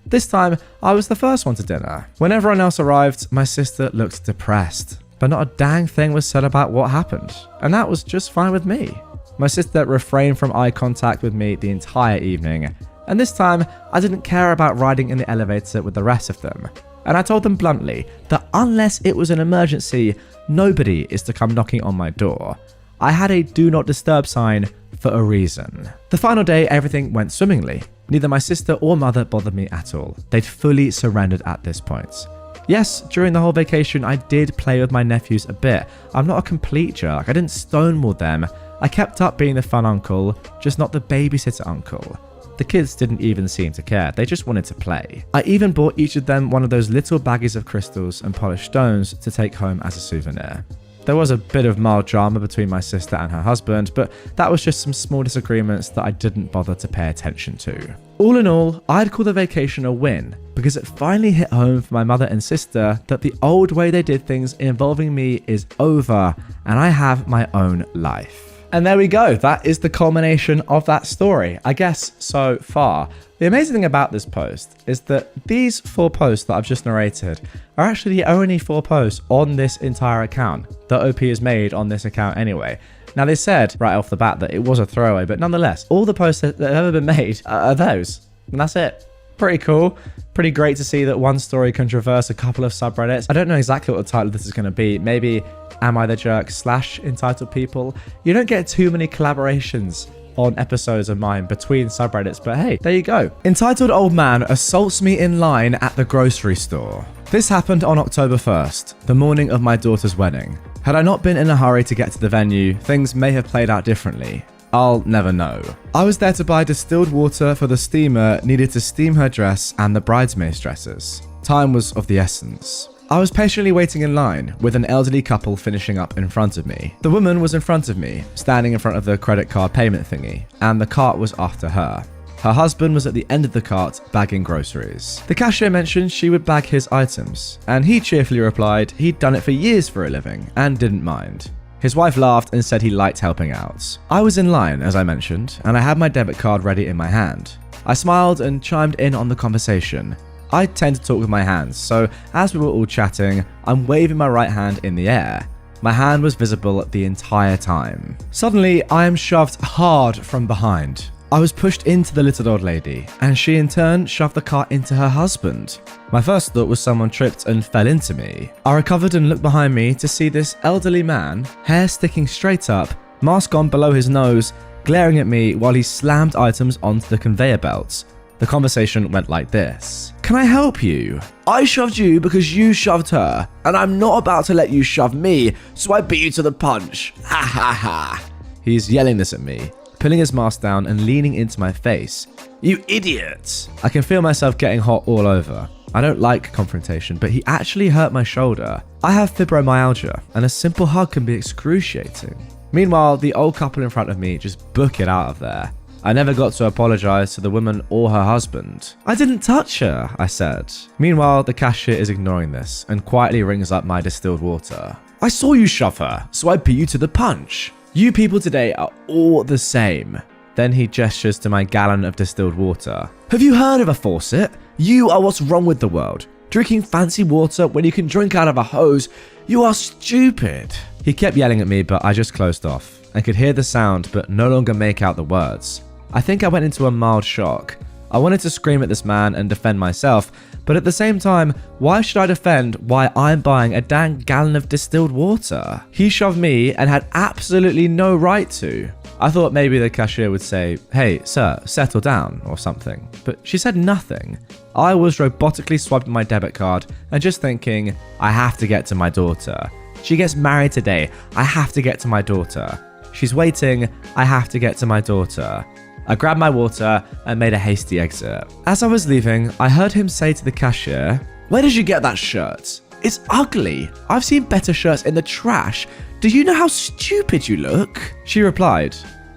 This time, I was the first one to dinner. When everyone else arrived, my sister looked depressed. But not a dang thing was said about what happened, and that was just fine with me. My sister refrained from eye contact with me the entire evening, and this time I didn't care about riding in the elevator with the rest of them. And I told them bluntly that unless it was an emergency, nobody is to come knocking on my door. I had a do not disturb sign for a reason. The final day, everything went swimmingly. Neither my sister or mother bothered me at all. They'd fully surrendered at this point. Yes, during the whole vacation, I did play with my nephews a bit. I'm not a complete jerk. I didn't stonewall them. I kept up being the fun uncle, just not the babysitter uncle. The kids didn't even seem to care. They just wanted to play. I even bought each of them one of those little baggies of crystals and polished stones to take home as a souvenir. There was a bit of mild drama between my sister and her husband, but that was just some small disagreements that I didn't bother to pay attention to. All in all, I'd call the vacation a win, because it finally hit home for my mother and sister that the old way they did things involving me is over, and I have my own life. And there we go. That is the culmination of that story, I guess, so far. The amazing thing about this post is that these 4 posts that I've just narrated are actually the only 4 posts on this entire account that OP has made on this account anyway. Now, they said right off the bat that it was a throwaway, but nonetheless, all the posts that have ever been made are those. And that's it. Pretty cool. Pretty great to see that one story can traverse a couple of subreddits. I don't know exactly what the title of this is going to be. Maybe AmITheJerk / EntitledPeople. You don't get too many collaborations on episodes of mine between subreddits, but hey, there you go. Entitled Old Man assaults me in line at the grocery store. This happened on October 1st, the morning of my daughter's wedding. Had I not been in a hurry to get to the venue, things may have played out differently. I'll never know. I was there to buy distilled water for the steamer needed to steam her dress and the bridesmaids' dresses. Time was of the essence. I was patiently waiting in line, with an elderly couple finishing up in front of me. The woman was in front of me, standing in front of the credit card payment thingy, and the cart was after her. Her husband was at the end of the cart, bagging groceries. The cashier mentioned she would bag his items, and he cheerfully replied he'd done it for years for a living, and didn't mind. His wife laughed and said he liked helping out. I was in line, as I mentioned, and I had my debit card ready in my hand. I smiled and chimed in on the conversation. I tend to talk with my hands, so as we were all chatting, I'm waving my right hand in the air. My hand was visible the entire time. Suddenly, I am shoved hard from behind. I was pushed into the little old lady, and she in turn shoved the cart into her husband. My first thought was someone tripped and fell into me. I recovered and looked behind me to see this elderly man, hair sticking straight up, mask on below his nose, glaring at me while he slammed items onto the conveyor belts. The conversation went like this. Can I help you? I shoved you because you shoved her, and I'm not about to let you shove me, so I beat you to the punch. Ha ha ha. He's yelling this at me, pulling his mask down and leaning into my face. You idiot! I can feel myself getting hot all over. I don't like confrontation, but he actually hurt my shoulder. I have fibromyalgia, and a simple hug can be excruciating. Meanwhile, the old couple in front of me just book it out of there. I never got to apologize to the woman or her husband. I didn't touch her, I said. Meanwhile, the cashier is ignoring this and quietly rings up my distilled water. I saw you shove her, so I beat you to the punch. You people today are all the same. Then he gestures to my gallon of distilled water. Have you heard of a faucet? You are what's wrong with the world. Drinking fancy water when you can drink out of a hose. You are stupid. He kept yelling at me, but I just closed off. I could hear the sound, but no longer make out the words. I think I went into a mild shock. I wanted to scream at this man and defend myself, but at the same time, why should I defend why I'm buying a dang gallon of distilled water? He shoved me and had absolutely no right to. I thought maybe the cashier would say, hey, sir, settle down or something, but she said nothing. I was robotically swiping my debit card and just thinking, I have to get to my daughter. She gets married today. I have to get to my daughter. She's waiting. I have to get to my daughter. I grabbed my water and made a hasty exit. As I was leaving, I heard him say to the cashier, where did you get that shirt? It's ugly. I've seen better shirts in the trash. Do you know how stupid you look? She replied,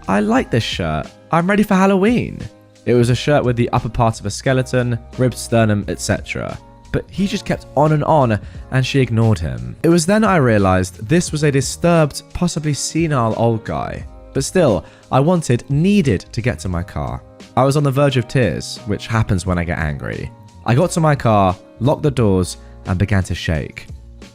I like this shirt. I'm ready for Halloween. It was a shirt with the upper part of a skeleton, ribbed sternum, etc. But he just kept on, and she ignored him. It was then I realized this was a disturbed, possibly senile old guy. But still, I needed to get to my car. I was on the verge of tears, which happens when I get angry. I got to my car, locked the doors, and began to shake.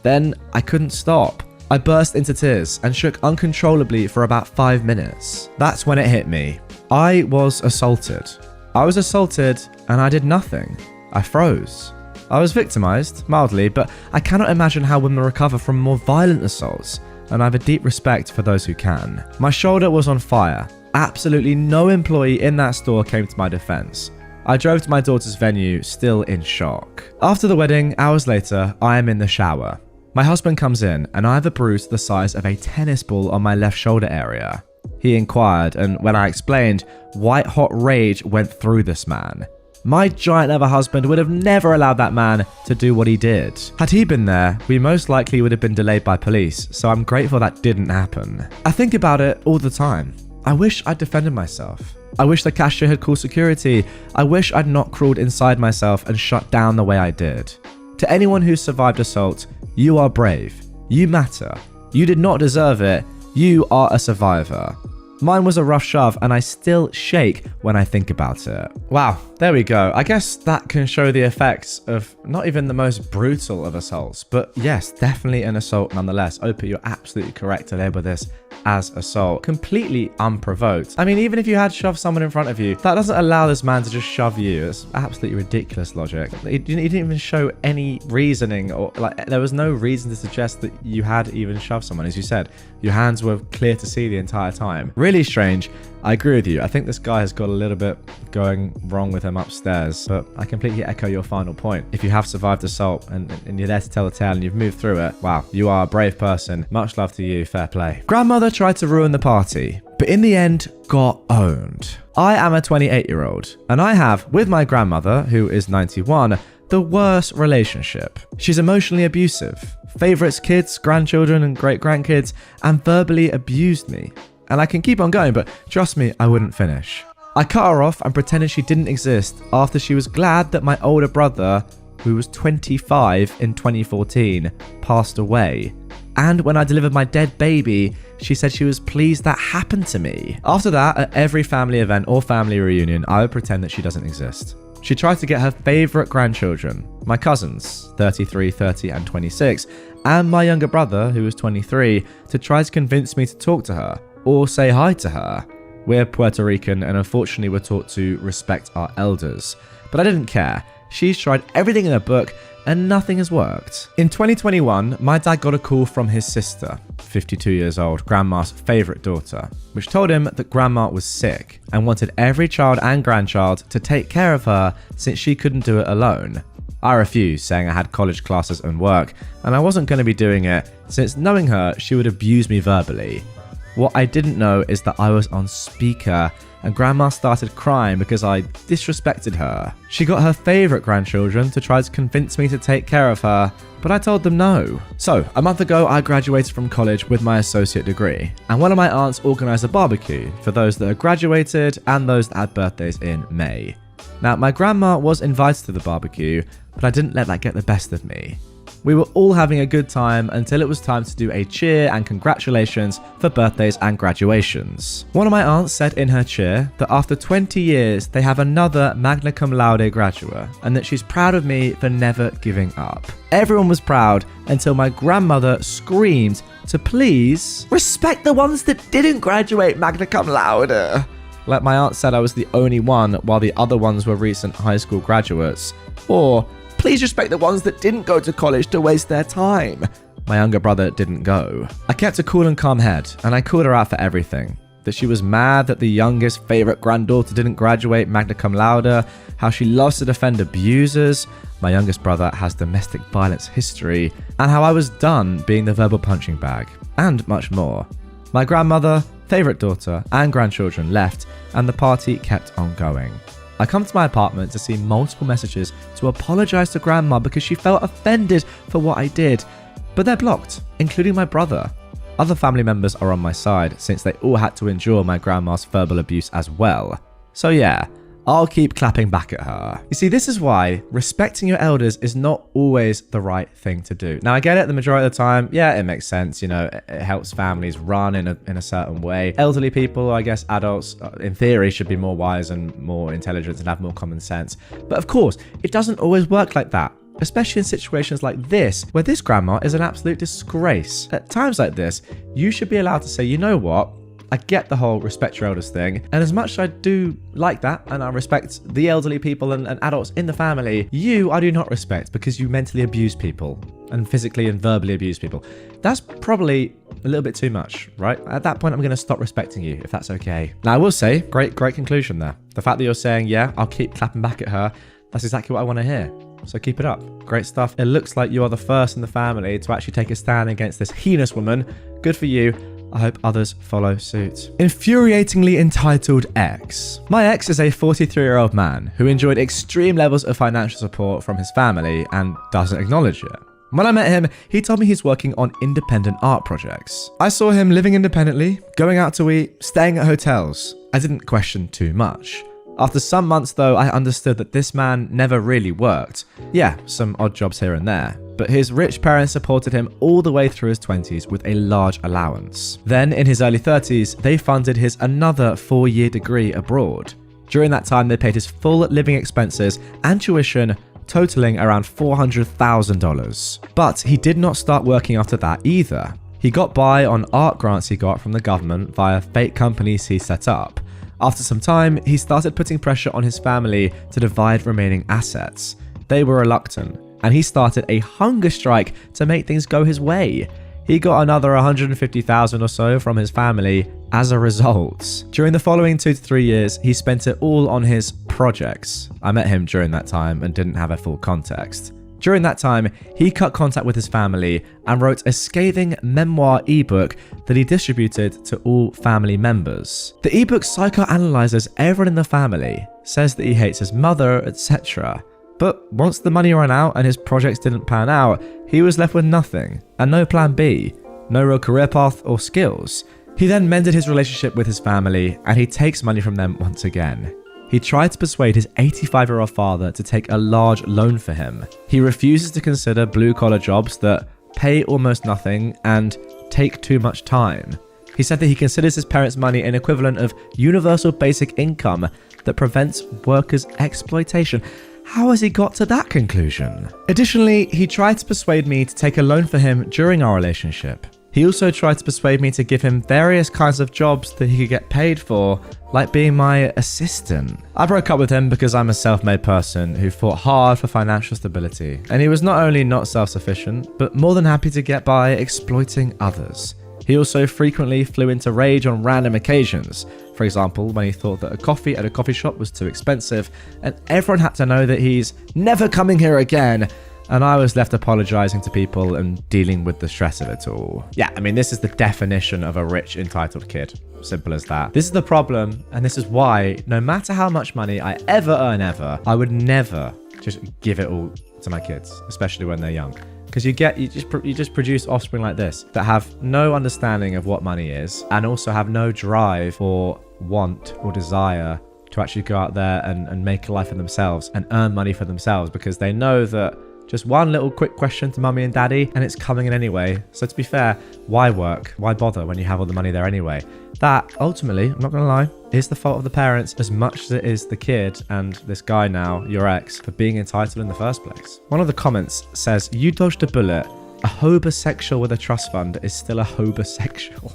Then I couldn't stop. I burst into tears and shook uncontrollably for about 5 minutes. That's when it hit me. I was assaulted. I was assaulted and I did nothing. I froze. I was victimized, mildly, but I cannot imagine how women recover from more violent assaults. and I have a deep respect for those who can. My shoulder was on fire. Absolutely no employee in that store came to my defense. I drove to my daughter's venue, still in shock. After the wedding, hours later, I am in the shower. My husband comes in, and I have a bruise the size of a tennis ball on my left shoulder area. He inquired, and when I explained, white hot rage went through this man. My giant lover husband would have never allowed that man to do what he did. Had he been there, we most likely would have been delayed by police, so I'm grateful that didn't happen. I think about it all the time. I wish I'd defended myself. I wish the cashier had called security. I wish I'd not crawled inside myself and shut down the way I did. To anyone who survived assault, you are brave. You matter. You did not deserve it. You are a survivor. Mine was a rough shove, and I still shake when I think about it. Wow, there we go. I guess that can show the effects of not even the most brutal of assaults, but yes, definitely an assault nonetheless. Opie, you're absolutely correct to label this as assault. Completely unprovoked. I mean, even if you had shoved someone in front of you, that doesn't allow this man to just shove you. It's absolutely ridiculous logic. He didn't even show any reasoning, or like there was no reason to suggest that you had even shoved someone. As you said, your hands were clear to see the entire time. Really strange. I agree with you. I think this guy has got a little bit going wrong with him upstairs, but I completely echo your final point. If you have survived assault and you're there to tell the tale and you've moved through it, wow, you are a brave person. Much love to you. Fair play. Grandmother tried to ruin the party, but in the end got owned. I am a 28-year-old, and I have, with my grandmother, who is 91, the worst relationship. She's emotionally abusive, favorites kids, grandchildren, and great-grandkids, and verbally abused me. And I can keep on going, but trust me, I wouldn't finish. I cut her off and pretended she didn't exist after she was glad that my older brother, who was 25 in 2014, passed away. And when I delivered my dead baby, she said she was pleased that happened to me. After that, at every family event or family reunion, I would pretend that she doesn't exist. She tried to get her favorite grandchildren, my cousins, 33, 30, and 26, and my younger brother, who was 23, to try to convince me to talk to her or say hi to her. We're Puerto Rican, and unfortunately we're taught to respect our elders. But I didn't care. She's tried everything in her book, and nothing has worked. In 2021, my dad got a call from his sister, 52 years old, grandma's favorite daughter, which told him that grandma was sick and wanted every child and grandchild to take care of her since she couldn't do it alone. I refused, saying I had college classes and work, and I wasn't going to be doing it since, knowing her, she would abuse me verbally. What I didn't know is that I was on speaker, and grandma started crying because I disrespected her. She got her favorite grandchildren to try to convince me to take care of her, but I told them no. So, a month ago, I graduated from college with my associate degree, and one of my aunts organised a barbecue for those that had graduated and those that had birthdays in May. Now, my grandma was invited to the barbecue, but I didn't let that get the best of me. We were all having a good time until it was time to do a cheer and congratulations for birthdays and graduations. One of my aunts said in her cheer that after 20 years they have another magna cum laude graduate, and that she's proud of me for never giving up. Everyone was proud until my grandmother screamed to please respect the ones that didn't graduate magna cum laude. Like my aunt said I was the only one while the other ones were recent high school graduates. Or please respect the ones that didn't go to college to waste their time. My younger brother didn't go. I kept a cool and calm head, and I called her out for everything. That she was mad that the youngest favourite granddaughter didn't graduate magna cum laude, how she loves to defend abusers, my youngest brother has domestic violence history, and how I was done being the verbal punching bag, and much more. My grandmother, favourite daughter, and grandchildren left, and the party kept on going. I come to my apartment to see multiple messages to apologise to grandma because she felt offended for what I did, but they're blocked, including my brother. Other family members are on my side since they all had to endure my grandma's verbal abuse as well. So yeah, I'll keep clapping back at her. You see, this is why respecting your elders is not always the right thing to do. Now, I get it the majority of the time. Yeah, it makes sense. You know, it helps families run in a certain way. Elderly people, I guess adults, in theory, should be more wise and more intelligent and have more common sense. But of course, it doesn't always work like that. Especially in situations like this, where this grandma is an absolute disgrace. At times like this, you should be allowed to say, you know what? I get the whole respect your elders thing, and as much as I do like that, and I respect the elderly people and adults in the family, I do not respect because you mentally abuse people. and physically and verbally abuse people. That's probably a little bit too much, right? At that point, I'm going to stop respecting you, if that's okay. Now, I will say, great conclusion there. The fact that you're saying, yeah, I'll keep clapping back at her, that's exactly what I want to hear. So keep it up. Great stuff. It looks like you are the first in the family to actually take a stand against this heinous woman. Good for you. I hope others follow suit. Infuriatingly entitled ex. My ex is a 43-year-old man who enjoyed extreme levels of financial support from his family and doesn't acknowledge it. When I met him, he told me he's working on independent art projects. I saw him living independently, going out to eat, staying at hotels. I didn't question too much. After some months though, I understood that this man never really worked. Yeah, some odd jobs here and there, but his rich parents supported him all the way through his 20s with a large allowance. Then, in his early 30s, they funded his another 4-year degree abroad. During that time, they paid his full living expenses and tuition, totaling around $400,000. But he did not start working after that either. He got by on art grants he got from the government via fake companies he set up. After some time, he started putting pressure on his family to divide remaining assets. They were reluctant, and he started a hunger strike to make things go his way. He got another $150,000 or so from his family as a result. During the following 2 to 3 years, he spent it all on his projects. I met him during that time and didn't have a full context. During that time, he cut contact with his family and wrote a scathing memoir ebook that he distributed to all family members. The ebook psychoanalyzes everyone in the family, says that he hates his mother, etc. But once the money ran out and his projects didn't pan out, he was left with nothing and no plan B, no real career path or skills. He then mended his relationship with his family and he takes money from them once again. He tried to persuade his 85-year-old father to take a large loan for him. He refuses to consider blue-collar jobs that pay almost nothing and take too much time. He said that he considers his parents' money an equivalent of universal basic income that prevents workers' exploitation. How has he got to that conclusion? Additionally, he tried to persuade me to take a loan for him during our relationship. He also tried to persuade me to give him various kinds of jobs that he could get paid for, like being my assistant. I broke up with him because I'm a self-made person who fought hard for financial stability, and he was not only not self-sufficient, but more than happy to get by exploiting others. He also frequently flew into rage on random occasions. For example, when he thought that a coffee at a coffee shop was too expensive, and everyone had to know that he's never coming here again, and I was left apologizing to people and dealing with the stress of it all. Yeah, I mean, this is the definition of a rich, entitled kid. Simple as that. This is the problem, and this is why, no matter how much money I ever earn I would never just give it all to my kids, especially when they're young. Because you just produce offspring like this that have no understanding of what money is and also have no drive or want or desire to actually go out there and make a life for themselves and earn money for themselves, because they know that just one little quick question to mummy and daddy and it's coming in anyway. So to be fair, why work? Why bother when you have all the money there anyway? That ultimately, I'm not gonna lie, is the fault of the parents as much as it is the kid and this guy now, your ex, for being entitled in the first place. One of the comments says, "You dodged a bullet. A hobosexual with a trust fund is still a hobosexual.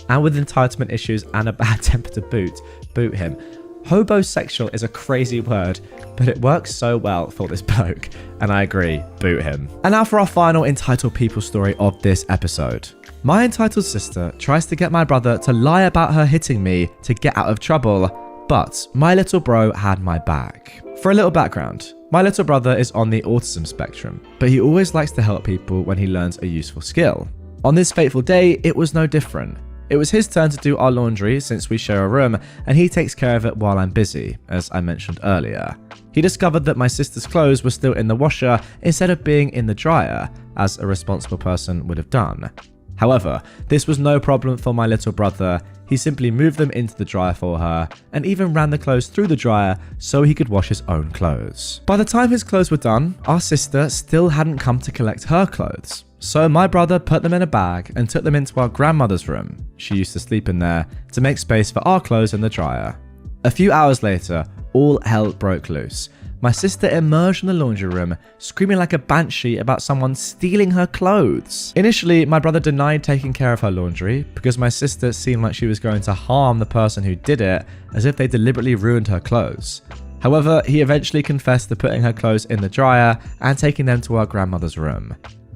And with entitlement issues and a bad temper to boot him." Hobosexual is a crazy word, but it works so well for this bloke, and I agree, boot him. And now for our final entitled people story of this episode. My entitled sister tries to get my brother to lie about her hitting me to get out of trouble, but my little bro had my back. For a little background, my little brother is on the autism spectrum, but he always likes to help people when he learns a useful skill. On this fateful day, it was no different. It was his turn to do our laundry since we share a room, and he takes care of it while I'm busy, as I mentioned earlier. He discovered that my sister's clothes were still in the washer instead of being in the dryer, as a responsible person would have done. However, this was no problem for my little brother. He simply moved them into the dryer for her, and even ran the clothes through the dryer so he could wash his own clothes. By the time his clothes were done, our sister still hadn't come to collect her clothes. So my brother put them in a bag and took them into our grandmother's room, she used to sleep in there, to make space for our clothes in the dryer. A few hours later, all hell broke loose. My sister emerged from the laundry room, screaming like a banshee about someone stealing her clothes. Initially, my brother denied taking care of her laundry because my sister seemed like she was going to harm the person who did it, as if they deliberately ruined her clothes. However, he eventually confessed to putting her clothes in the dryer and taking them to our grandmother's room.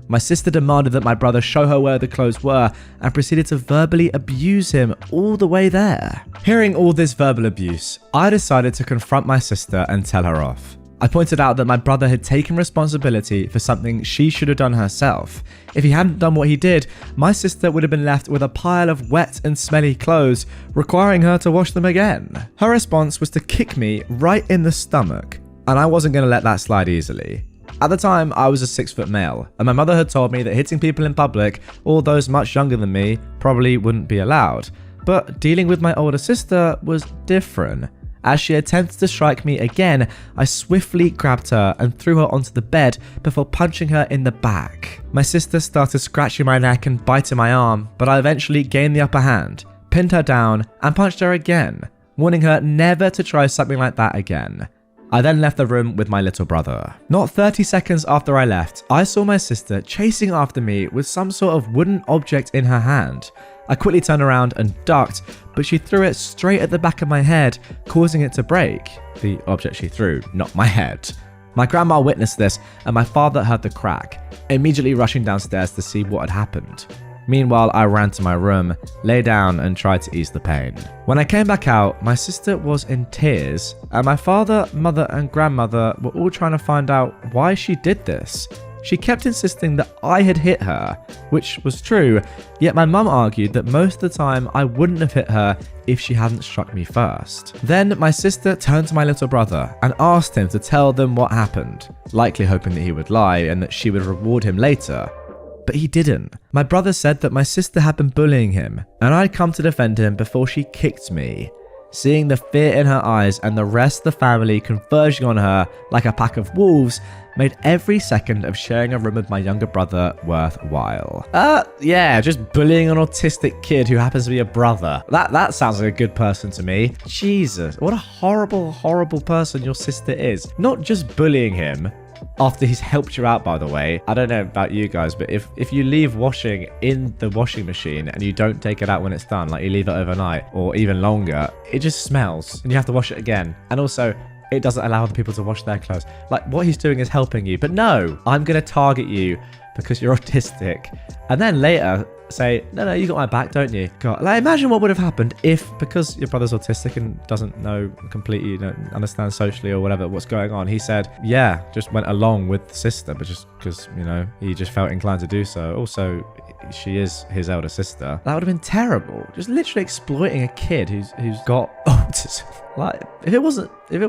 My sister demanded that my brother show her where the clothes were and proceeded to verbally abuse him all the way there. Hearing all this verbal abuse, I decided to confront my sister and tell her off. I pointed out that my brother had taken responsibility for something she should have done herself. If he hadn't done what he did, my sister would have been left with a pile of wet and smelly clothes, requiring her to wash them again. Her response was to kick me right in the stomach, and I wasn't going to let that slide easily. At the time, I was a 6-foot male, and my mother had told me that hitting people in public, or those much younger than me, probably wouldn't be allowed. But dealing with my older sister was different. As she attempted to strike me again, I swiftly grabbed her and threw her onto the bed before punching her in the back. My sister started scratching my neck and biting my arm, but I eventually gained the upper hand, pinned her down, and punched her again, warning her never to try something like that again. I then left the room with my little brother. Not 30 seconds after I left, I saw my sister chasing after me with some sort of wooden object in her hand. I quickly turned around and ducked, but she threw it straight at the back of my head, causing it to break. The object she threw, not my head. My grandma witnessed this, and my father heard the crack, immediately rushing downstairs to see what had happened. Meanwhile, I ran to my room, lay down, and tried to ease the pain. When I came back out, my sister was in tears, and my father, mother, and grandmother were all trying to find out why she did this. She kept insisting that I had hit her, which was true, yet my mum argued that most of the time I wouldn't have hit her if she hadn't struck me first. Then my sister turned to my little brother and asked him to tell them what happened, likely hoping that he would lie and that she would reward him later. But he didn't. My brother said that my sister had been bullying him, and I'd come to defend him before she kicked me. Seeing the fear in her eyes and the rest of the family converging on her like a pack of wolves made every second of sharing a room with my younger brother worthwhile. Yeah, just bullying an autistic kid who happens to be a brother. That sounds like a good person to me. Jesus, what a horrible, horrible person your sister is. Not just bullying him, after he's helped you out, by the way. I don't know about you guys, but if you leave washing in the washing machine and you don't take it out when it's done, like you leave it overnight or even longer, it just smells and you have to wash it again. And also, it doesn't allow other people to wash their clothes. Like, what he's doing is helping you. But no, I'm going to target you because you're autistic. And then later say, no, you got my back, don't you? God, like, imagine what would have happened if, because your brother's autistic and doesn't know completely, understand socially or whatever what's going on, he said, yeah, just went along with the sister, but just because, he just felt inclined to do so. Also, she is his elder sister. That would have been terrible. Just literally exploiting a kid who's got autism. Like, if it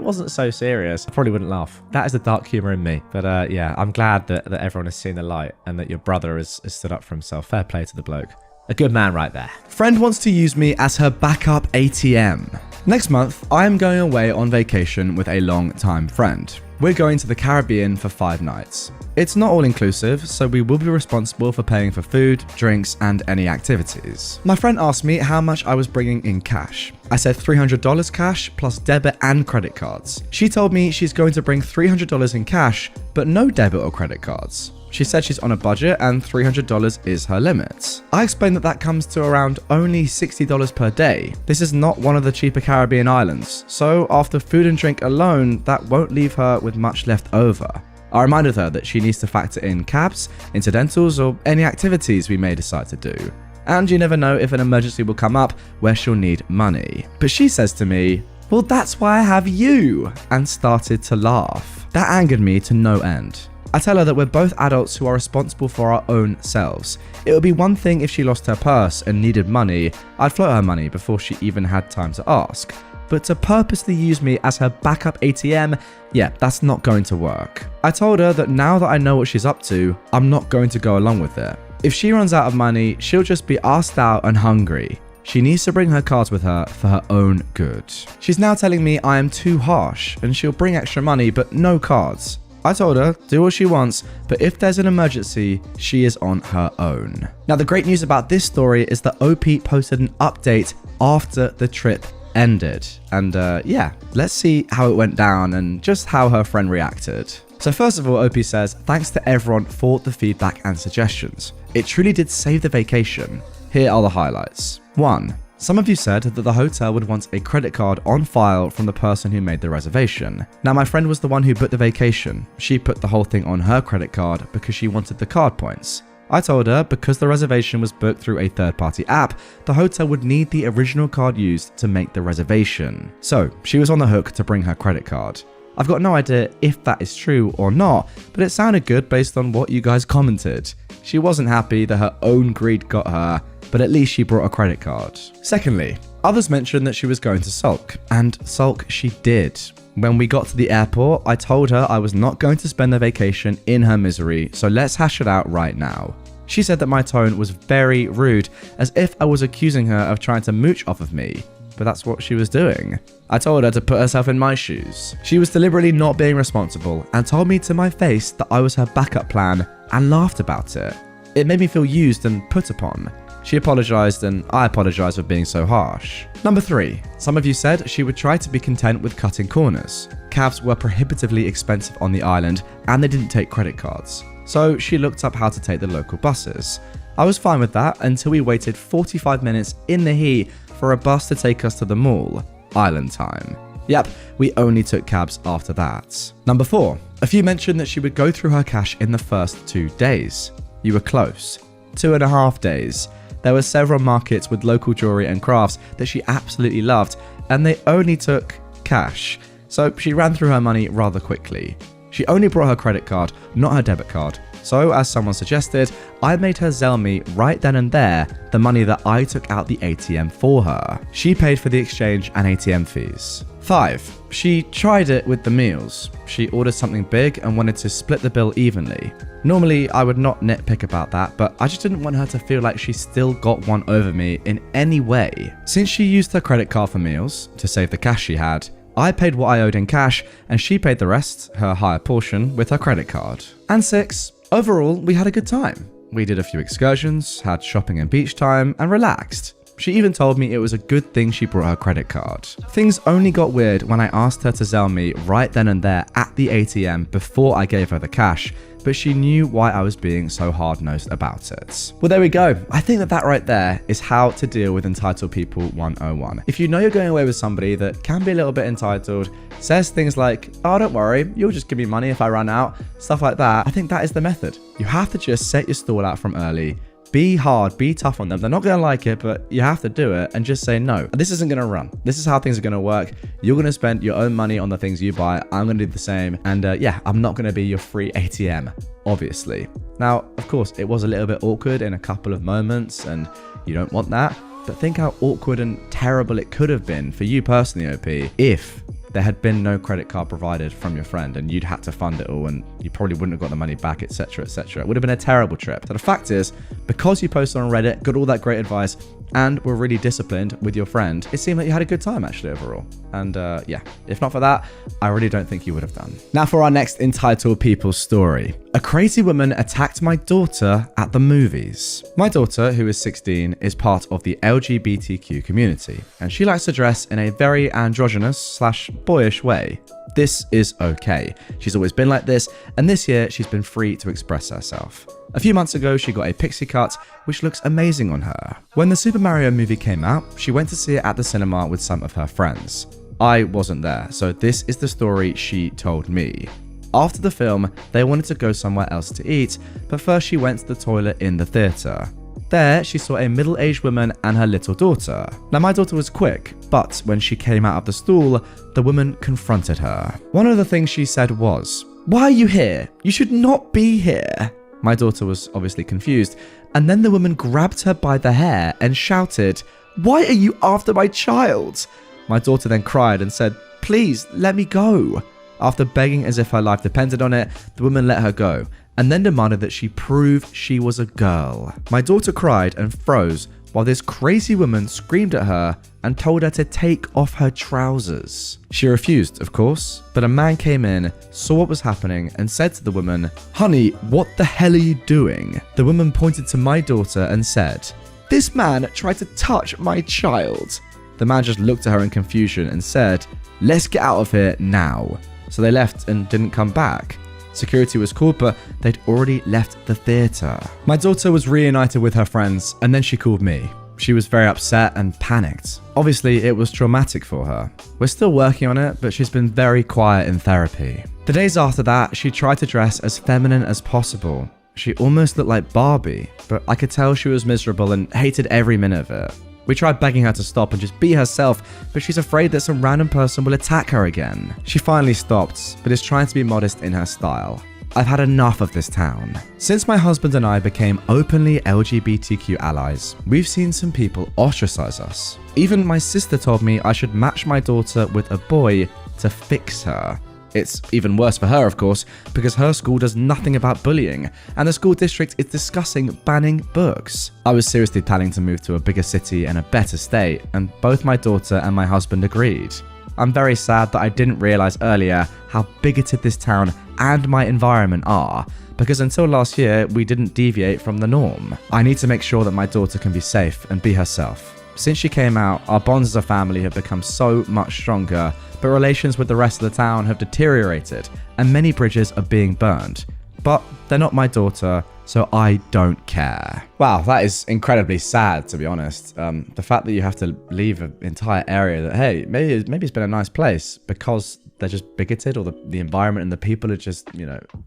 wasn't so serious, I probably wouldn't laugh. That is the dark humor in me. But yeah, I'm glad that everyone has seen the light and that your brother has stood up for himself. Fair play to the bloke. A good man right there. Friend wants to use me as her backup ATM. Next month, I am going away on vacation with a long-time friend. We're going to the Caribbean for 5 nights. It's not all inclusive, so we will be responsible for paying for food, drinks, and any activities. My friend asked me how much I was bringing in cash. I said $300 cash plus debit and credit cards. She told me she's going to bring $300 in cash, but no debit or credit cards. She said she's on a budget and $300 is her limit. I explained that comes to around only $60 per day. This is not one of the cheaper Caribbean islands, so after food and drink alone, that won't leave her with much left over. I reminded her that she needs to factor in cabs, incidentals, or any activities we may decide to do. And you never know if an emergency will come up where she'll need money. But she says to me, well, that's why I have you, and started to laugh. That angered me to no end. I tell her that we're both adults who are responsible for our own selves. It would be one thing if she lost her purse and needed money. I'd float her money before she even had time to ask. But to purposely use me as her backup ATM, yeah, that's not going to work. I told her that now that I know what she's up to, I'm not going to go along with it. If she runs out of money, she'll just be asked out and hungry. She needs to bring her cards with her for her own good. She's now telling me I am too harsh and she'll bring extra money but no cards. I told her, do what she wants, but if there's an emergency, she is on her own. Now, the great news about this story is that OP posted an update after the trip ended. And yeah, let's see how it went down and just how her friend reacted. So first of all, OP says, thanks to everyone for the feedback and suggestions. It truly did save the vacation. Here are the highlights. 1. Some of you said that the hotel would want a credit card on file from the person who made the reservation. Now, my friend was the one who booked the vacation. She put the whole thing on her credit card because she wanted the card points. I told her because the reservation was booked through a third-party app, the hotel would need the original card used to make the reservation. So she was on the hook to bring her credit card. I've got no idea if that is true or not, but it sounded good based on what you guys commented. She wasn't happy that her own greed got her, but at least she brought a credit card. Secondly, others mentioned that she was going to sulk, and sulk she did. When we got to the airport, I told her I was not going to spend the vacation in her misery, so let's hash it out right now. She said that my tone was very rude, as if I was accusing her of trying to mooch off of me, but that's what she was doing. I told her to put herself in my shoes. She was deliberately not being responsible and told me to my face that I was her backup plan and laughed about it. It made me feel used and put upon. She apologized and I apologized for being so harsh. Number 3. Some of you said she would try to be content with cutting corners. Cabs were prohibitively expensive on the island and they didn't take credit cards. So she looked up how to take the local buses. I was fine with that until we waited 45 minutes in the heat for a bus to take us to the mall. Island time. Yep, we only took cabs after that. Number 4. A few mentioned that she would go through her cash in the first 2 days. You were close. 2.5 days. There were several markets with local jewelry and crafts that she absolutely loved, and they only took cash, so she ran through her money rather quickly. She only brought her credit card, not her debit card, so as someone suggested, I made her Zelle me right then and there the money that I took out the ATM for her. She paid for the exchange and ATM fees. 5. She tried it with the meals. She ordered something big and wanted to split the bill evenly. Normally, I would not nitpick about that, but I just didn't want her to feel like she still got one over me in any way. Since she used her credit card for meals, to save the cash she had, I paid what I owed in cash and she paid the rest, her higher portion, with her credit card. And 6. Overall, we had a good time. We did a few excursions, had shopping and beach time, and relaxed. She even told me it was a good thing she brought her credit card. Things only got weird when I asked her to Zelle me right then and there at the ATM before I gave her the cash, but she knew why I was being so hard-nosed about it. Well, there we go. I think that right there is how to deal with entitled people 101. If you know you're going away with somebody that can be a little bit entitled, says things like, oh, don't worry, you'll just give me money if I run out, stuff like that, I think that is the method. You have to just set your stall out from early. Be hard, be tough on them. They're not going to like it, but you have to do it and just say, no, this isn't going to run. This is how things are going to work. You're going to spend your own money on the things you buy. I'm going to do the same. And yeah, I'm not going to be your free ATM, obviously. Now, of course, it was a little bit awkward in a couple of moments and you don't want that. But think how awkward and terrible it could have been for you personally, OP, if there had been no credit card provided from your friend and you'd had to fund it all and you probably wouldn't have got the money back, etc, etc. It would have been a terrible trip. So the fact is, because you posted on Reddit, got all that great advice, and were really disciplined with your friend, it seemed like you had a good time actually overall. And yeah, if not for that, I really don't think you would have done. Now for our next entitled people story. A crazy woman attacked my daughter at the movies. My daughter, who is 16, is part of the LGBTQ community, and she likes to dress in a very androgynous/boyish way. This is okay. She's always been like this, and this year she's been free to express herself. A few months ago, she got a pixie cut, which looks amazing on her. When the Super Mario movie came out, she went to see it at the cinema with some of her friends. I wasn't there, so this is the story she told me. After the film, they wanted to go somewhere else to eat, but first she went to the toilet in the theatre. There, she saw a middle-aged woman and her little daughter. Now, my daughter was quick, but when she came out of the stool, the woman confronted her. One of the things she said was, "Why are you here? You should not be here." My daughter was obviously confused, and then the woman grabbed her by the hair and shouted, "Why are you after my child?" My daughter then cried and said, "Please, let me go." After begging as if her life depended on it, the woman let her go, and then demanded that she prove she was a girl. My daughter cried and froze while this crazy woman screamed at her and told her to take off her trousers. She refused, of course, but a man came in, saw what was happening, and said to the woman, "Honey, what the hell are you doing?" The woman pointed to my daughter and said, "This man tried to touch my child." The man just looked at her in confusion and said, "Let's get out of here now." So they left and didn't come back. Security was called, but they'd already left the theatre. My daughter was reunited with her friends, and then she called me. She was very upset and panicked. Obviously, it was traumatic for her. We're still working on it, but she's been very quiet in therapy. The days after that, she tried to dress as feminine as possible. She almost looked like Barbie, but I could tell she was miserable and hated every minute of it. We tried begging her to stop and just be herself, but she's afraid that some random person will attack her again. She finally stopped, but is trying to be modest in her style. I've had enough of this town. Since my husband and I became openly LGBTQ allies, we've seen some people ostracize us. Even my sister told me I should match my daughter with a boy to fix her. It's even worse for her, of course, because her school does nothing about bullying, and the school district is discussing banning books. I was seriously planning to move to a bigger city and a better state, and both my daughter and my husband agreed. I'm very sad that I didn't realize earlier how bigoted this town and my environment are, because until last year, we didn't deviate from the norm. I need to make sure that my daughter can be safe and be herself. Since she came out, our bonds as a family have become so much stronger, but relations with the rest of the town have deteriorated, and many bridges are being burned. But they're not my daughter, so I don't care. Wow, that is incredibly sad, to be honest. The fact that you have to leave an entire area that, hey, maybe it's been a nice place because they're just bigoted, or the environment and the people are just,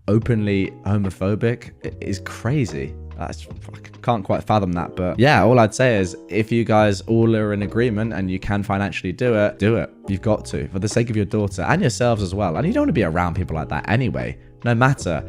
openly homophobic, is crazy. I can't quite fathom that, but yeah, all I'd say is if you guys all are in agreement and you can financially do it, do it. You've got to, for the sake of your daughter and yourselves as well. And you don't want to be around people like that anyway, no matter,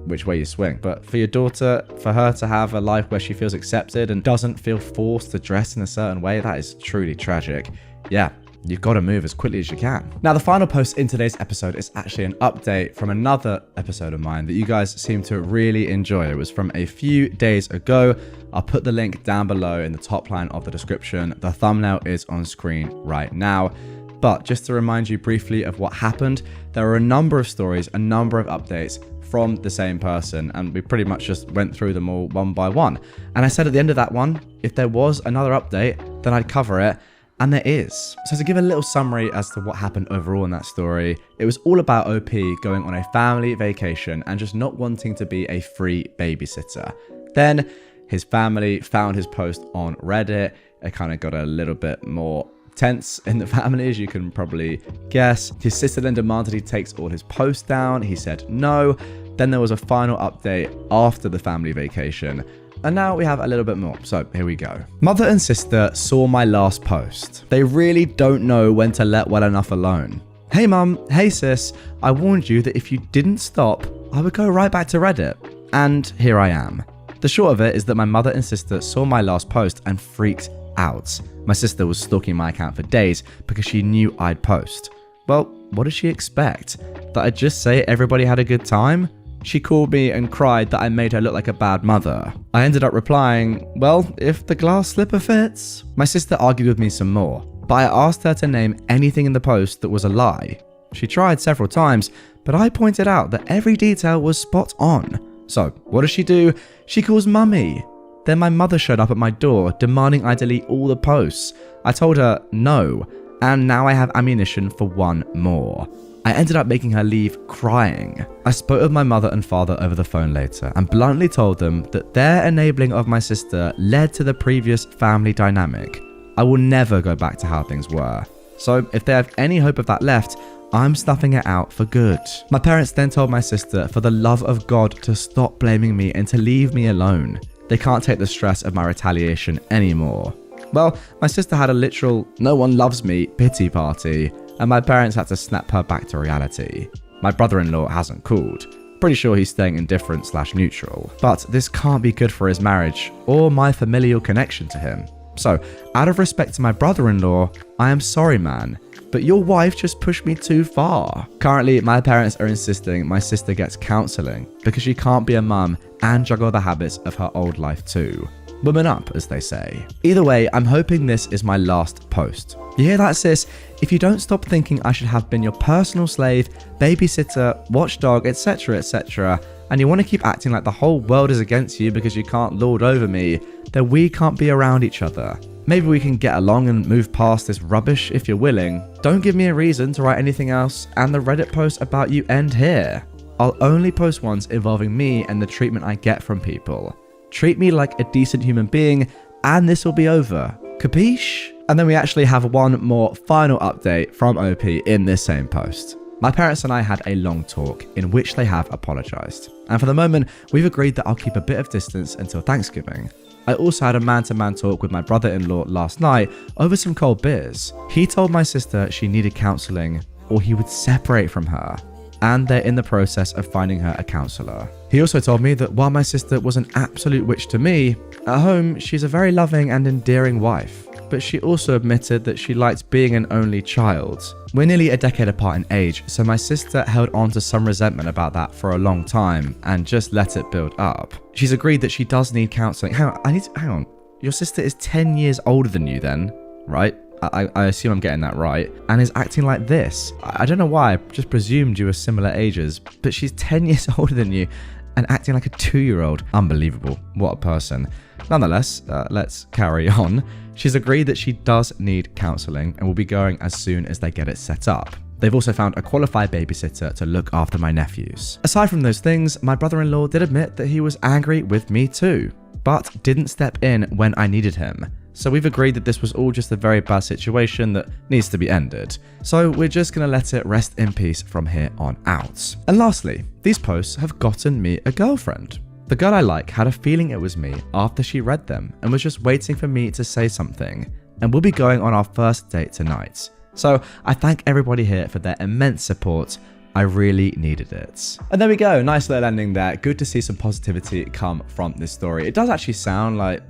which way you swing. But for your daughter, for her to have a life where she feels accepted and doesn't feel forced to dress in a certain way, that is truly tragic. Yeah. You've got to move as quickly as you can. Now, the final post in today's episode is actually an update from another episode of mine that you guys seem to really enjoy. It was from a few days ago. I'll put the link down below in the top line of the description. The thumbnail is on screen right now. But just to remind you briefly of what happened, there are a number of stories, a number of updates from the same person, and we pretty much just went through them all one by one. And I said at the end of that one, if there was another update, then I'd cover it. And there is. So to give a little summary as to what happened overall in that story, it was all about OP going on a family vacation and just not wanting to be a free babysitter. Then his family found his post on Reddit. It kind of got a little bit more tense in the family, as you can probably guess. His sister then demanded he takes all his posts down. He said no. Then there was a final update after the family vacation. And now we have a little bit more, so here we go. Mother and sister saw my last post. They really don't know when to let well enough alone. Hey mum, hey sis, I warned you that if you didn't stop, I would go right back to Reddit. And here I am. The short of it is that my mother and sister saw my last post and freaked out. My sister was stalking my account for days because she knew I'd post. Well, what did she expect? That I'd just say everybody had a good time? She called me and cried that I made her look like a bad mother. I ended up replying, well, if the glass slipper fits. My sister argued with me some more, but I asked her to name anything in the post that was a lie. She tried several times, but I pointed out that every detail was spot on. So what does she do? She calls mummy. Then my mother showed up at my door demanding I delete all the posts. I told her no, and now I have ammunition for one more. I ended up making her leave crying. I spoke with my mother and father over the phone later and bluntly told them that their enabling of my sister led to the previous family dynamic. I will never go back to how things were. So if they have any hope of that left, I'm snuffing it out for good. My parents then told my sister for the love of God to stop blaming me and to leave me alone. They can't take the stress of my retaliation anymore. Well, my sister had a literal no one loves me pity party, and my parents had to snap her back to reality. My brother-in-law hasn't called. Pretty sure he's staying indifferent/neutral. But this can't be good for his marriage or my familial connection to him. So, out of respect to my brother-in-law, I am sorry, man, but your wife just pushed me too far. Currently, my parents are insisting my sister gets counselling because she can't be a mum and juggle the habits of her old life too. Woman up, as they say. Either way, I'm hoping this is my last post. You hear that, sis? If you don't stop thinking I should have been your personal slave, babysitter, watchdog, etc., etc., and you want to keep acting like the whole world is against you because you can't lord over me, then we can't be around each other. Maybe we can get along and move past this rubbish if you're willing. Don't give me a reason to write anything else, and the Reddit post about you end here. I'll only post ones involving me and the treatment I get from people. Treat me like a decent human being and this will be over. Capiche? And then we actually have one more final update from OP in this same post. My parents and I had a long talk in which they have apologized. And for the moment, we've agreed that I'll keep a bit of distance until Thanksgiving. I also had a man-to-man talk with my brother-in-law last night over some cold beers. He told my sister she needed counseling or he would separate from her, and they're in the process of finding her a counselor. He also told me that while my sister was an absolute witch to me, at home she's a very loving and endearing wife, but she also admitted that she liked being an only child. We're nearly a decade apart in age, so my sister held on to some resentment about that for a long time and just let it build up. She's agreed that she does need counseling. Hang on. Your sister is 10 years older than you then, right? I assume I'm getting that right, and is acting like this. I don't know why, I just presumed you were similar ages, but she's 10 years older than you and acting like a 2-year-old. Unbelievable. What a person. Nonetheless, let's carry on. She's agreed that she does need counseling and will be going as soon as they get it set up. They've also found a qualified babysitter to look after my nephews. Aside from those things, my brother-in-law did admit that he was angry with me too, but didn't step in when I needed him. So we've agreed that this was all just a very bad situation that needs to be ended. So we're just going to let it rest in peace from here on out. And lastly, these posts have gotten me a girlfriend. The girl I like had a feeling it was me after she read them and was just waiting for me to say something. And we'll be going on our first date tonight. So I thank everybody here for their immense support. I really needed it. And there we go. Nice little ending there. Good to see some positivity come from this story. It does actually sound like,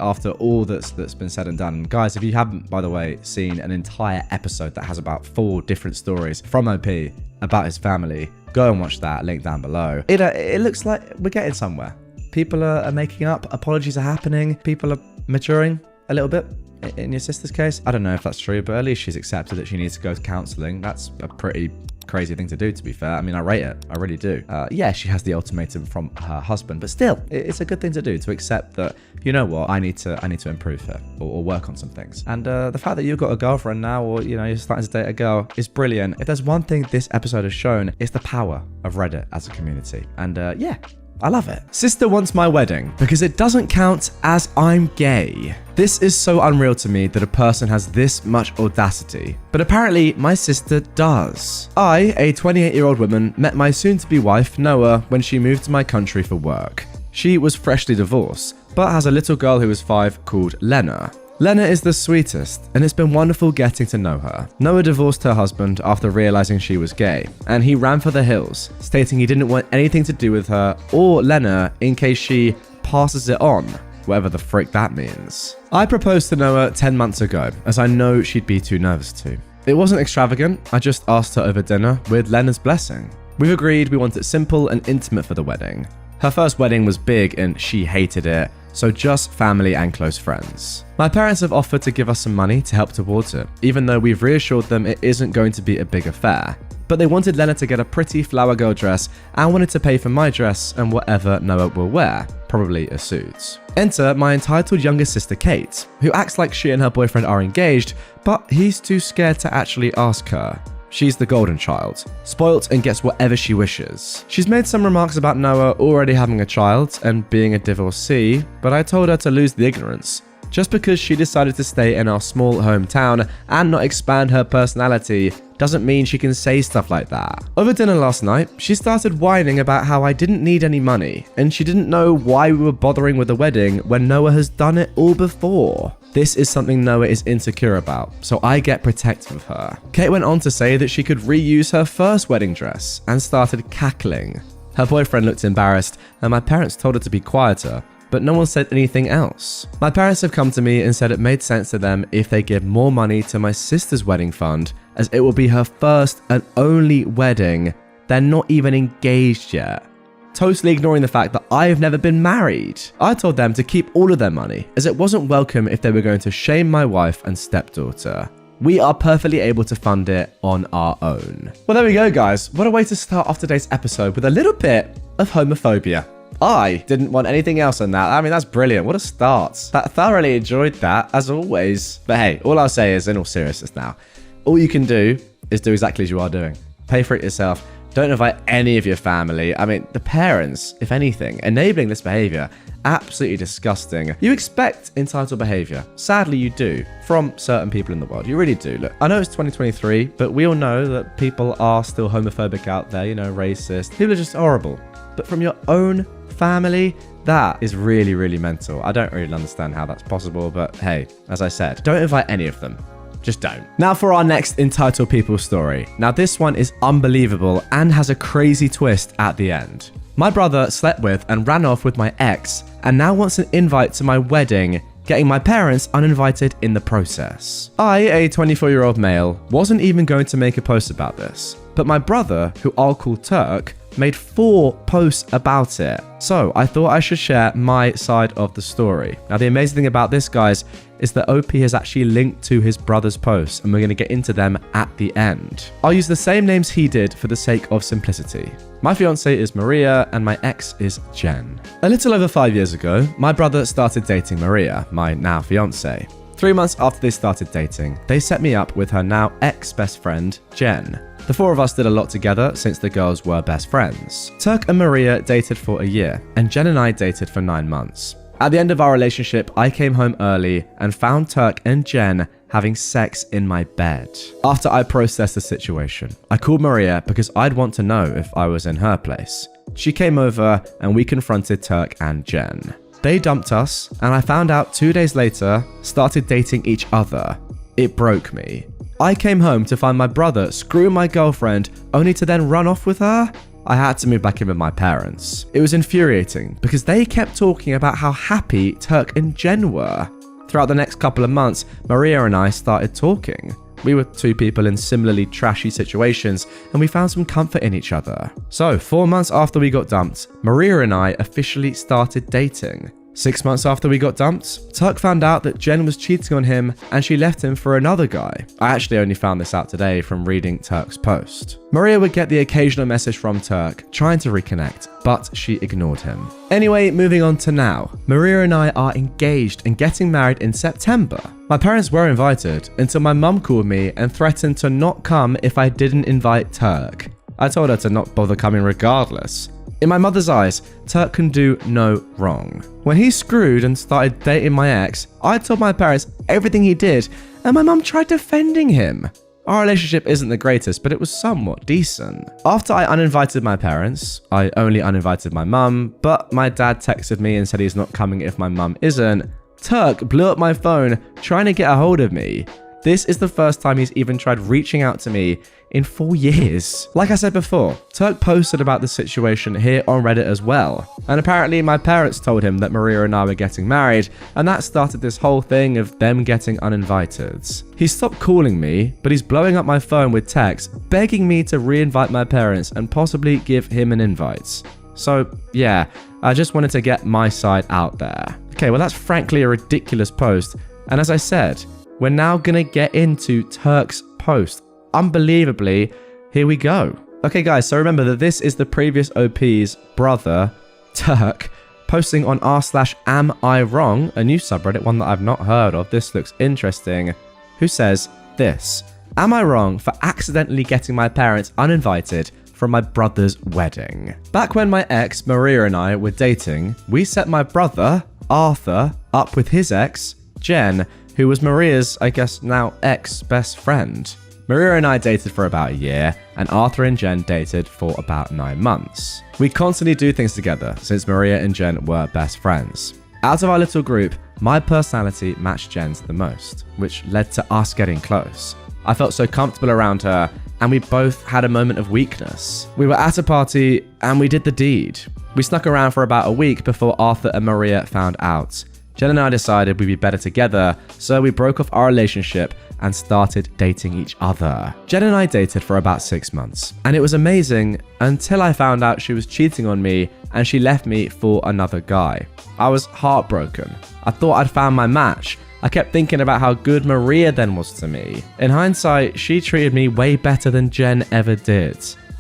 after all that's been said and done. And guys, if you haven't, by the way, seen an entire episode that has about 4 different stories from OP about his family, go and watch that. Link down below. It looks like we're getting somewhere. People are making up. Apologies are happening. People are maturing a little bit. In your sister's case, I don't know if that's true, but at least she's accepted that she needs to go to counseling. That's a pretty crazy thing to do, to be fair. I mean, I rate it. I really do. Yeah, she has the ultimatum from her husband, but still, it's a good thing to do, to accept that, you know what, I need to improve her or work on some things. And the fact that you've got a girlfriend now, or you're starting to date a girl, is brilliant. If there's one thing this episode has shown, it's the power of Reddit as a community. And yeah, I love it. Sister wants my wedding because it doesn't count as I'm gay. This is so unreal to me that a person has this much audacity, but apparently my sister does. I, a 28-year-old woman, met my soon-to-be wife, Noah, when she moved to my country for work. She was freshly divorced, but has a little girl who is 5 called Lena. Lena is the sweetest, and it's been wonderful getting to know her. Noah divorced her husband after realizing she was gay, and he ran for the hills, stating he didn't want anything to do with her or Lena in case she passes it on, whatever the frick that means. I proposed to Noah 10 months ago, as I know she'd be too nervous to. It wasn't extravagant, I just asked her over dinner with Lena's blessing. We've agreed we want it simple and intimate for the wedding. Her first wedding was big and she hated it, so just family and close friends. My parents have offered to give us some money to help towards it, even though we've reassured them it isn't going to be a big affair. But they wanted Lena to get a pretty flower girl dress and wanted to pay for my dress and whatever Noah will wear, probably a suit. Enter my entitled younger sister Kate, who acts like she and her boyfriend are engaged, but he's too scared to actually ask her. She's the golden child, spoilt and gets whatever she wishes. She's made some remarks about Noah already having a child and being a divorcee, but I told her to lose the ignorance. Just because she decided to stay in our small hometown and not expand her personality doesn't mean she can say stuff like that. Over dinner last night, she started whining about how I didn't need any money, and she didn't know why we were bothering with the wedding when Noah has done it all before. This is something Noah is insecure about, so I get protective of her. Kate went on to say that she could reuse her first wedding dress and started cackling. Her boyfriend looked embarrassed, and my parents told her to be quieter, but no one said anything else. My parents have come to me and said it made sense to them if they give more money to my sister's wedding fund, as it will be her first and only wedding. They're not even engaged yet. Totally ignoring the fact that I've never been married. I told them to keep all of their money, as it wasn't welcome if they were going to shame my wife and stepdaughter. We are perfectly able to fund it on our own. Well, there we go, guys. What a way to start off today's episode with a little bit of homophobia. I didn't want anything else than that. I mean, that's brilliant. What a start. I thoroughly enjoyed that, as always. But hey, all I'll say is, in all seriousness now, all you can do is do exactly as you are doing. Pay for it yourself. Don't invite any of your family. I mean, the parents, if anything, enabling this behavior, absolutely disgusting. You expect entitled behavior. Sadly, you do from certain people in the world. You really do. Look, I know it's 2023, but we all know that people are still homophobic out there, you know, racist. People are just horrible. But from your own family, that is really, really mental. I don't really understand how that's possible, but hey, as I said, don't invite any of them. Just don't. Now for our next entitled people story. Now this one is unbelievable and has a crazy twist at the end. My brother slept with and ran off with my ex and now wants an invite to my wedding, getting my parents uninvited in the process. I, a 24-year-old male, wasn't even going to make a post about this, but my brother, who I'll call Turk, made 4 posts about it. So I thought I should share my side of the story. Now the amazing thing about this, guys, is that OP has actually linked to his brother's posts, and we're going to get into them at the end. I'll use the same names he did for the sake of simplicity. My fiance is Maria and my ex is Jen. A little over 5 years ago, my brother started dating Maria, my now fiance. 3 months after they started dating, they set me up with her now ex-best friend, Jen. The 4 of us did a lot together since the girls were best friends. Turk and Maria dated for a year, and Jen and I dated for 9 months. At the end of our relationship, I came home early and found Turk and Jen having sex in my bed. After I processed the situation, I called Maria because I'd want to know if I was in her place. She came over and we confronted Turk and Jen. They dumped us, and I found out 2 days later, started dating each other. It broke me. I came home to find my brother screwing my girlfriend only to then run off with her. I had to move back in with my parents. It was infuriating because they kept talking about how happy Turk and Jen were. Throughout the next couple of months, Maria and I started talking. We were 2 people in similarly trashy situations, and we found some comfort in each other. So 4 months after we got dumped, Maria and I officially started dating. 6 months after we got dumped, Turk found out that Jen was cheating on him and she left him for another guy. I actually only found this out today from reading Turk's post. Maria would get the occasional message from Turk trying to reconnect, but she ignored him. Anyway, moving on to now. Maria and I are engaged and getting married in September. My parents were invited until my mum called me and threatened to not come if I didn't invite Turk. I told her to not bother coming regardless. In my mother's eyes, Turk can do no wrong. When he screwed and started dating my ex, I told my parents everything he did, and my mum tried defending him. Our relationship isn't the greatest, but it was somewhat decent. After I uninvited my parents, I only uninvited my mum, but my dad texted me and said he's not coming if my mum isn't. Turk blew up my phone trying to get a hold of me. This is the first time he's even tried reaching out to me in 4 years. Like I said before, Turk posted about the situation here on Reddit as well. And apparently my parents told him that Maria and I were getting married, and that started this whole thing of them getting uninvited. He stopped calling me, but he's blowing up my phone with texts, begging me to re-invite my parents and possibly give him an invite. So yeah, I just wanted to get my side out there. Okay, well that's frankly a ridiculous post. And as I said, we're now gonna get into Turk's post. Unbelievably, here we go. Okay guys, so remember that this is the previous OP's brother, Turk, posting on r/amIwrong, a new subreddit, one that I've not heard of. This looks interesting. Who says this: am I wrong for accidentally getting my parents uninvited from my brother's wedding? Back when my ex, Maria, and I were dating, we set my brother, Arthur, up with his ex, Jen, who was Maria's, I guess now ex-best friend. Maria and I dated for about a year, and Arthur and Jen dated for about 9 months. We constantly do things together since Maria and Jen were best friends. Out of our little group, my personality matched Jen's the most, which led to us getting close. I felt so comfortable around her, and we both had a moment of weakness. We were at a party, and we did the deed. We snuck around for about a week before Arthur and Maria found out. Jen and I decided we'd be better together, so we broke off our relationship and started dating each other. Jen and I dated for about 6 months, and it was amazing until I found out she was cheating on me and she left me for another guy. I was heartbroken. I thought I'd found my match. I kept thinking about how good Maria then was to me. In hindsight, she treated me way better than Jen ever did.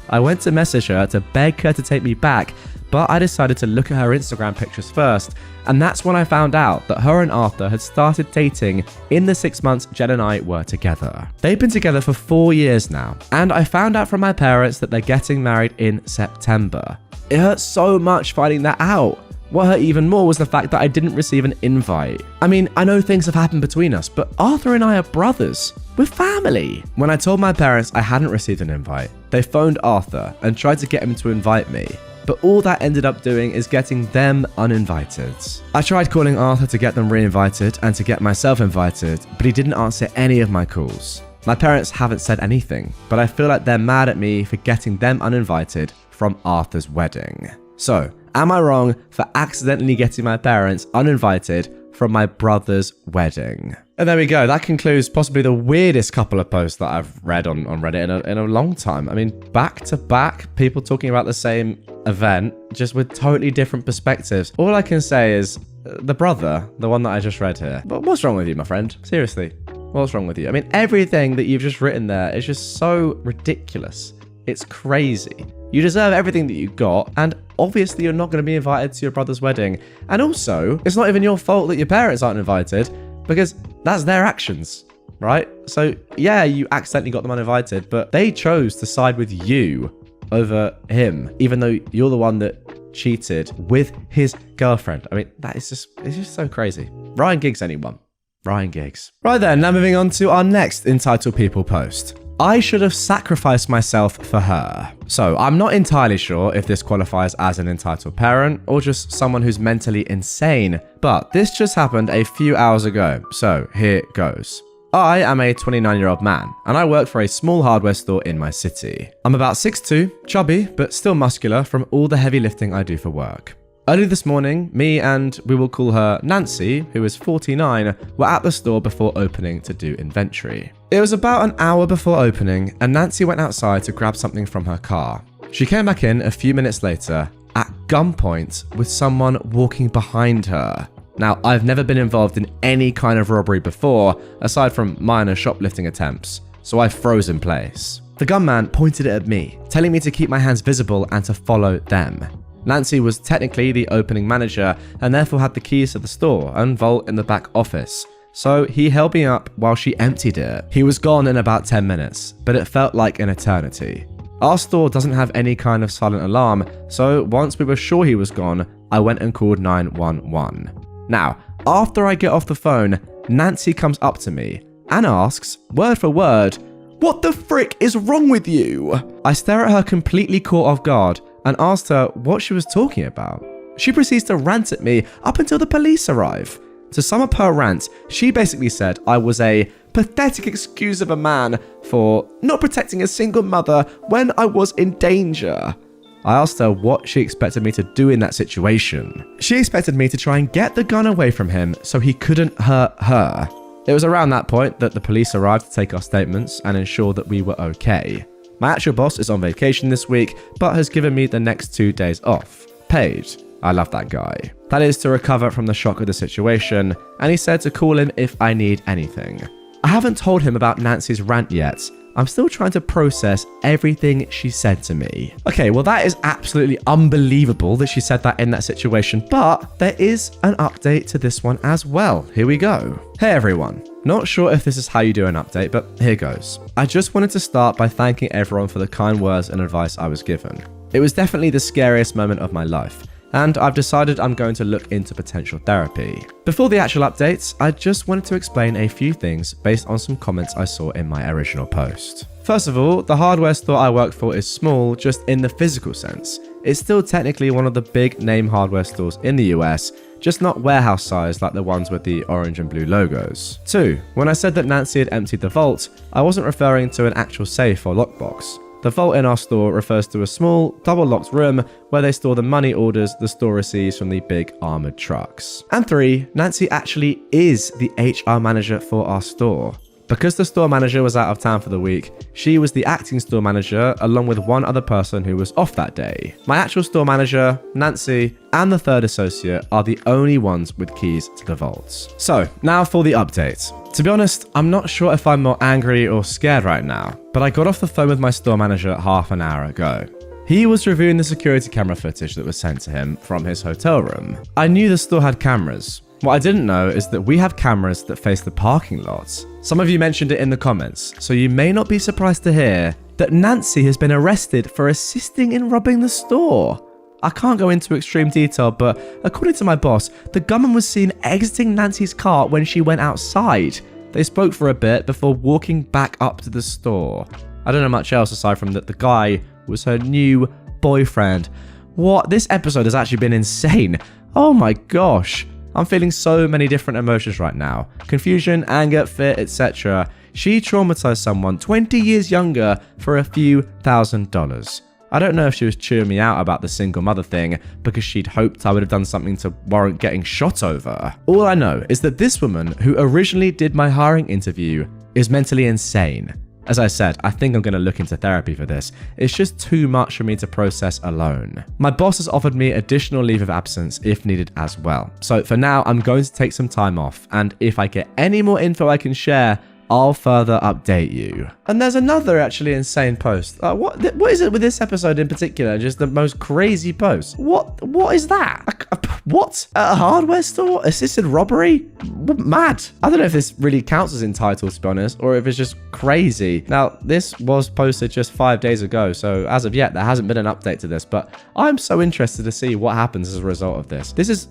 I went to message her to beg her to take me back, but I decided to look at her Instagram pictures first, and that's when I found out that her and Arthur had started dating in the 6 months Jen and I were together. They've been together for 4 years now, and I found out from my parents that they're getting married in September. It hurt so much finding that out. What hurt even more was the fact that I didn't receive an invite. I mean, I know things have happened between us, but Arthur and I are brothers. We're family. When I told my parents I hadn't received an invite, they phoned Arthur and tried to get him to invite me. But all that ended up doing is getting them uninvited. I tried calling Arthur to get them re-invited and to get myself invited, but he didn't answer any of my calls. My parents haven't said anything, but I feel like they're mad at me for getting them uninvited from Arthur's wedding. So, am I wrong for accidentally getting my parents uninvited from my brother's wedding? And there we go. That concludes possibly the weirdest couple of posts that I've read on Reddit in a long time. I mean, back to back, people talking about the same event, just with totally different perspectives. All I can say is, the brother, the one that I just read here, but what's wrong with you, my friend? Seriously, what's wrong with you? I mean, everything that you've just written there is just so ridiculous. It's crazy. You deserve everything that you got, and obviously you're not going to be invited to your brother's wedding. And also, it's not even your fault that your parents aren't invited, because that's their actions, right? So yeah, you accidentally got them uninvited, but they chose to side with you over him, even though you're the one that cheated with his girlfriend. I mean, it's just so crazy. Ryan Giggs, anyone? Ryan Giggs. Right then, now moving on to our next Entitled People post. I should have sacrificed myself for her. So I'm not entirely sure if this qualifies as an entitled parent or just someone who's mentally insane, but this just happened a few hours ago, so here goes. I am a 29-year-old man, and I work for a small hardware store in my city. I'm about 6'2", chubby, but still muscular from all the heavy lifting I do for work. Early this morning, me and we will call her Nancy, who is 49, were at the store before opening to do inventory. It was about an hour before opening, and Nancy went outside to grab something from her car. She came back in a few minutes later, at gunpoint, with someone walking behind her. Now, I've never been involved in any kind of robbery before, aside from minor shoplifting attempts, so I froze in place. The gunman pointed it at me, telling me to keep my hands visible and to follow them. Nancy was technically the opening manager and therefore had the keys to the store and vault in the back office, so he held me up while she emptied it. He was gone in about 10 minutes, but it felt like an eternity. Our store doesn't have any kind of silent alarm, so once we were sure he was gone, I went and called 911. Now, after I get off the phone, Nancy comes up to me and asks, word for word, "What the frick is wrong with you?" I stare at her completely caught off guard and asked her what she was talking about. She proceeds to rant at me up until the police arrive. To sum up her rant, she basically said I was a pathetic excuse of a man for not protecting a single mother when I was in danger. I asked her what she expected me to do in that situation. She expected me to try and get the gun away from him so he couldn't hurt her. It was around that point that the police arrived to take our statements and ensure that we were okay. My actual boss is on vacation this week, but has given me the next 2 days off. Paid. I love that guy. That is to recover from the shock of the situation, and he said to call him if I need anything. I haven't told him about Nancy's rant yet. I'm still trying to process everything she said to me. Okay, well that is absolutely unbelievable that she said that in that situation, but there is an update to this one as well. Here we go. Hey everyone. Not sure if this is how you do an update, but here goes. I just wanted to start by thanking everyone for the kind words and advice I was given. It was definitely the scariest moment of my life, and I've decided I'm going to look into potential therapy. Before the actual updates, I just wanted to explain a few things based on some comments I saw in my original post. First of all, the hardware store I work for is small just in the physical sense. It's still technically one of the big name hardware stores in the US, just not warehouse size like the ones with the orange and blue logos. 2. When I said that Nancy had emptied the vault, I wasn't referring to an actual safe or lockbox. The vault in our store refers to a small, double-locked room where they store the money orders the store receives from the big armored trucks. And 3, Nancy actually is the HR manager for our store. Because the store manager was out of town for the week, she was the acting store manager along with one other person who was off that day. My actual store manager, Nancy, and the third associate are the only ones with keys to the vaults. So, now for the update. To be honest, I'm not sure if I'm more angry or scared right now, but I got off the phone with my store manager half an hour ago. He was reviewing the security camera footage that was sent to him from his hotel room. I knew the store had cameras. What I didn't know is that we have cameras that face the parking lots. Some of you mentioned it in the comments, so you may not be surprised to hear that Nancy has been arrested for assisting in robbing the store. I can't go into extreme detail, but according to my boss, the gunman was seen exiting Nancy's car when she went outside. They spoke for a bit before walking back up to the store. I don't know much else aside from that the guy was her new boyfriend. What? This episode has actually been insane. Oh my gosh. I'm feeling so many different emotions right now. Confusion, anger, fear, etc. She traumatized someone 20 years younger for a few $1,000s. I don't know if she was chewing me out about the single mother thing because she'd hoped I would have done something to warrant getting shot over. All I know is that this woman who originally did my hiring interview is mentally insane. As I said, I think I'm going to look into therapy for this. It's just too much for me to process alone. My boss has offered me additional leave of absence if needed as well. So for now, I'm going to take some time off. And if I get any more info I can share, I'll further update you. And there's another actually insane post. What is it with this episode in particular? Just the most crazy post. What is that? What? A hardware store? Assisted robbery? Mad. I don't know if this really counts as entitled, to be honest, or if it's just crazy. Now, this was posted just 5 days ago, so as of yet, there hasn't been an update to this, but I'm so interested to see what happens as a result of this. This is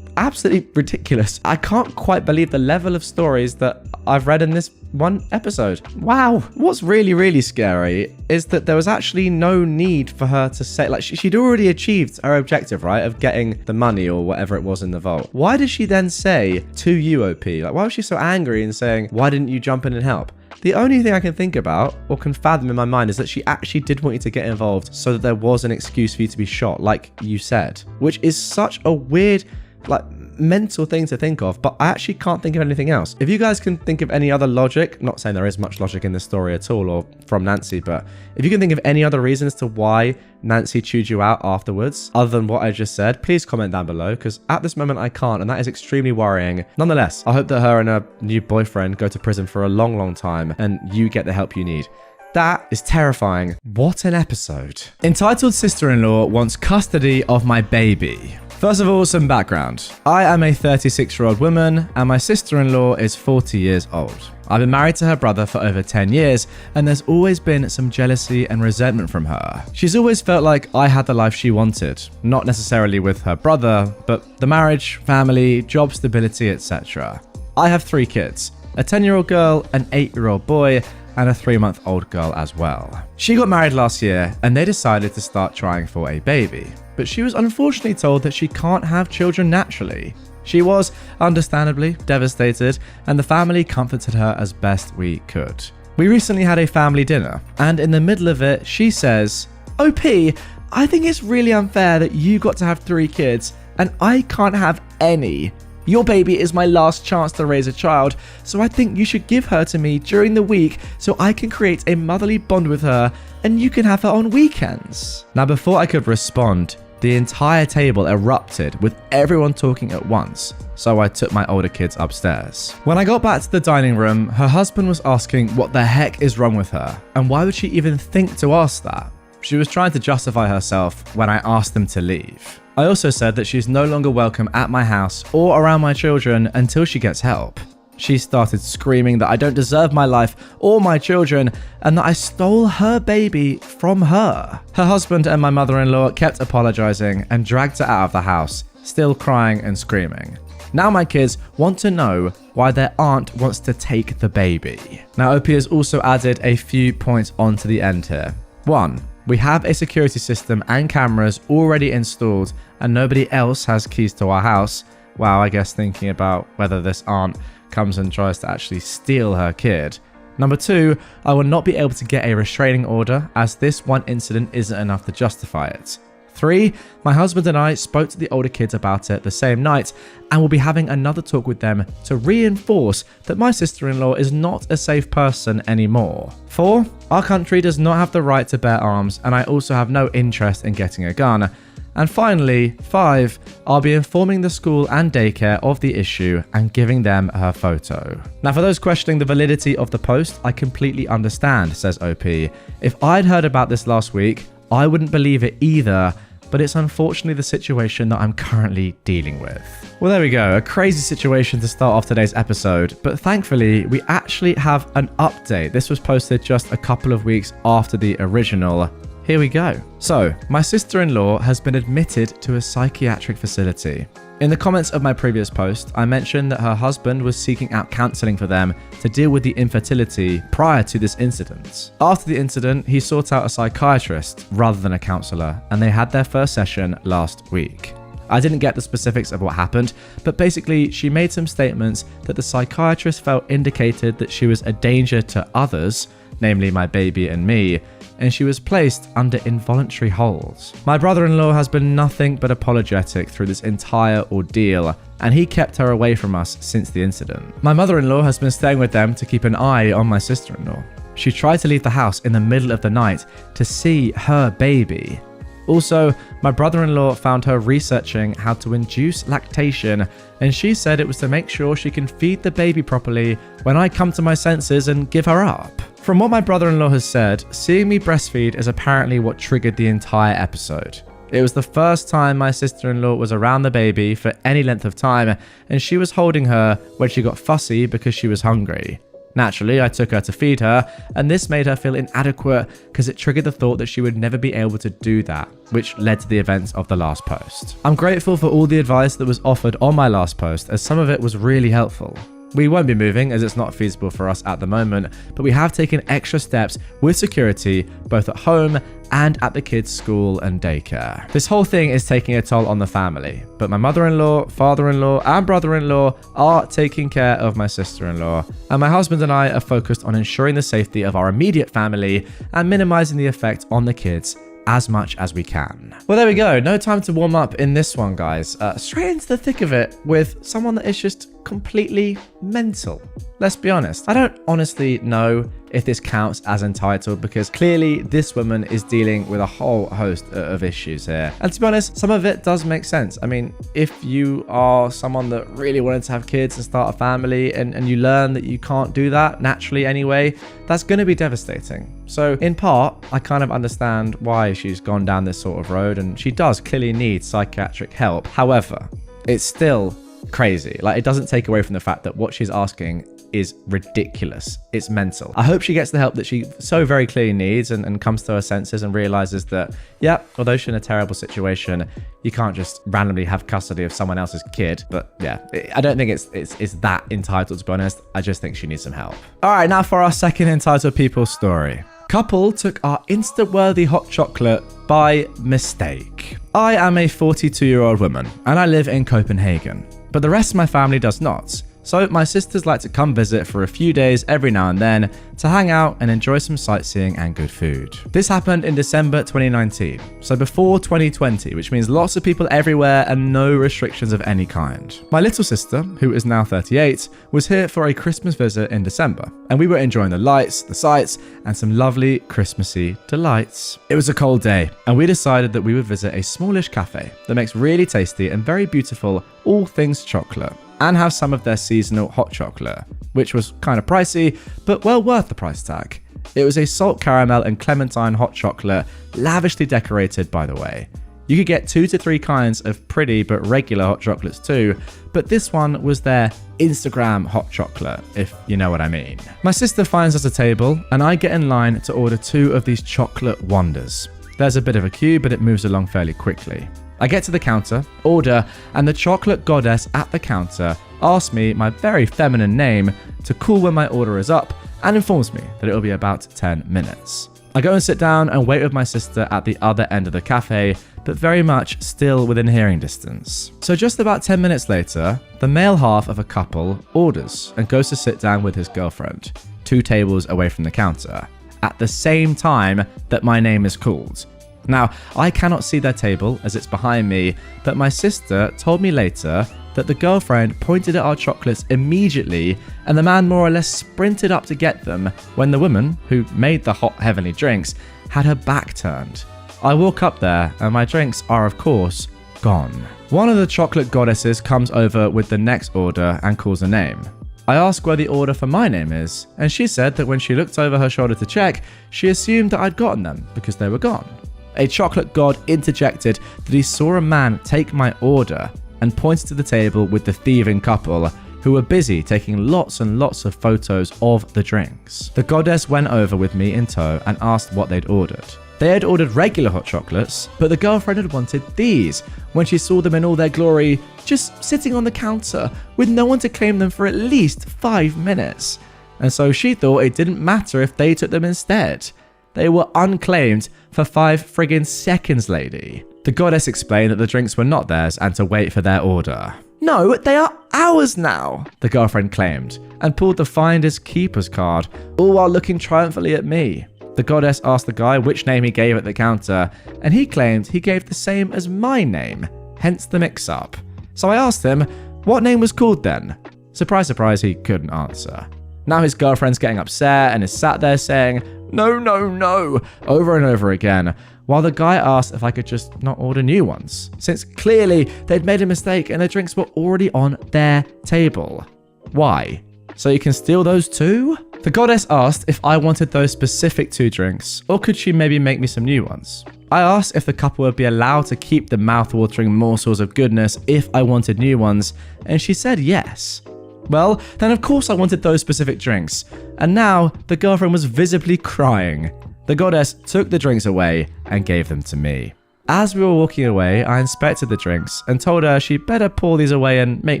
absolutely ridiculous. I can't quite believe the level of stories that I've read in this one episode. Wow. What's really, really scary is that there was actually no need for her to say, like, she'd already achieved her objective, right, of getting the money or whatever it was in the vault. Why did she then say to you, OP? Like, why was she so angry and saying, why didn't you jump in and help? The only thing I can think about or can fathom in my mind is that she actually did want you to get involved so that there was an excuse for you to be shot, like you said, which is such a weird, like, mental thing to think of, but I actually can't think of anything else. If you guys can think of any other logic, not saying there is much logic in this story at all or from Nancy, but if you can think of any other reasons to why Nancy chewed you out afterwards, other than what I just said, please comment down below, because at this moment I can't, and that is extremely worrying. Nonetheless, I hope that her and her new boyfriend go to prison for a long, long time, and you get the help you need. That is terrifying. What an episode. Entitled sister-in-law wants custody of my baby. First of all, some background. I am a 36-year-old woman, and my sister-in-law is 40 years old. I've been married to her brother for over 10 years, and there's always been some jealousy and resentment from her. She's always felt like I had the life she wanted, not necessarily with her brother, but the marriage, family, job stability, etc. I have 3 kids, a 10-year-old girl, an 8-year-old boy, and a 3-month-old girl as well. She got married last year, and they decided to start trying for a baby. But she was unfortunately told that she can't have children naturally. She was, understandably, devastated, and the family comforted her as best we could. We recently had a family dinner, and in the middle of it, she says, OP, I think it's really unfair that you got to have 3 kids, and I can't have any. Your baby is my last chance to raise a child, so I think you should give her to me during the week so I can create a motherly bond with her, and you can have her on weekends. Now, before I could respond, the entire table erupted with everyone talking at once, so I took my older kids upstairs. When I got back to the dining room, her husband was asking what the heck is wrong with her, and why would she even think to ask that? She was trying to justify herself when I asked them to leave. I also said that she's no longer welcome at my house or around my children until she gets help. She started screaming that I don't deserve my life or my children and that I stole her baby from her. Her husband and my mother-in-law kept apologizing and dragged her out of the house, still crying and screaming. Now my kids want to know why their aunt wants to take the baby. Now OP has also added a few points onto the end here. 1. We have a security system and cameras already installed and nobody else has keys to our house. Wow, I guess thinking about whether this aunt comes and tries to actually steal her kid. Number 2, I will not be able to get a restraining order as this one incident isn't enough to justify it. 3, my husband and I spoke to the older kids about it the same night and will be having another talk with them to reinforce that my sister-in-law is not a safe person anymore. 4, our country does not have the right to bear arms and I also have no interest in getting a gun. And finally, 5, I'll be informing the school and daycare of the issue and giving them her photo. Now, for those questioning the validity of the post, I completely understand, says OP. If I'd heard about this last week, I wouldn't believe it either, but it's unfortunately the situation that I'm currently dealing with. Well, there we go. A crazy situation to start off today's episode, but thankfully, we actually have an update. This was posted just a couple of weeks after the original. Here we go. So, my sister-in-law has been admitted to a psychiatric facility. In the comments of my previous post, I mentioned that her husband was seeking out counselling for them to deal with the infertility prior to this incident. After the incident, he sought out a psychiatrist rather than a counsellor, and they had their first session last week. I didn't get the specifics of what happened, but basically she made some statements that the psychiatrist felt indicated that she was a danger to others, namely my baby and me, and she was placed under involuntary holds. My brother-in-law has been nothing but apologetic through this entire ordeal, and he kept her away from us since the incident. My mother-in-law has been staying with them to keep an eye on my sister-in-law. She tried to leave the house in the middle of the night to see her baby. Also, my brother-in-law found her researching how to induce lactation, and she said it was to make sure she can feed the baby properly when I come to my senses and give her up. From what my brother-in-law has said, seeing me breastfeed is apparently what triggered the entire episode. It was the first time my sister-in-law was around the baby for any length of time, and she was holding her when she got fussy because she was hungry. Naturally, I took her to feed her, and this made her feel inadequate because it triggered the thought that she would never be able to do that, which led to the events of the last post. I'm grateful for all the advice that was offered on my last post, as some of it was really helpful. We won't be moving as it's not feasible for us at the moment, but we have taken extra steps with security both at home and at the kids' school and daycare. This whole thing is taking a toll on the family, but my mother-in-law, father-in-law, and brother-in-law are taking care of my sister-in-law, and my husband and I are focused on ensuring the safety of our immediate family and minimizing the effect on the kids as much as we can. Well, there we go. No time to warm up in this one, guys. Straight into the thick of it with someone that is just completely mental. Let's be honest. I don't honestly know if this counts as entitled because clearly this woman is dealing with a whole host of issues here. And to be honest, some of it does make sense. I mean, if you are someone that really wanted to have kids and start a family and you learn that you can't do that naturally anyway, that's going to be devastating. So in part, I kind of understand why she's gone down this sort of road, and she does clearly need psychiatric help. However, it's still crazy. Like, it doesn't take away from the fact that what she's asking is ridiculous. It's mental. I hope she gets the help that she so very clearly needs and comes to her senses and realizes that, yeah, although she's in a terrible situation, you can't just randomly have custody of someone else's kid. But yeah, I don't think it's that entitled, to be honest. I just think she needs some help. All right, now for our second entitled people story. Couple took our Insta-worthy hot chocolate by mistake. I am a 42-year-old woman and I live in Copenhagen, but the rest of my family does not. So my sisters like to come visit for a few days every now and then to hang out and enjoy some sightseeing and good food. This happened in December 2019, so before 2020, which means lots of people everywhere and no restrictions of any kind. My little sister, who is now 38, was here for a Christmas visit in December, and we were enjoying the lights, the sights, and some lovely Christmassy delights. It was a cold day, and we decided that we would visit a smallish cafe that makes really tasty and very beautiful all things chocolate, and have some of their seasonal hot chocolate, which was kind of pricey, but well worth the price tag. It was a salt caramel and clementine hot chocolate, lavishly decorated, by the way. You could get 2 to 3 kinds of pretty but regular hot chocolates too, but this one was their Instagram hot chocolate, if you know what I mean. My sister finds us a table, and I get in line to order 2 of these chocolate wonders. There's a bit of a queue, but it moves along fairly quickly. I get to the counter, order, and the chocolate goddess at the counter asks me my very feminine name to call when my order is up and informs me that it will be about 10 minutes. I go and sit down and wait with my sister at the other end of the cafe, but very much still within hearing distance. So just about 10 minutes later, the male half of a couple orders and goes to sit down with his girlfriend, 2 tables away from the counter, at the same time that my name is called. Now, I cannot see their table as it's behind me, but my sister told me later that the girlfriend pointed at our chocolates immediately and the man more or less sprinted up to get them when the woman, who made the hot heavenly drinks, had her back turned. I walk up there and my drinks are of course gone. One of the chocolate goddesses comes over with the next order and calls a name. I ask where the order for my name is, and she said that when she looked over her shoulder to check, she assumed that I'd gotten them because they were gone. A chocolate god interjected that he saw a man take my order and pointed to the table with the thieving couple who were busy taking lots and lots of photos of the drinks. The goddess went over with me in tow and asked what they'd ordered. They had ordered regular hot chocolates, but the girlfriend had wanted these when she saw them in all their glory, just sitting on the counter with no one to claim them for at least 5 minutes. And so she thought it didn't matter if they took them instead. They were unclaimed for 5 friggin' seconds, lady. The goddess explained that the drinks were not theirs and to wait for their order. No, they are ours now, the girlfriend claimed, and pulled the finder's keeper's card, all while looking triumphantly at me. The goddess asked the guy which name he gave at the counter, and he claimed he gave the same as my name, hence the mix-up. So I asked him, what name was called then? Surprise, surprise, he couldn't answer. Now his girlfriend's getting upset and is sat there saying, no, no, no, over and over again, while the guy asked if I could just not order new ones, since clearly they'd made a mistake and their drinks were already on their table. Why? So you can steal those too? The goddess asked if I wanted those specific 2 drinks, or could she maybe make me some new ones? I asked if the couple would be allowed to keep the mouth-watering morsels of goodness if I wanted new ones, and she said yes. Well, then of course I wanted those specific drinks, and now the girlfriend was visibly crying. The goddess took the drinks away and gave them to me. As we were walking away, I inspected the drinks and told her she better pour these away and make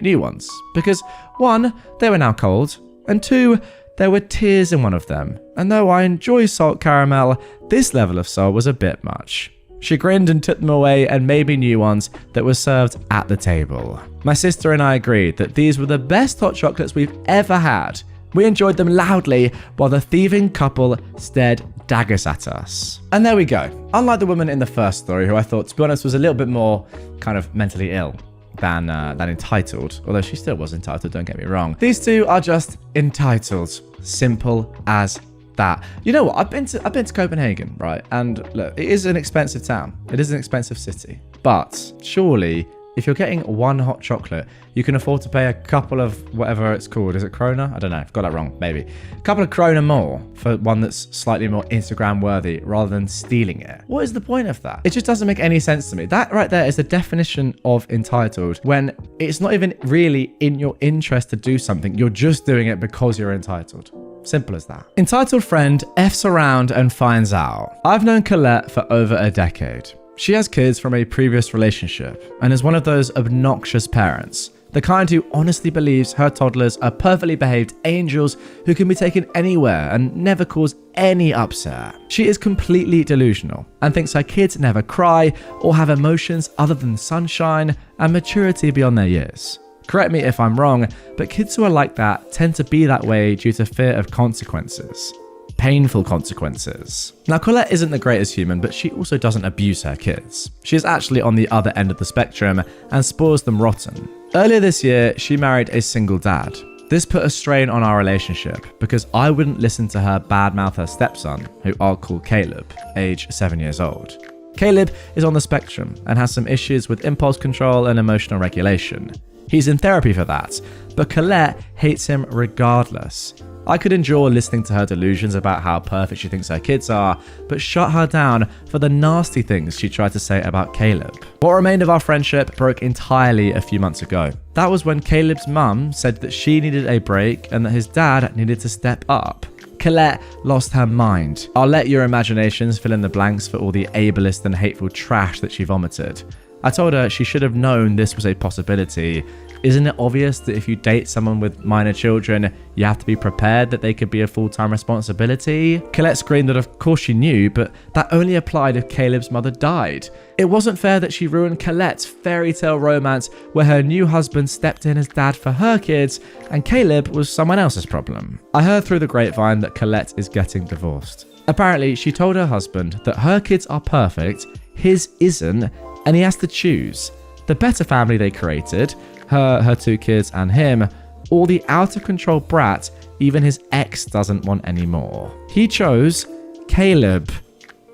new ones, because 1, they were now cold, and 2, there were tears in one of them, and though I enjoy salt caramel, this level of salt was a bit much. She grinned and took them away and made me new ones that were served at the table. My sister and I agreed that these were the best hot chocolates we've ever had. We enjoyed them loudly while the thieving couple stared daggers at us. And there we go. Unlike the woman in the first story, who I thought, to be honest, was a little bit more kind of mentally ill than entitled, although she still was entitled, don't get me wrong. These 2 are just entitled. Simple as that. You know what? I've been to Copenhagen, right? And look, it is an expensive town. It is an expensive city. But surely, if you're getting 1 hot chocolate, you can afford to pay a couple of whatever it's called. Is it krona? I don't know. I've got that wrong. Maybe. A couple of krona more for one that's slightly more Instagram worthy rather than stealing it. What is the point of that? It just doesn't make any sense to me. That right there is the definition of entitled, when it's not even really in your interest to do something. You're just doing it because you're entitled. Simple as that. Entitled friend F's around and finds out. I've known Colette for over a decade. She has kids from a previous relationship and is one of those obnoxious parents, the kind who honestly believes her toddlers are perfectly behaved angels who can be taken anywhere and never cause any upset. She is completely delusional and thinks her kids never cry or have emotions other than sunshine and maturity beyond their years. Correct me if I'm wrong, but kids who are like that tend to be that way due to fear of consequences. Painful consequences. Now, Colette isn't the greatest human, but she also doesn't abuse her kids. She is actually on the other end of the spectrum and spoils them rotten. Earlier this year, she married a single dad. This put a strain on our relationship because I wouldn't listen to her badmouth her stepson, who I'll call Caleb, age 7 years old. Caleb is on the spectrum and has some issues with impulse control and emotional regulation. He's in therapy for that, but Colette hates him regardless. I could endure listening to her delusions about how perfect she thinks her kids are, but shut her down for the nasty things she tried to say about Caleb. What remained of our friendship broke entirely a few months ago. That was when Caleb's mum said that she needed a break and that his dad needed to step up. Colette lost her mind. I'll let your imaginations fill in the blanks for all the ableist and hateful trash that she vomited. I told her she should have known this was a possibility. Isn't it obvious that if you date someone with minor children, you have to be prepared that they could be a full-time responsibility? Colette screamed that of course she knew, but that only applied if Caleb's mother died. It wasn't fair that she ruined Colette's fairy tale romance where her new husband stepped in as dad for her kids and Caleb was someone else's problem. I heard through the grapevine that Colette is getting divorced. Apparently, she told her husband that her kids are perfect, His isn't, and he has to choose. The better family they created, her 2 kids and him, or the out-of-control brat even his ex doesn't want anymore. He chose Caleb.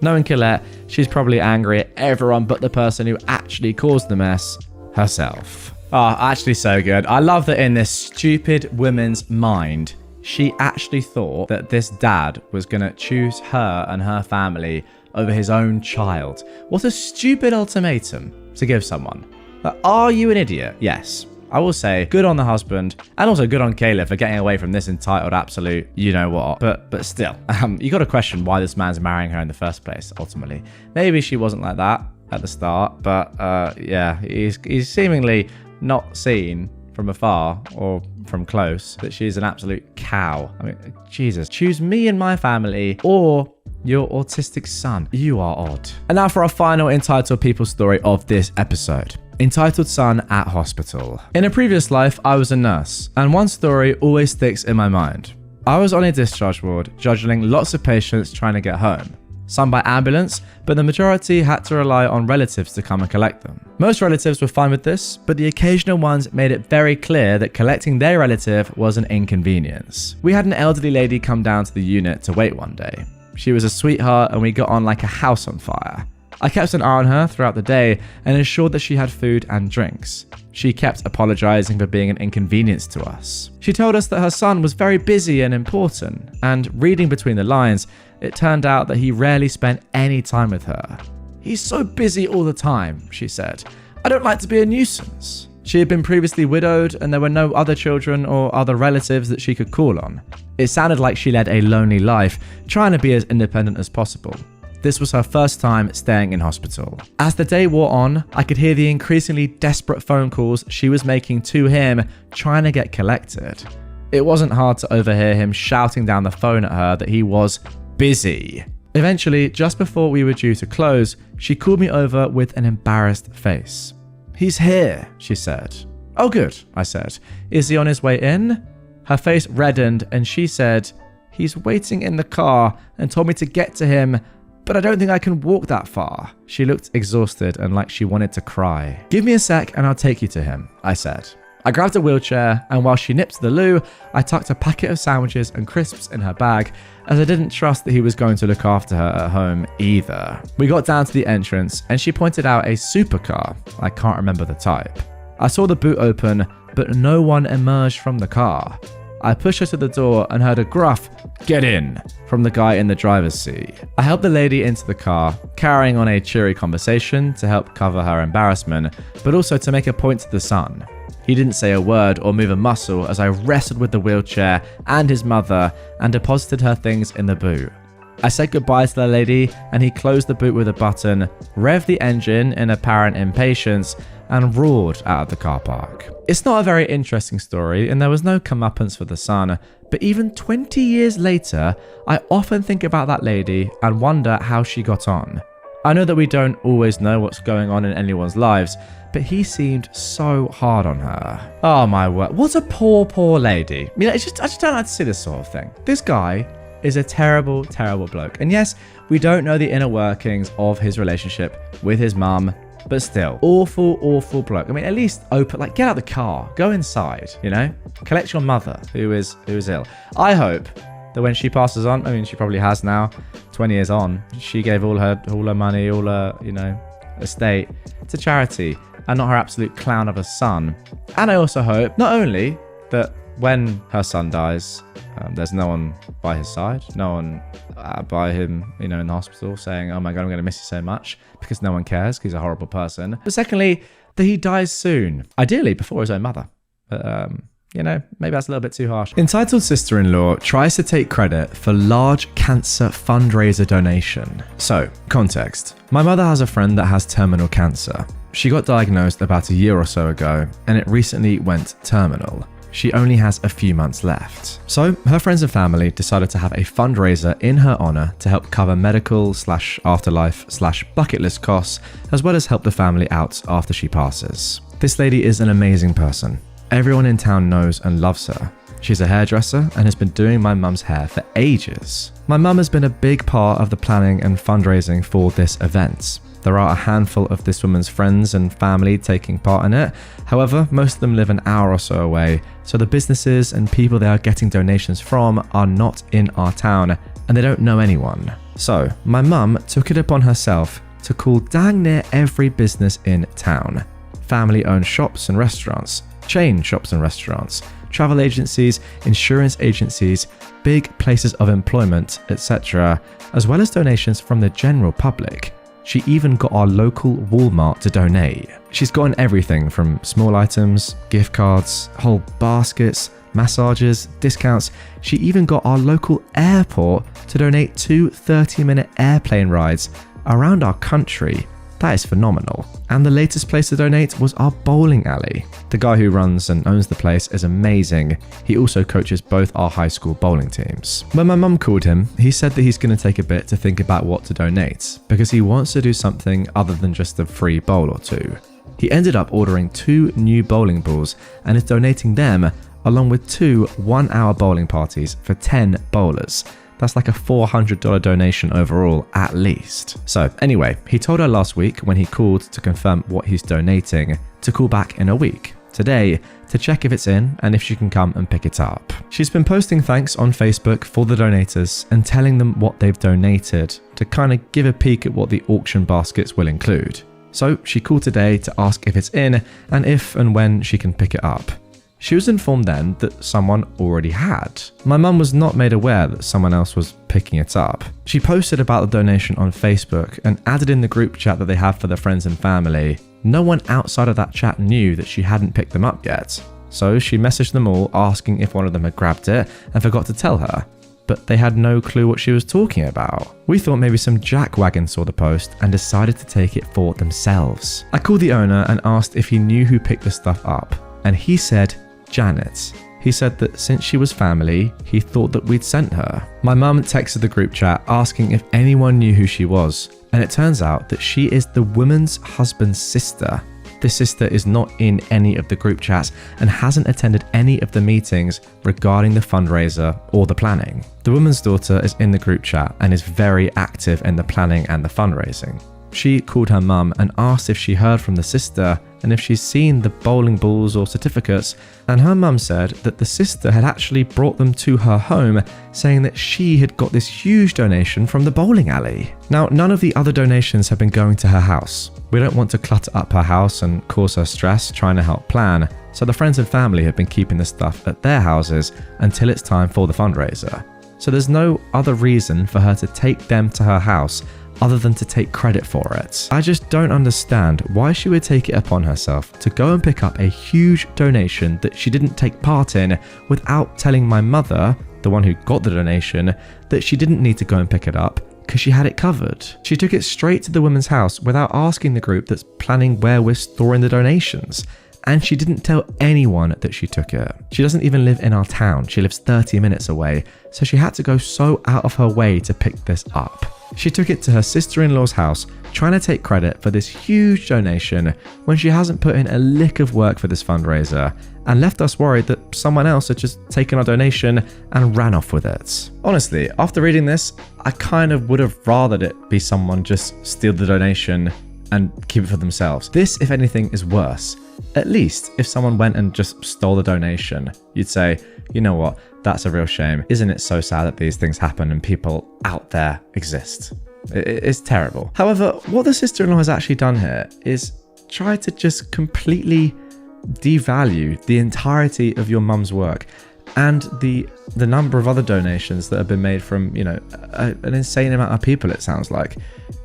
Knowing Colette, she's probably angry at everyone but the person who actually caused the mess, herself. Oh, actually so good. I love that in this stupid woman's mind, she actually thought that this dad was going to choose her and her family over his own child. What a stupid ultimatum to give someone. But are you an idiot? Yes. I will say good on the husband and also good on Caleb for getting away from this entitled absolute you know what. But still, you got to question why this man's marrying her in the first place, ultimately. Maybe she wasn't like that at the start, but yeah, he's seemingly not seen from afar or from close that she's an absolute cow. I mean, Jesus, choose me and my family or your autistic son. You are odd. And now for our final entitled people story of this episode. Entitled Son at Hospital. In a previous life, I was a nurse, and one story always sticks in my mind. I was on a discharge ward, juggling lots of patients trying to get home. Some by ambulance, but the majority had to rely on relatives to come and collect them. Most relatives were fine with this, but the occasional ones made it very clear that collecting their relative was an inconvenience. We had an elderly lady come down to the unit to wait one day. She was a sweetheart and we got on like a house on fire. I kept an eye on her throughout the day and ensured that she had food and drinks. She kept apologizing for being an inconvenience to us. She told us that her son was very busy and important, and reading between the lines, it turned out that he rarely spent any time with her. He's so busy all the time, she said. I don't like to be a nuisance. She had been previously widowed and there were no other children or other relatives that she could call on. It sounded like she led a lonely life, trying to be as independent as possible. This was her first time staying in hospital. As the day wore on, I could hear the increasingly desperate phone calls she was making to him, trying to get collected. It wasn't hard to overhear him shouting down the phone at her that he was busy. Eventually, just before we were due to close, she called me over with an embarrassed face. He's here, she said. Oh good, I said. Is he on his way in? Her face reddened and she said, he's waiting in the car and told me to get to him, but I don't think I can walk that far. She looked exhausted and like she wanted to cry. Give me a sec and I'll take you to him, I said. I grabbed a wheelchair and while she nipped to the loo, I tucked a packet of sandwiches and crisps in her bag as I didn't trust that he was going to look after her at home either. We got down to the entrance and she pointed out a supercar. I can't remember the type. I saw the boot open, but no one emerged from the car. I pushed her to the door and heard a gruff, "Get in," from the guy in the driver's seat. I helped the lady into the car, carrying on a cheery conversation to help cover her embarrassment, but also to make a point to the son. He didn't say a word or move a muscle as I wrestled with the wheelchair and his mother and deposited her things in the boot. I said goodbye to the lady and he closed the boot with a button, revved the engine in apparent impatience, and roared out of the car park. It's not a very interesting story and there was no comeuppance for the son, but even 20 years later, I often think about that lady and wonder how she got on. I know that we don't always know what's going on in anyone's lives, but he seemed so hard on her. Oh my word, what a poor lady. I mean, I just don't like to see this sort of thing. This guy is a terrible, terrible bloke. And yes, we don't know the inner workings of his relationship with his mum, but still, awful bloke. I mean, at least open, like, get out the car, go inside, you know? Collect your mother who is ill. I hope that when she passes on, I mean, she probably has now, 20 years on, she gave all her money, all her, you know, estate to charity and not her absolute clown of a son. And I also hope not only that when her son dies, there's no one by his side, no one by him, you know, in the hospital saying, oh my God, I'm going to miss you so much, because no one cares, because he's a horrible person. But secondly, that he dies soon, ideally before his own mother. But, you know, maybe that's a little bit too harsh. Entitled Sister-in-Law tries to take credit for large cancer fundraiser donation. So, context. My mother has a friend that has terminal cancer. She got diagnosed about a year or so ago, and it recently went terminal. She only has a few months left. So her friends and family decided to have a fundraiser in her honor to help cover medical / afterlife / bucket list costs, as well as help the family out after she passes. This lady is an amazing person. Everyone in town knows and loves her. She's a hairdresser and has been doing my mum's hair for ages. My mum has been a big part of the planning and fundraising for this event. There are a handful of this woman's friends and family taking part in it. However, most of them live an hour or so away, so the businesses and people they are getting donations from are not in our town and they don't know anyone. So my mum took it upon herself to call dang near every business in town. Family-owned shops and restaurants, chain shops and restaurants, travel agencies, insurance agencies, big places of employment, etc., as well as donations from the general public. She even got our local Walmart to donate. She's gotten everything from small items, gift cards, whole baskets, massages, discounts. She even got our local airport to donate 2 30-minute airplane rides around our country. That is phenomenal. And the latest place to donate was our bowling alley. The guy who runs and owns the place is amazing. He also coaches both our high school bowling teams. When my mum called him, he said that he's going to take a bit to think about what to donate because he wants to do something other than just a free bowl or two. He ended up ordering 2 new bowling balls and is donating them along with 2 one-hour bowling parties for 10 bowlers. That's like a $400 donation overall, at least. So anyway, he told her last week when he called to confirm what he's donating to call back in a week, today, to check if it's in and if she can come and pick it up. She's been posting thanks on Facebook for the donators and telling them what they've donated to kind of give a peek at what the auction baskets will include. So she called today to ask if it's in and if and when she can pick it up. She was informed then that someone already had. My mum was not made aware that someone else was picking it up. She posted about the donation on Facebook and added in the group chat that they have for their friends and family. No one outside of that chat knew that she hadn't picked them up yet. So she messaged them all asking if one of them had grabbed it and forgot to tell her. But they had no clue what she was talking about. We thought maybe some jackwagon saw the post and decided to take it for themselves. I called the owner and asked if he knew who picked the stuff up, and he said Janet. He said that since she was family, he thought that we'd sent her. My mum texted the group chat asking if anyone knew who she was, and it turns out that she is the woman's husband's sister. This sister is not in any of the group chats and hasn't attended any of the meetings regarding the fundraiser or the planning. The woman's daughter is in the group chat and is very active in the planning and the fundraising. She called her mum and asked if she heard from the sister and if she's seen the bowling balls or certificates, and her mum said that the sister had actually brought them to her home, saying that she had got this huge donation from the bowling alley. Now, none of the other donations have been going to her house. We don't want to clutter up her house and cause her stress trying to help plan, so the friends and family have been keeping the stuff at their houses until it's time for the fundraiser. So there's no other reason for her to take them to her house other than to take credit for it. I just don't understand why she would take it upon herself to go and pick up a huge donation that she didn't take part in without telling my mother, the one who got the donation, that she didn't need to go and pick it up because she had it covered. She took it straight to the woman's house without asking the group that's planning where we're storing the donations. And she didn't tell anyone that she took it. She doesn't even live in our town. She lives 30 minutes away, so she had to go so out of her way to pick this up. She took it to her sister-in-law's house, trying to take credit for this huge donation when she hasn't put in a lick of work for this fundraiser, and left us worried that someone else had just taken our donation and ran off with it. Honestly, after reading this, I kind of would have rathered it be someone just steal the donation and keep it for themselves. This, if anything, is worse. At least if someone went and just stole the donation, you'd say, you know what, that's a real shame. Isn't it so sad that these things happen and people out there exist? It's terrible. However, what the sister-in-law has actually done here is try to just completely devalue the entirety of your mum's work and the number of other donations that have been made from, you know, an insane amount of people, it sounds like.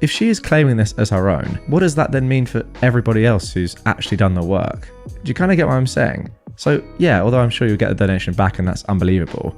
If she is claiming this as her own, what does that then mean for everybody else who's actually done the work? Do you kind of get what I'm saying? So yeah, although I'm sure you'll get the donation back and that's unbelievable,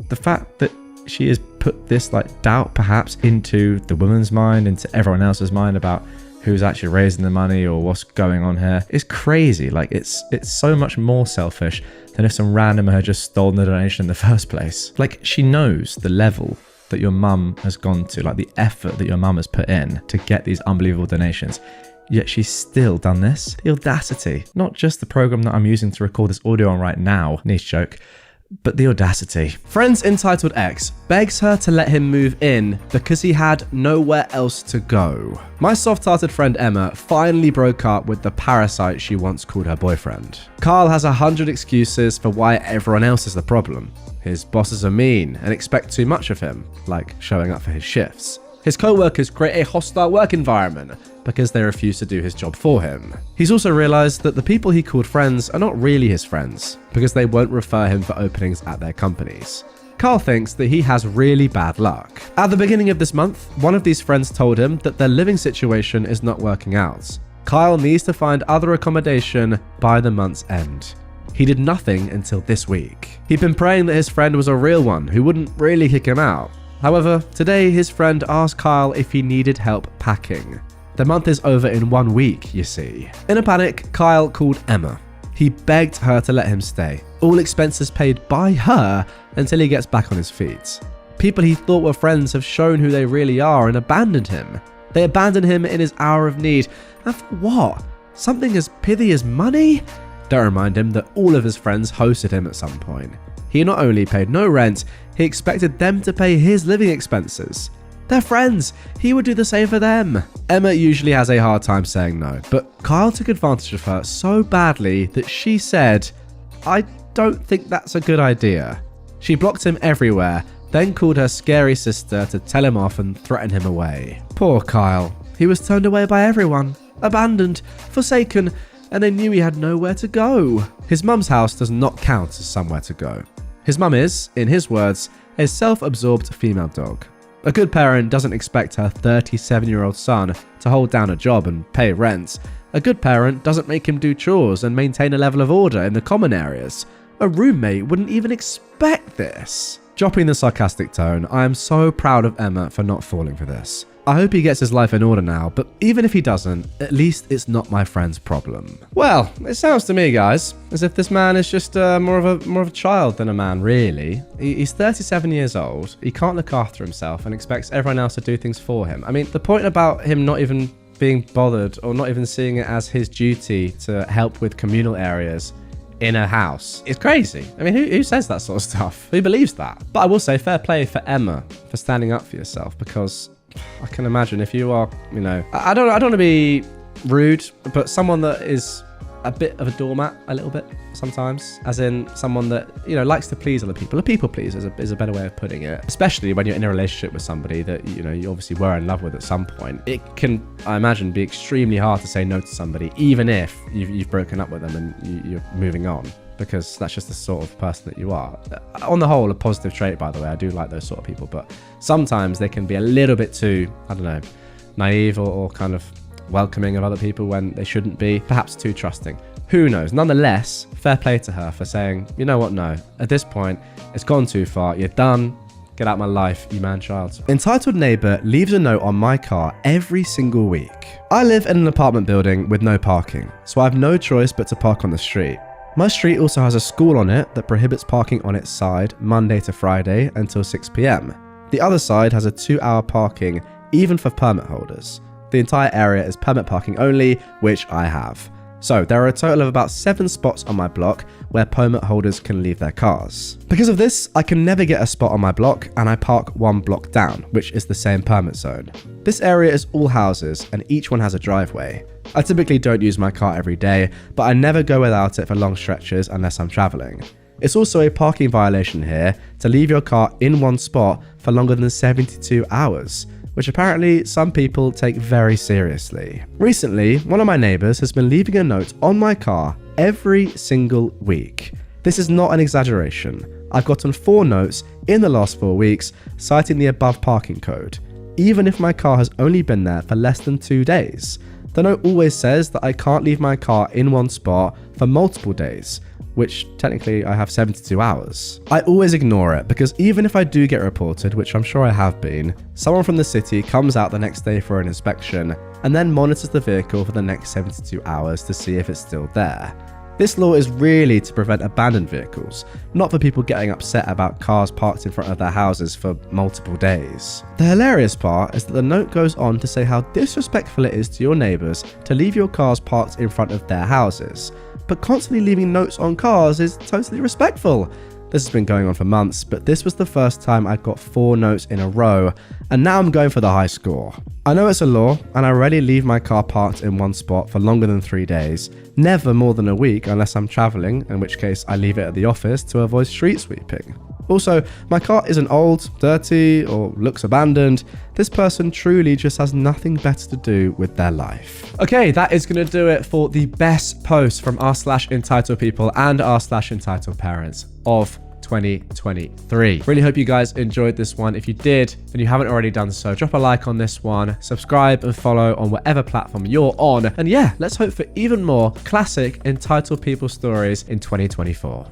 the fact that she has put this like doubt perhaps into the woman's mind, into everyone else's mind about who's actually raising the money or what's going on here is crazy. Like it's so much more selfish than if some randomer had just stolen the donation in the first place. Like she knows the level that your mum has gone to, like the effort that your mum has put in to get these unbelievable donations. Yet she's still done this. The audacity. Not just the program that I'm using to record this audio on right now, niche joke, But the audacity. Friend's entitled ex begs her to let him move in because he had nowhere else to go. My soft-hearted friend Emma finally broke up with the parasite she once called her boyfriend. Carl has 100 excuses for why everyone else is the problem. His bosses are mean and expect too much of him, like showing up for his shifts. His co-workers create a hostile work environment because they refuse to do his job for him. He's also realized that the people he called friends are not really his friends because they won't refer him for openings at their companies. Carl thinks that he has really bad luck. At the beginning of this month, one of these friends told him that their living situation is not working out. Kyle needs to find other accommodation by the month's end. He did nothing until this week. He'd been praying that his friend was a real one who wouldn't really kick him out. However, today his friend asked Kyle if he needed help packing. The month is over in 1 week, you see. In a panic, Kyle called Emma. He begged her to let him stay, all expenses paid by her until he gets back on his feet. People he thought were friends have shown who they really are and abandoned him. They abandoned him in his hour of need. And for what? Something as pithy as money? Don't remind him that all of his friends hosted him at some point. He not only paid no rent, he expected them to pay his living expenses. They're friends. He would do the same for them. Emma usually has a hard time saying no, but Kyle took advantage of her so badly that she said, "I don't think that's a good idea." She blocked him everywhere, then called her scary sister to tell him off and threaten him away. Poor Kyle. He was turned away by everyone, abandoned, forsaken, and they knew he had nowhere to go. His mum's house does not count as somewhere to go. His mum is, in his words, a self-absorbed female dog. A good parent doesn't expect her 37-year-old son to hold down a job and pay rent. A good parent doesn't make him do chores and maintain a level of order in the common areas. A roommate wouldn't even expect this. Dropping the sarcastic tone, I am so proud of Emma for not falling for this. I hope he gets his life in order now, but even if he doesn't, at least it's not my friend's problem. Well, it sounds to me, guys, as if this man is just more of a child than a man, really. He's 37 years old, he can't look after himself and expects everyone else to do things for him. I mean, the point about him not even being bothered or not even seeing it as his duty to help with communal areas in a house is crazy. I mean, who says that sort of stuff? Who believes that? But I will say fair play for Emma for standing up for yourself, because I can imagine if you are, I don't want to be rude, but someone that is a bit of a doormat a little bit sometimes, as in someone that, likes to please other people. A people pleaser is a better way of putting it, especially when you're in a relationship with somebody that, you obviously were in love with at some point. It can, I imagine, be extremely hard to say no to somebody, even if you've broken up with them and you're moving on, because that's just the sort of person that you are. On the whole, a positive trait, by the way. I do like those sort of people, but sometimes they can be a little bit too, naive or kind of welcoming of other people when they shouldn't be, perhaps too trusting. Who knows? Nonetheless, fair play to her for saying, you know what, no, at this point, it's gone too far, you're done, get out my life, you man-child. Entitled neighbour leaves a note on my car every single week. I live in an apartment building with no parking, so I have no choice but to park on the street. My street also has a school on it that prohibits parking on its side Monday to Friday until 6 p.m. The other side has a 2-hour parking even for permit holders. The entire area is permit parking only, which I have. So there are a total of about 7 spots on my block where permit holders can leave their cars. Because of this, I can never get a spot on my block, and I park 1 block down, which is the same permit zone. This area is all houses and each one has a driveway. I typically don't use my car every day, but I never go without it for long stretches unless I'm traveling. It's also a parking violation here to leave your car in one spot for longer than 72 hours, which apparently some people take very seriously. Recently, one of my neighbours has been leaving a note on my car every single week. This is not an exaggeration. I've gotten 4 notes in the last 4 weeks citing the above parking code, even if my car has only been there for less than 2 days. The note always says that I can't leave my car in one spot for multiple days, which technically I have 72 hours. I always ignore it because even if I do get reported, which I'm sure I have been, someone from the city comes out the next day for an inspection and then monitors the vehicle for the next 72 hours to see if it's still there. This law is really to prevent abandoned vehicles, not for people getting upset about cars parked in front of their houses for multiple days. The hilarious part is that the note goes on to say how disrespectful it is to your neighbours to leave your cars parked in front of their houses. But constantly leaving notes on cars is totally respectful. This has been going on for months, but this was the first time I got 4 notes in a row, and now I'm going for the high score. I know it's a law, and I rarely leave my car parked in one spot for longer than 3 days, never more than a week unless I'm traveling, in which case I leave it at the office to avoid street sweeping. Also, my car isn't old, dirty, or looks abandoned. This person truly just has nothing better to do with their life. Okay, that is going to do it for the best posts from r/EntitledPeople and r/EntitledParents of 2023. Really hope you guys enjoyed this one. If you did, and you haven't already done so, drop a like on this one, subscribe and follow on whatever platform you're on. And yeah, let's hope for even more classic entitled people stories in 2024.